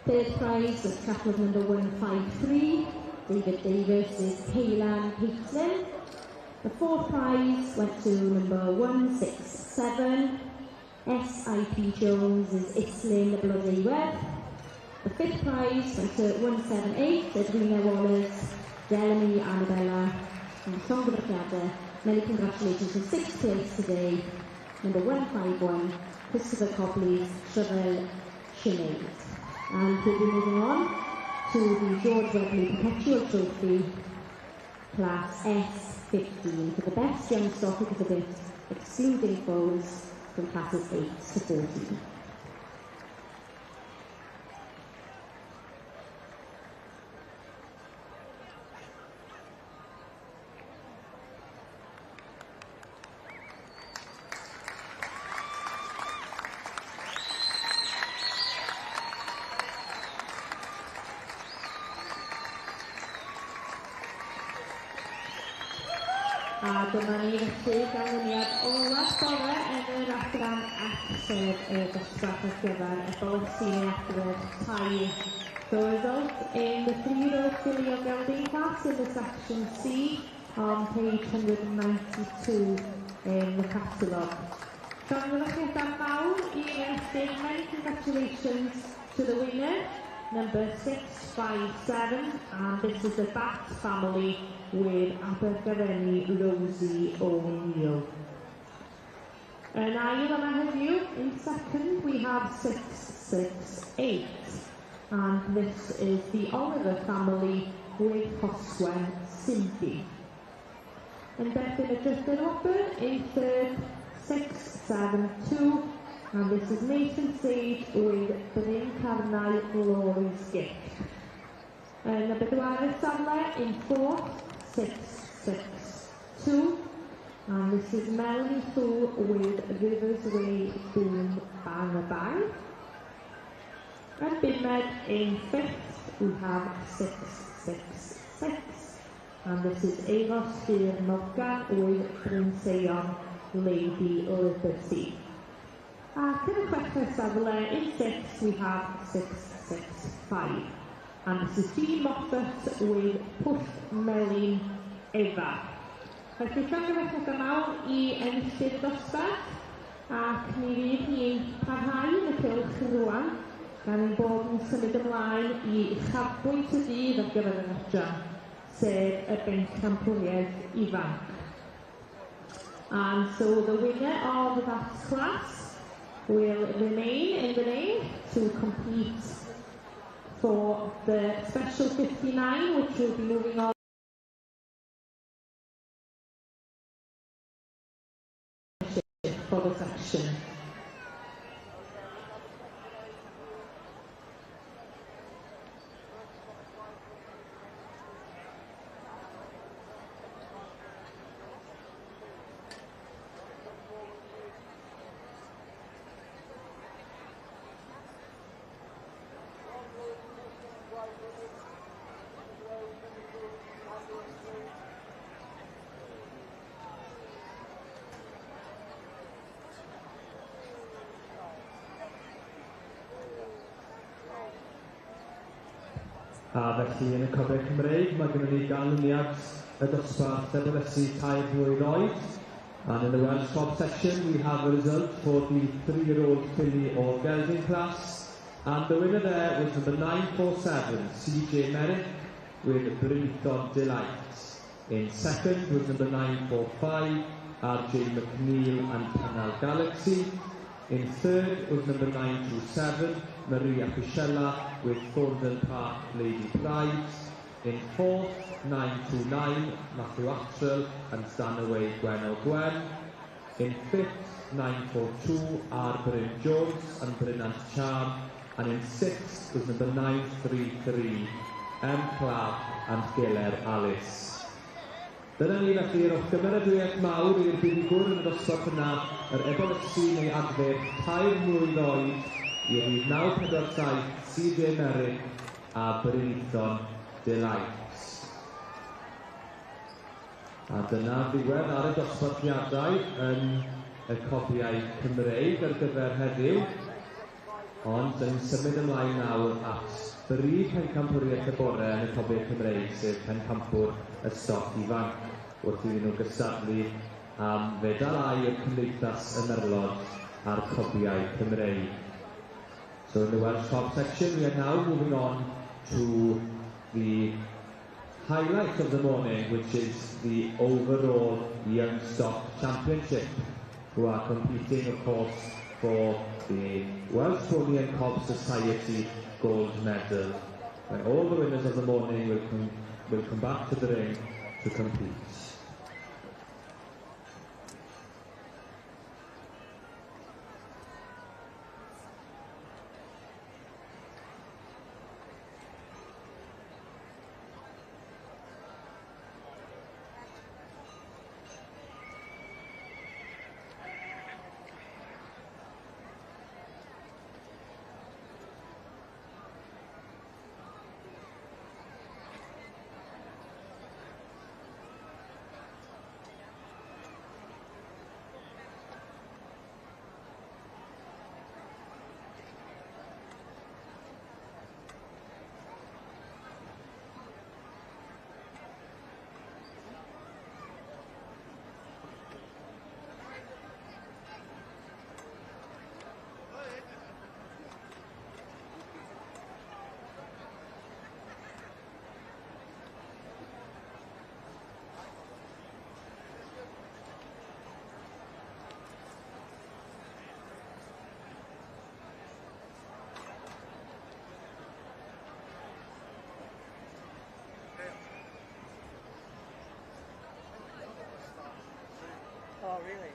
Third prize was couple of number 153. David Davis is Ceylan Caitlin. The fourth prize went to number 167. S.I.P. Jones is Islyn Blodeuwedd. The fifth prize went to 178. Edwina Wallace, Delany Annabella, and Llongyfarchiadau. Many congratulations in sixth place today. Number 151, Christopher Copley's Trefn Sinead. And we'll be moving on to the George Webley Perpetual Trophy, Class S15, for the best Youngstock exhibit, excluding foes, from classes 8 to 14. A dyma ni felly ganlyniad olaf bore yn yr adran F, sef y dosbarth ar gyfer Eboles sy'n ei adrodd Teip. The result in the 3-year-old Gwylio Gelding class in the section C on page 192 in the catalogue. Llongyfarchiadau mawr i'r enillydd. Many congratulations to the winner, number 657, and this is the Bat family with Abergavenny Rosie O'Neill. Yn ail yma heddiw, in second we have 668, and this is the Oliver family with Hoswen Cindy. Yn derbyn y drydydd wobr, in third 672, and this is Nathan Sage with Bryn Carnau Glory's Gift. Yn y bedwaredd safle, in fourth 662, and this is Melanie Fu with Rivers Way Boom Bang a Bang. At Bidmed, in fifth we have 666, and this is Avos Dydd Mawrth with Brynseon Lady Liberty. Ac yn y chweched safle, in sixth we have 665. And this is Jean Moffat with Pwll Melin Eva. Felly llongyfarchiadau mawr i enillydd dosbarth, ac mi fydd ni'n parhau yn y cylch rwan, gan ein bod yn symud ymlaen i uchafbwynt y dydd ar gyfer yr adran, sef y Pencampwriaeth Ifanc. And so the winner of that class will remain in the lane to compete for the special 59, which will be moving on for the section. A felly yn y Cobre Cymreig, mae gennym ni ganlyniad y dosbarth Ebolesu tair blwydd oed. And in the Welsh top section, we have a result for the 3-year-old filly or Gelding class. And the winner there was number 947, CJ Merrick, with Brinton Delight. In second was number 945, RJ McNeil and Penal Galaxy. In third was number 927, Maria Fischella with Thornton Park Lady Prides. In fourth, 929, Matthew Axel and Stanaway Gwen O'Gwen. In 5th, 942 are Bryn Jones and Brynant Charm, and in 6th was number 933, M. Clark and Geler Alice. Dyna ni felly rowch gymeradwyaeth mawr i'r buddigwr yn y dosbarth yna, yr Eboles neu adfer 2 mlwydd oed i rhif 947 CJ Merrick a Brynithon Delight. A dyna ddiwedd ar y dosbarthiadau yn y copiau Cymreig ar gyfer heddiw, ond yn symud ymlaen nawr at brif Pencampwriaeth y bore yn y copiau Cymreig, sef Pencampwr y Stoc Ifanc, wrth iddyn nhw gystadlu am fedal i'r Cymdeithas y Merlod a'r copiau Cymreig. So in the Welsh top section, we are now moving on to the highlight of the morning, which is the overall Youngstock Championship, who are competing, of course, for the Welsh Pony and Cob Society gold medal. And all the winners of the morning will come back to the ring to compete. Oh, really?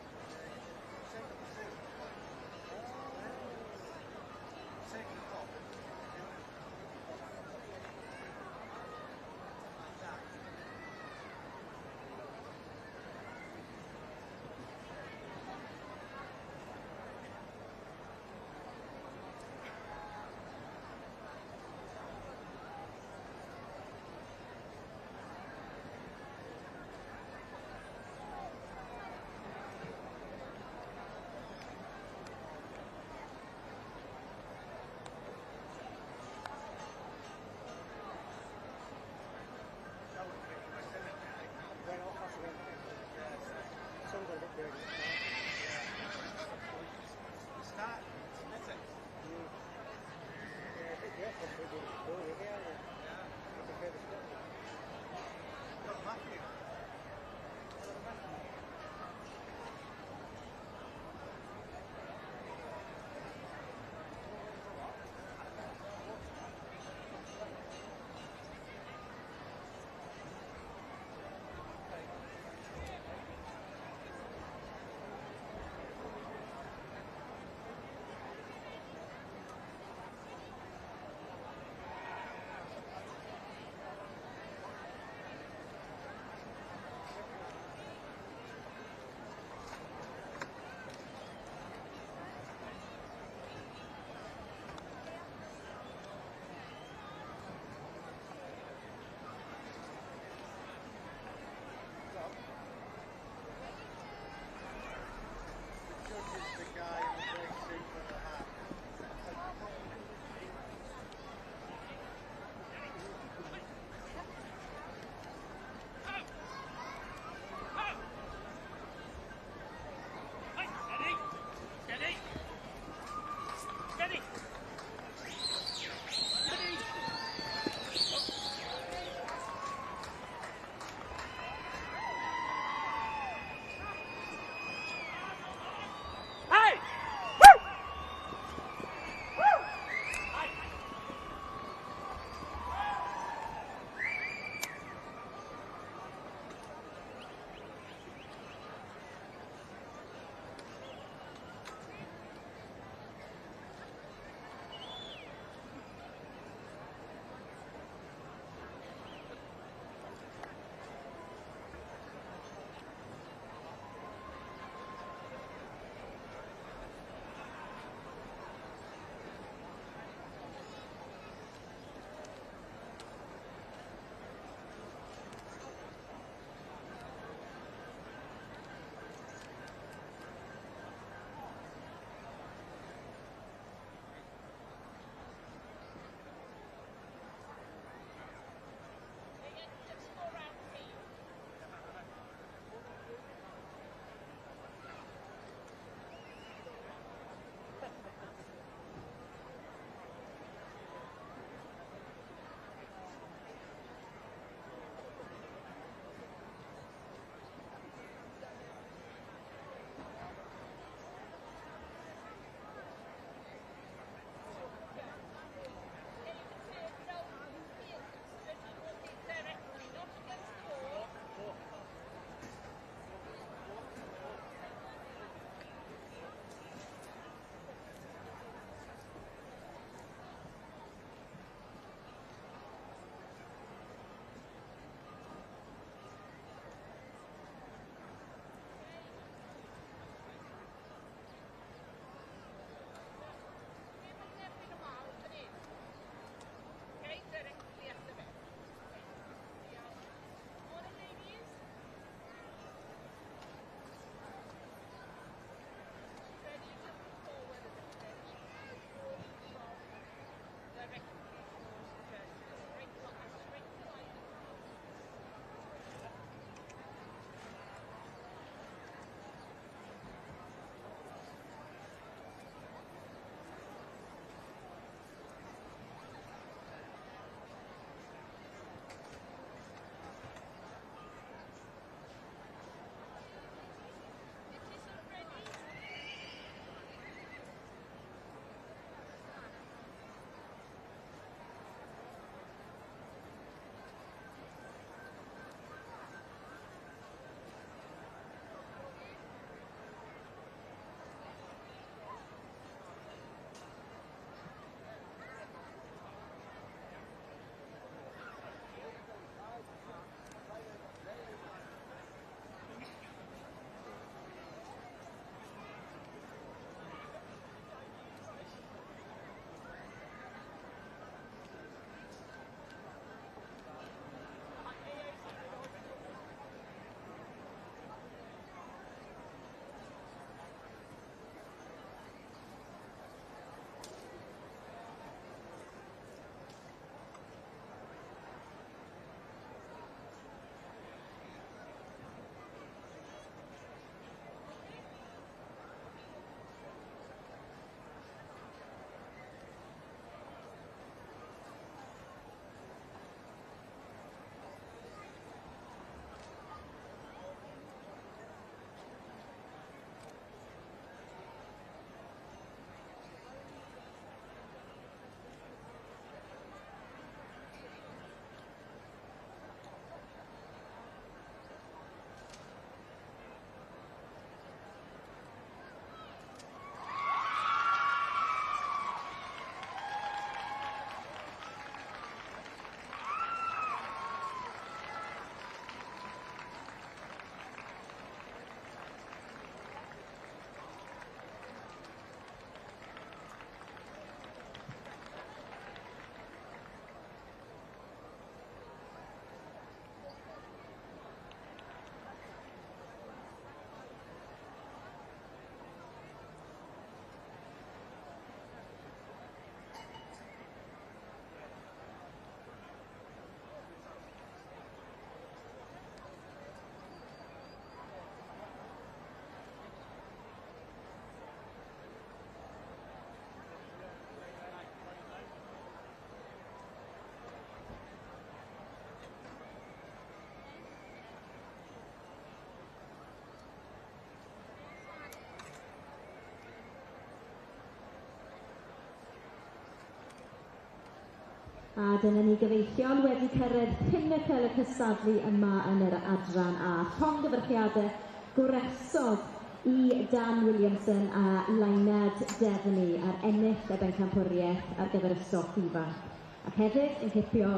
A dyna ni gyfeillion wedi cyrraedd pinnacle y cystadlu yma yn yr adran a llongyfarchiadau gwresog i Dan Williamson a Lainad Devony ar ennill y Pencampwriaeth ar gyfer y Stoc ifanc. Ac hefyd yn cipio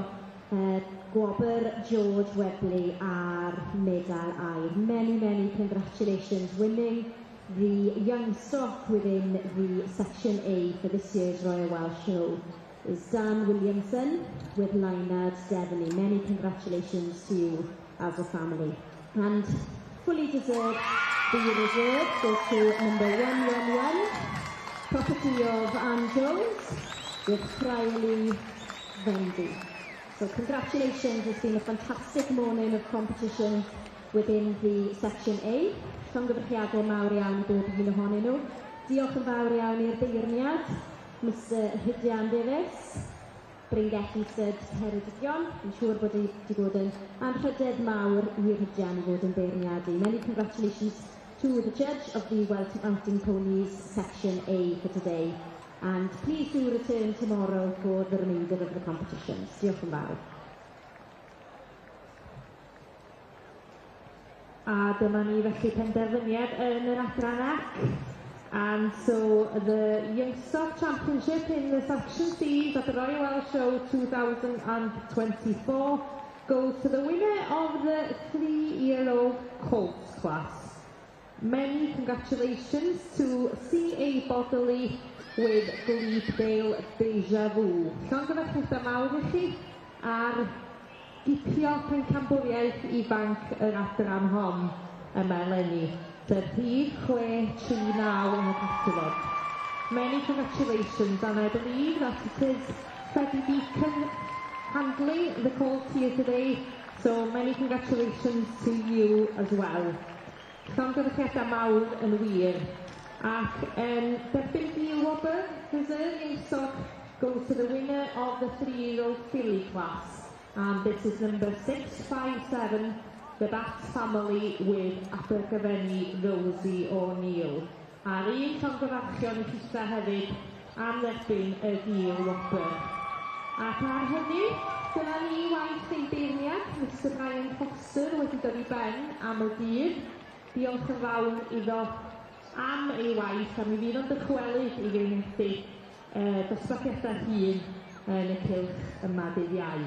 gwobr George Webley ar medal aur. Many congratulations, winning the Youngstock within the Section A for this year's Royal Welsh Show is Dan Williamson with Lainad Devony. Many congratulations to you as a family. And fully deserved, the reserve goes to number 111, property of Anne Jones with Crowley Vendy. So congratulations, it's been a fantastic morning of competition within the Section A. Llongyfarchiadau mawr iawn i bob un ohonyn nhw. Diolch yn fawr iawn i'r beirniad, Mr Hydian Davies, Breindechi Syd Ceredigion. Yn siŵr bod wedi bod yn anrhydedd mawr i'r Hydian i fod yn beirniadu. Many congratulations to the judge of the Welsh Mountain Ponies Section A for today. And please do return tomorrow for the remainder of the competitions. Diolch yn fawr. A dyma ni felly penderfyniad yn yr adran ac. And so the Youngstock Championship in the Section C at the Royal Welsh Show 2024 goes to the winner of the 3-year-old Colt class. Many congratulations to C.A. Bodley with Glebdale Deja Vu. Llongyfarchiadau mawr i chi ar gipio Pencampwriaeth ifanc yr adran hon yma eleni. The P639 in the catalogue. Many congratulations, and I believe that it is Freddie Beacon handling the Colt here today, so many congratulations to you as well. Llongyfarchiadau mawr yn wir. Ac derbyn di wobr, reserve Youngstock goes to the winner of the 3-year-old filly class, and this is number 657, the Bat family with Abergavenny Rosie O'Neill. A'r un llongyfarchion i chista hefyd am dderbyn y gil wobr. Ac ar hynny, dyna ni waith ein beirniad, Mr Brian Foster wedi dod i ben am y dydd. Diolch yn fawr iddo am ei waith, a mi fydd o'n dychwelyd i gynnychu dosbarthiadau hun yn y cylch yma dydd Iau.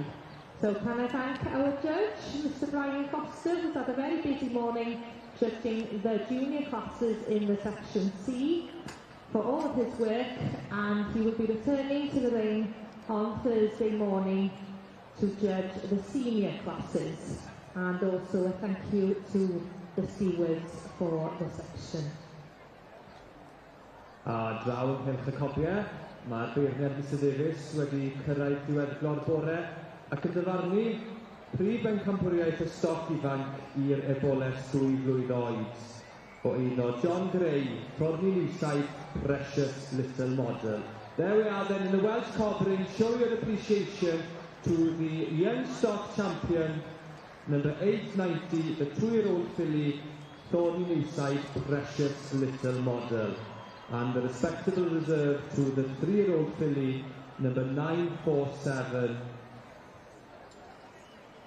So can I thank our judge, Mr Brian Foster, who's had a very busy morning judging the junior classes in the Section C for all of his work, and he will be returning to the ring on Thursday morning to judge the senior classes. And also a thank you to the stewards for the section. A draw yn cylch y copiau, mae'r beirniad Mr Davies wedi cyrraedd diweddglo'r bore ac yn dyfarnu prif Pencampwriaeth y Stoc ifanc i'r Eboles 2 blwydd oed o un o John Gray, Torni Newside, Precious Little Model. There we are then in the Welsh Cob ring. Show your appreciation to the Youngstock champion, number 890, the 2-year-old filly, Thorny Newside, Precious Little Model. And the respectable reserve to the 3-year-old filly, number 947,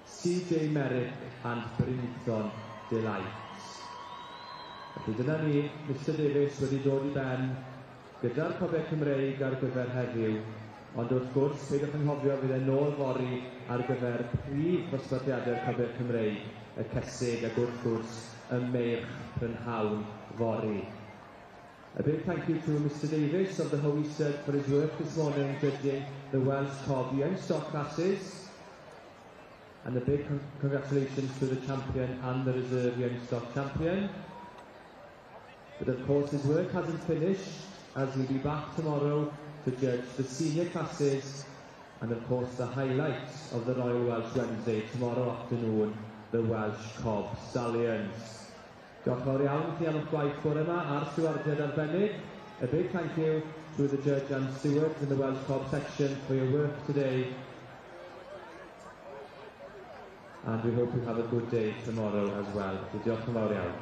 C.J. Merrick and Brynton Delight. Felly dyna ni, Mr Davies wedi dod i ben gyda'r Copiau Cymreig ar gyfer heddiw, ond wrth gwrs, peidiwch yn hofio fydd e'n ôl fori ar gyfer prif ddosbarthiadau'r Copiau Cymreig, y cesig ac wrth gwrs y meirch prynhawn fori. A big thank you to Mr Davies of the Howisted for his work this morning judging the Welsh Cob Youngstock classes. And a big congratulations to the champion and the reserve Youngstock champion. But of course his work hasn't finished, as he'll be back tomorrow to judge the senior classes and of course the highlights of the Royal Welsh Wednesday tomorrow afternoon, the Welsh Cob Stallions. Diolch fawr iawn chi am eich gwaith bore yma a'r stewardiad arbennig. A big thank you to the judge and stewards in the Welsh Cob section for your work today. And we hope you have a good day tomorrow as well. Diolch yn fawr iawn.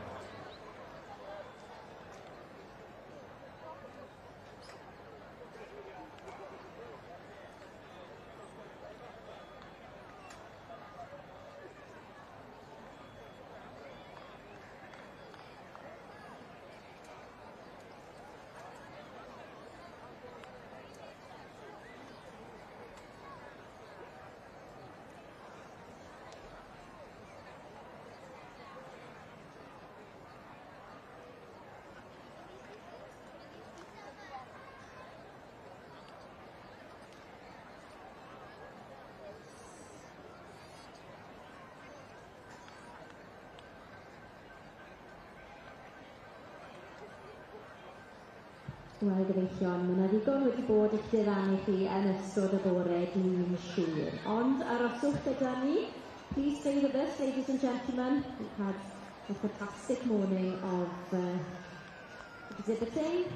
Wel, gyfeillion, mae yna ddigon wedi bod i'ch dirannu chi yn ystod y bore, dwi'n siŵr. Ond aroswch gyda ni. Please stay with us, ladies and gentlemen. We've had a fantastic morning of exhibiting,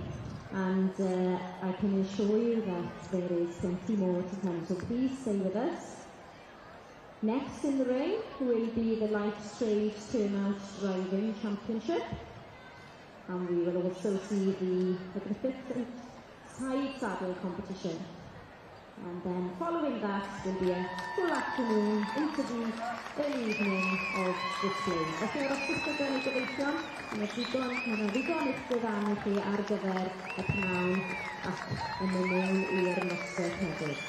and I can assure you that there is plenty more to come, so please stay with us. Next in the ring will be the Light Trade Turnout Driving Championship, and we will also see the fifth and side saddle competition. And then following that will be a full afternoon into the early evening of display. Felly ar ôl gyda ni gyfeillion, mae ddigon i'ch dyfannu chi ar gyfer y pnawn ac yn mynd i'r noswaith hefyd.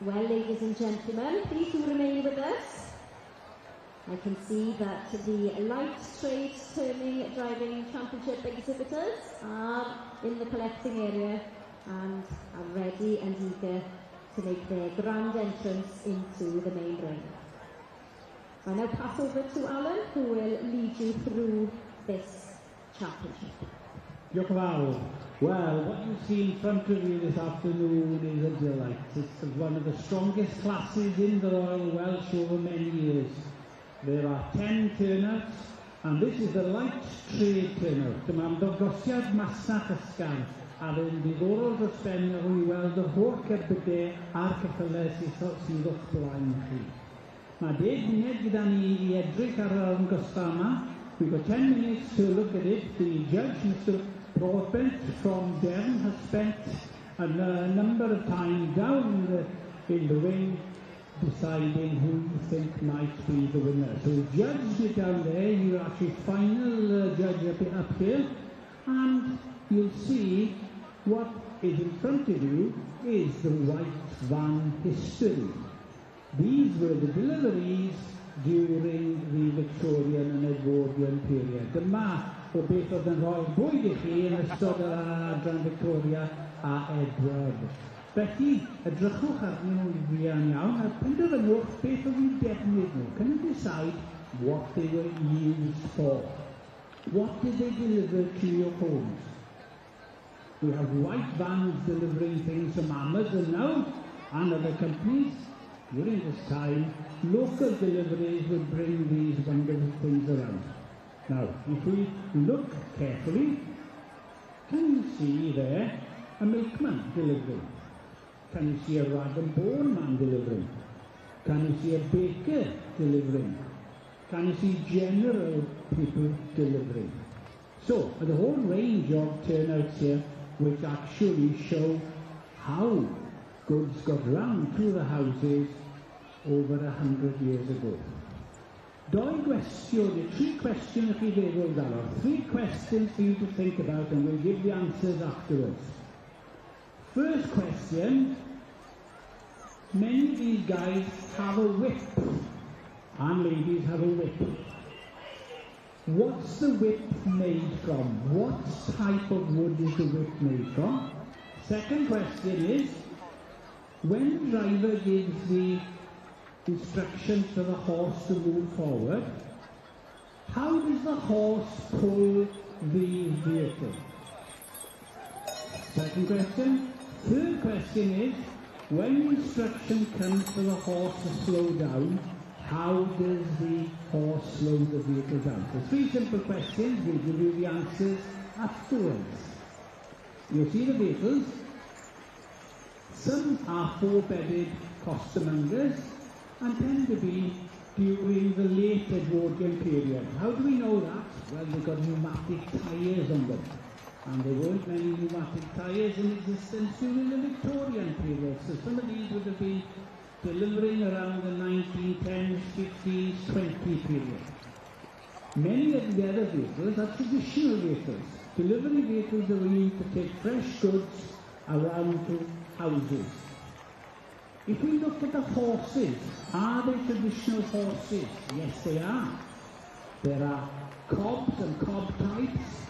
Well, ladies and gentlemen, please do remain with us. I can see that the Light Trade Turning Driving Championship exhibitors are in the collecting area and are ready and eager to make their grand entrance into the main ring. I now pass over to Alan, who will lead you through this championship. Diolch yn fawr. Well, what you see in front of you this afternoon is a delight. It's one of the strongest classes in the Royal Welsh over many years. There are 10 turnouts, and this is the Light Trade turnout. Mae ymddangosiad masach ysgan ar yn ddiddorol dros ben i weld y holl cerbydau a'r ceffylau sydd o'ch blaen chi. Mae 10 munud gyda ni I edrych ar yr ymgosfa yma. We've got 10 minutes to look at it. The judge, Mr. Broadbent from Devon, has spent a number of time down in the ring deciding who you think might be the winner. So he judged it down there. You actually final judge up here, and you'll see what is in front of you is the White Van history. These were the deliveries during the Victorian and Edwardian period. Dyma o beth oedd yn rhoi bwyd I chi yn ystod yr adran Victoria a Edward. Felly, edrychwch arnyn nhw'n fuan iawn a penderfynwch beth oedd i'w defnydd nhw. Can you decide what they were used for? What did they deliver to your homes? We have white vans delivering things from Amazon now and other companies. During this time, local deliveries would bring these wonderful things around. Now, if we look carefully, can you see there a milkman delivering? Can you see a rag and bone man delivering? Can you see a baker delivering? Can you see general people delivering? So, the whole range of turnouts here which actually show how goods got round to the houses over 100 years ago. Three questions chi feddwl dalo. 3 questions for you to think about, and we'll give the answers afterwards. First question, many of these guys have a whip, and ladies have a whip. What's the whip made from? What type of wood is the whip made from? Second question is, when the driver gives the instructions for the horse to move forward, how does the horse pull the vehicle? Second question. Third question is, when the instruction comes for the horse to slow down, how does the horse slow the vehicle down? So 3 simple questions, we'll give you the answers afterwards. You'll see the vehicles. Some are 4-bedded costermongers and tend to be during the late Edwardian period. How do we know that? Well, they've got pneumatic tyres on them. And there weren't many pneumatic tyres in existence during the Victorian period. So some of these would have been delivering around the 1910s, 50s, 20 period. Many of the other vehicles are traditional vehicles. Delivery vehicles that were used to take fresh goods around to houses. If we look at the horses, are they traditional horses? Yes, they are. There are cobs and cob types.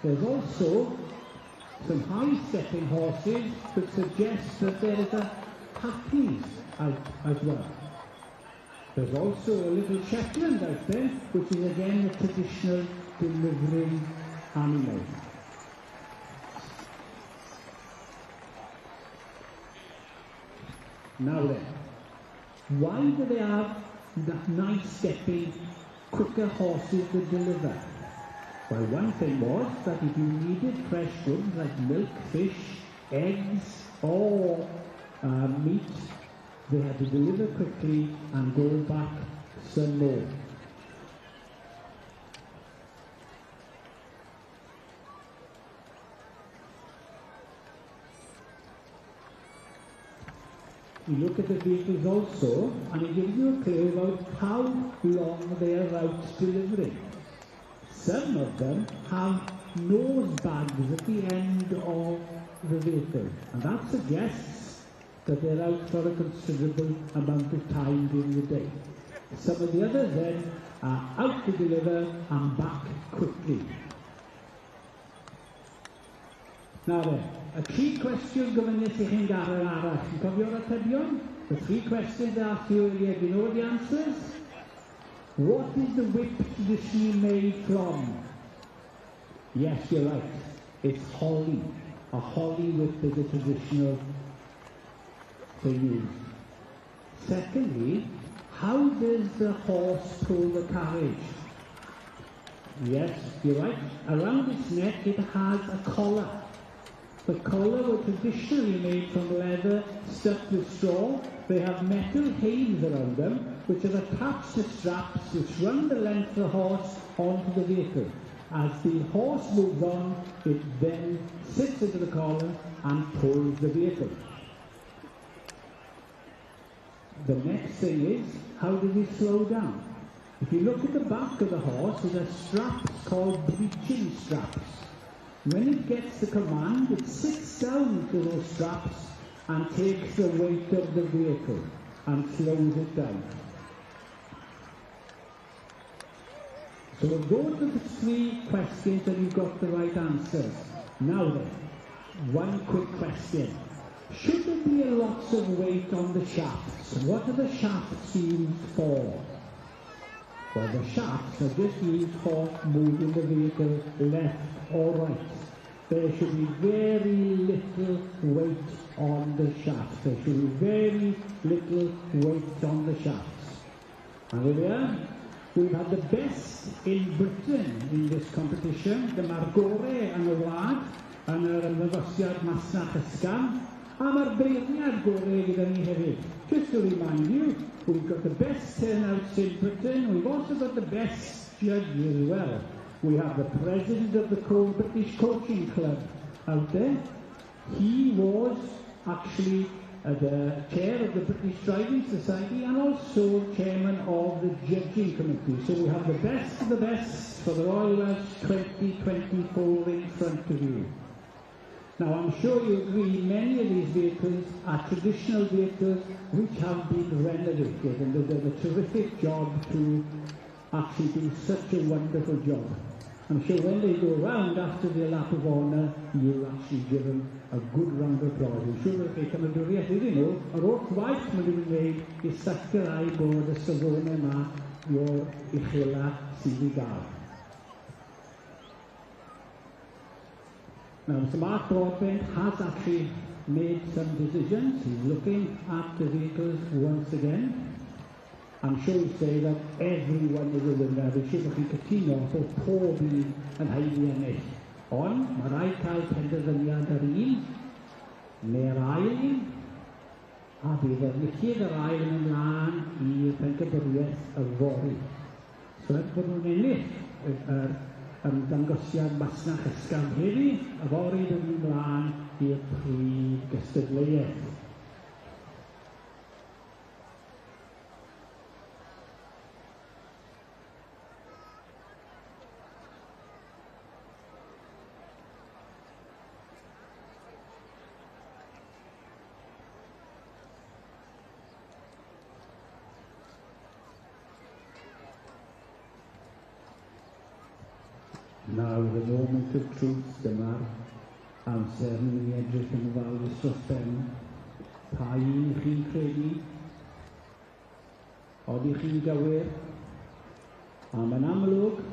There's also some high-stepping horses that suggest that there is a Ponies as well. There's also a little Shetland out there, which is again a traditional delivering animal. Now then, why do they have nice stepping, quicker horses to deliver? Well, one thing was that if you needed fresh goods like milk, fish, eggs, or meat, they had to deliver quickly and go back some more. You look at the vehicles also, and it gives you a clue about how long they are out delivering. Some of them have nose bags at the end of the vehicle, and that suggests that they're out for a considerable amount of time during the day. Some of the others then are out to deliver and back quickly. Now then, a key question gofynnus I chi'n gael arall. Chi'n cofio'r atebion? The 3 questions I asked you earlier, do you know the answers? What is the whip traditionally made from? Yes, you're right. It's holly. A holly whip is a traditional thing used. Secondly, how does the horse pull the carriage? Yes, you're right. Around its neck it has a collar. The collar were traditionally made from leather stuffed with straw. They have metal hames around them, which are attached to straps which run the length of the horse onto the vehicle. As the horse moves on, it then sits into the collar and pulls the vehicle. The next thing is, how does he slow down? If you look at the back of the horse, there are straps called breeching straps. When it gets the command, it sits down to those straps and takes the weight of the vehicle and slows it down. So we'll go to the 3 questions and you've got the right answers. Now then, one quick question. Should there be lots of weight on the shafts? What are the shafts used for? Well, the shafts are just used for moving the vehicle left or right. There should be very little weight on the shafts. There should be very little weight on the shafts. And there we are. We've had the best in Britain in this competition. Dyma'r gorau yn y wlad, yn yr ymddangosiad masnach ysgafn, a mae'r beirniad gorau gyda ni hefyd. Just to remind you, we've got the best turnouts in Britain. We've also got the best judges as well. We have the president of the British Coaching Club out there. He was actually the chair of the British Driving Society and also chairman of the judging committee. So we have the best of the best for the Royal Welsh 2024 in front of you. Now I'm sure you agree many of these vehicles are traditional vehicles which have been renovated, and they've done a terrific job to actually do such a wonderful job. I'm sure when they go round after their lap of honour, you'll actually give them a good round of applause. I'm sure that they Cymreig iddyn nhw, yr holl waith maen nhw'n gwneud i sicrhau bod y safonau yma o'r uchela sydd i gael. Now, Sir Mark Broadbent has actually made some decisions. He's looking at the vehicles once again. I'm sure he'll say that everyone is a winner. Felly, chi'n chi'n cytuno bod pob un yn haiddi ennill. Ond, mae rhaid cael penderfyniad ar un, neu'r ail un, a bydd yr licid yr ail yn ymlaen i'r Pencampwriaeth y fori. So, bod nhw'n ennill yr ymddangosiad masnach ysgafn heddi, y fori yn ymlaen i'r prif gystadleuaeth. Now, the moment of truth, dyma'r amser ni edrych yn ofalus dros ben. Pa un chi'n credu? Odych chi'n gywir? A mae'n amlwg.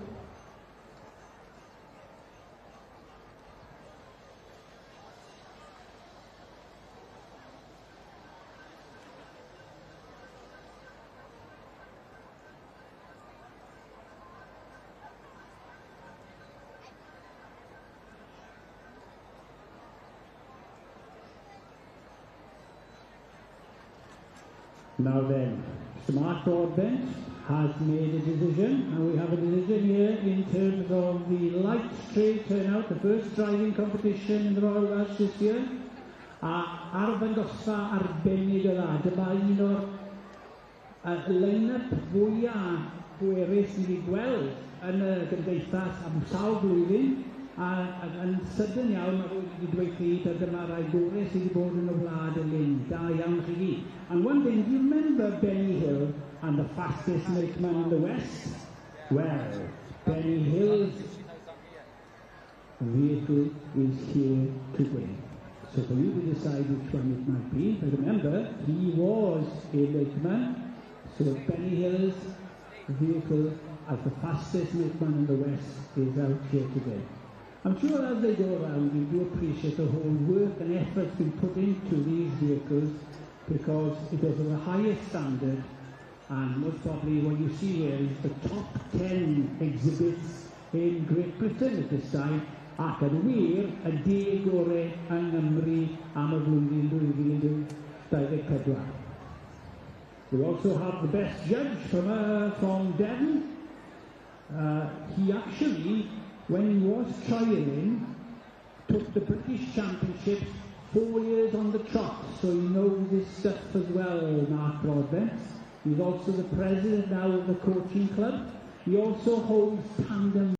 Now then, Sir Mark Broadbent has made a decision, and we have a decision here in terms of the light straight turnout, the first driving competition in the Royal Welsh this year. Ar ddangosfa arbennig o dda, dyma un o'r line-up fwyaf pwerus ni wedi gweld yn y gymdeithas am sawl blwyddyn, yn sydyn iawn mae rwy'n wedi dweud chi a dyma rai gorau sydd wedi bod yn y wlad y lyn. Da iawn chi gyd. And one thing, do you remember Benny Hill and the fastest milkman in the West? Well, Benny Hill's vehicle is here today. So for you to decide which one it might be, but remember, he was a milkman, so Benny Hill's vehicle as the fastest milkman in the West is out here today. I'm sure as they go around, you do appreciate the whole work and effort being put into these vehicles, because it is of the highest standard, and most probably what you see here is the top 10 exhibits in Great Britain at this time, ac yn wir y deg gorau yng Nghymru am y flwyddyn 2024. We also have the best judge from Devon. He actually, when he was trialling, took the British Championships 4 years on the trot, so he knows his stuff as well, Mark Broadbent. He's also the president now of the coaching club. He also holds tandem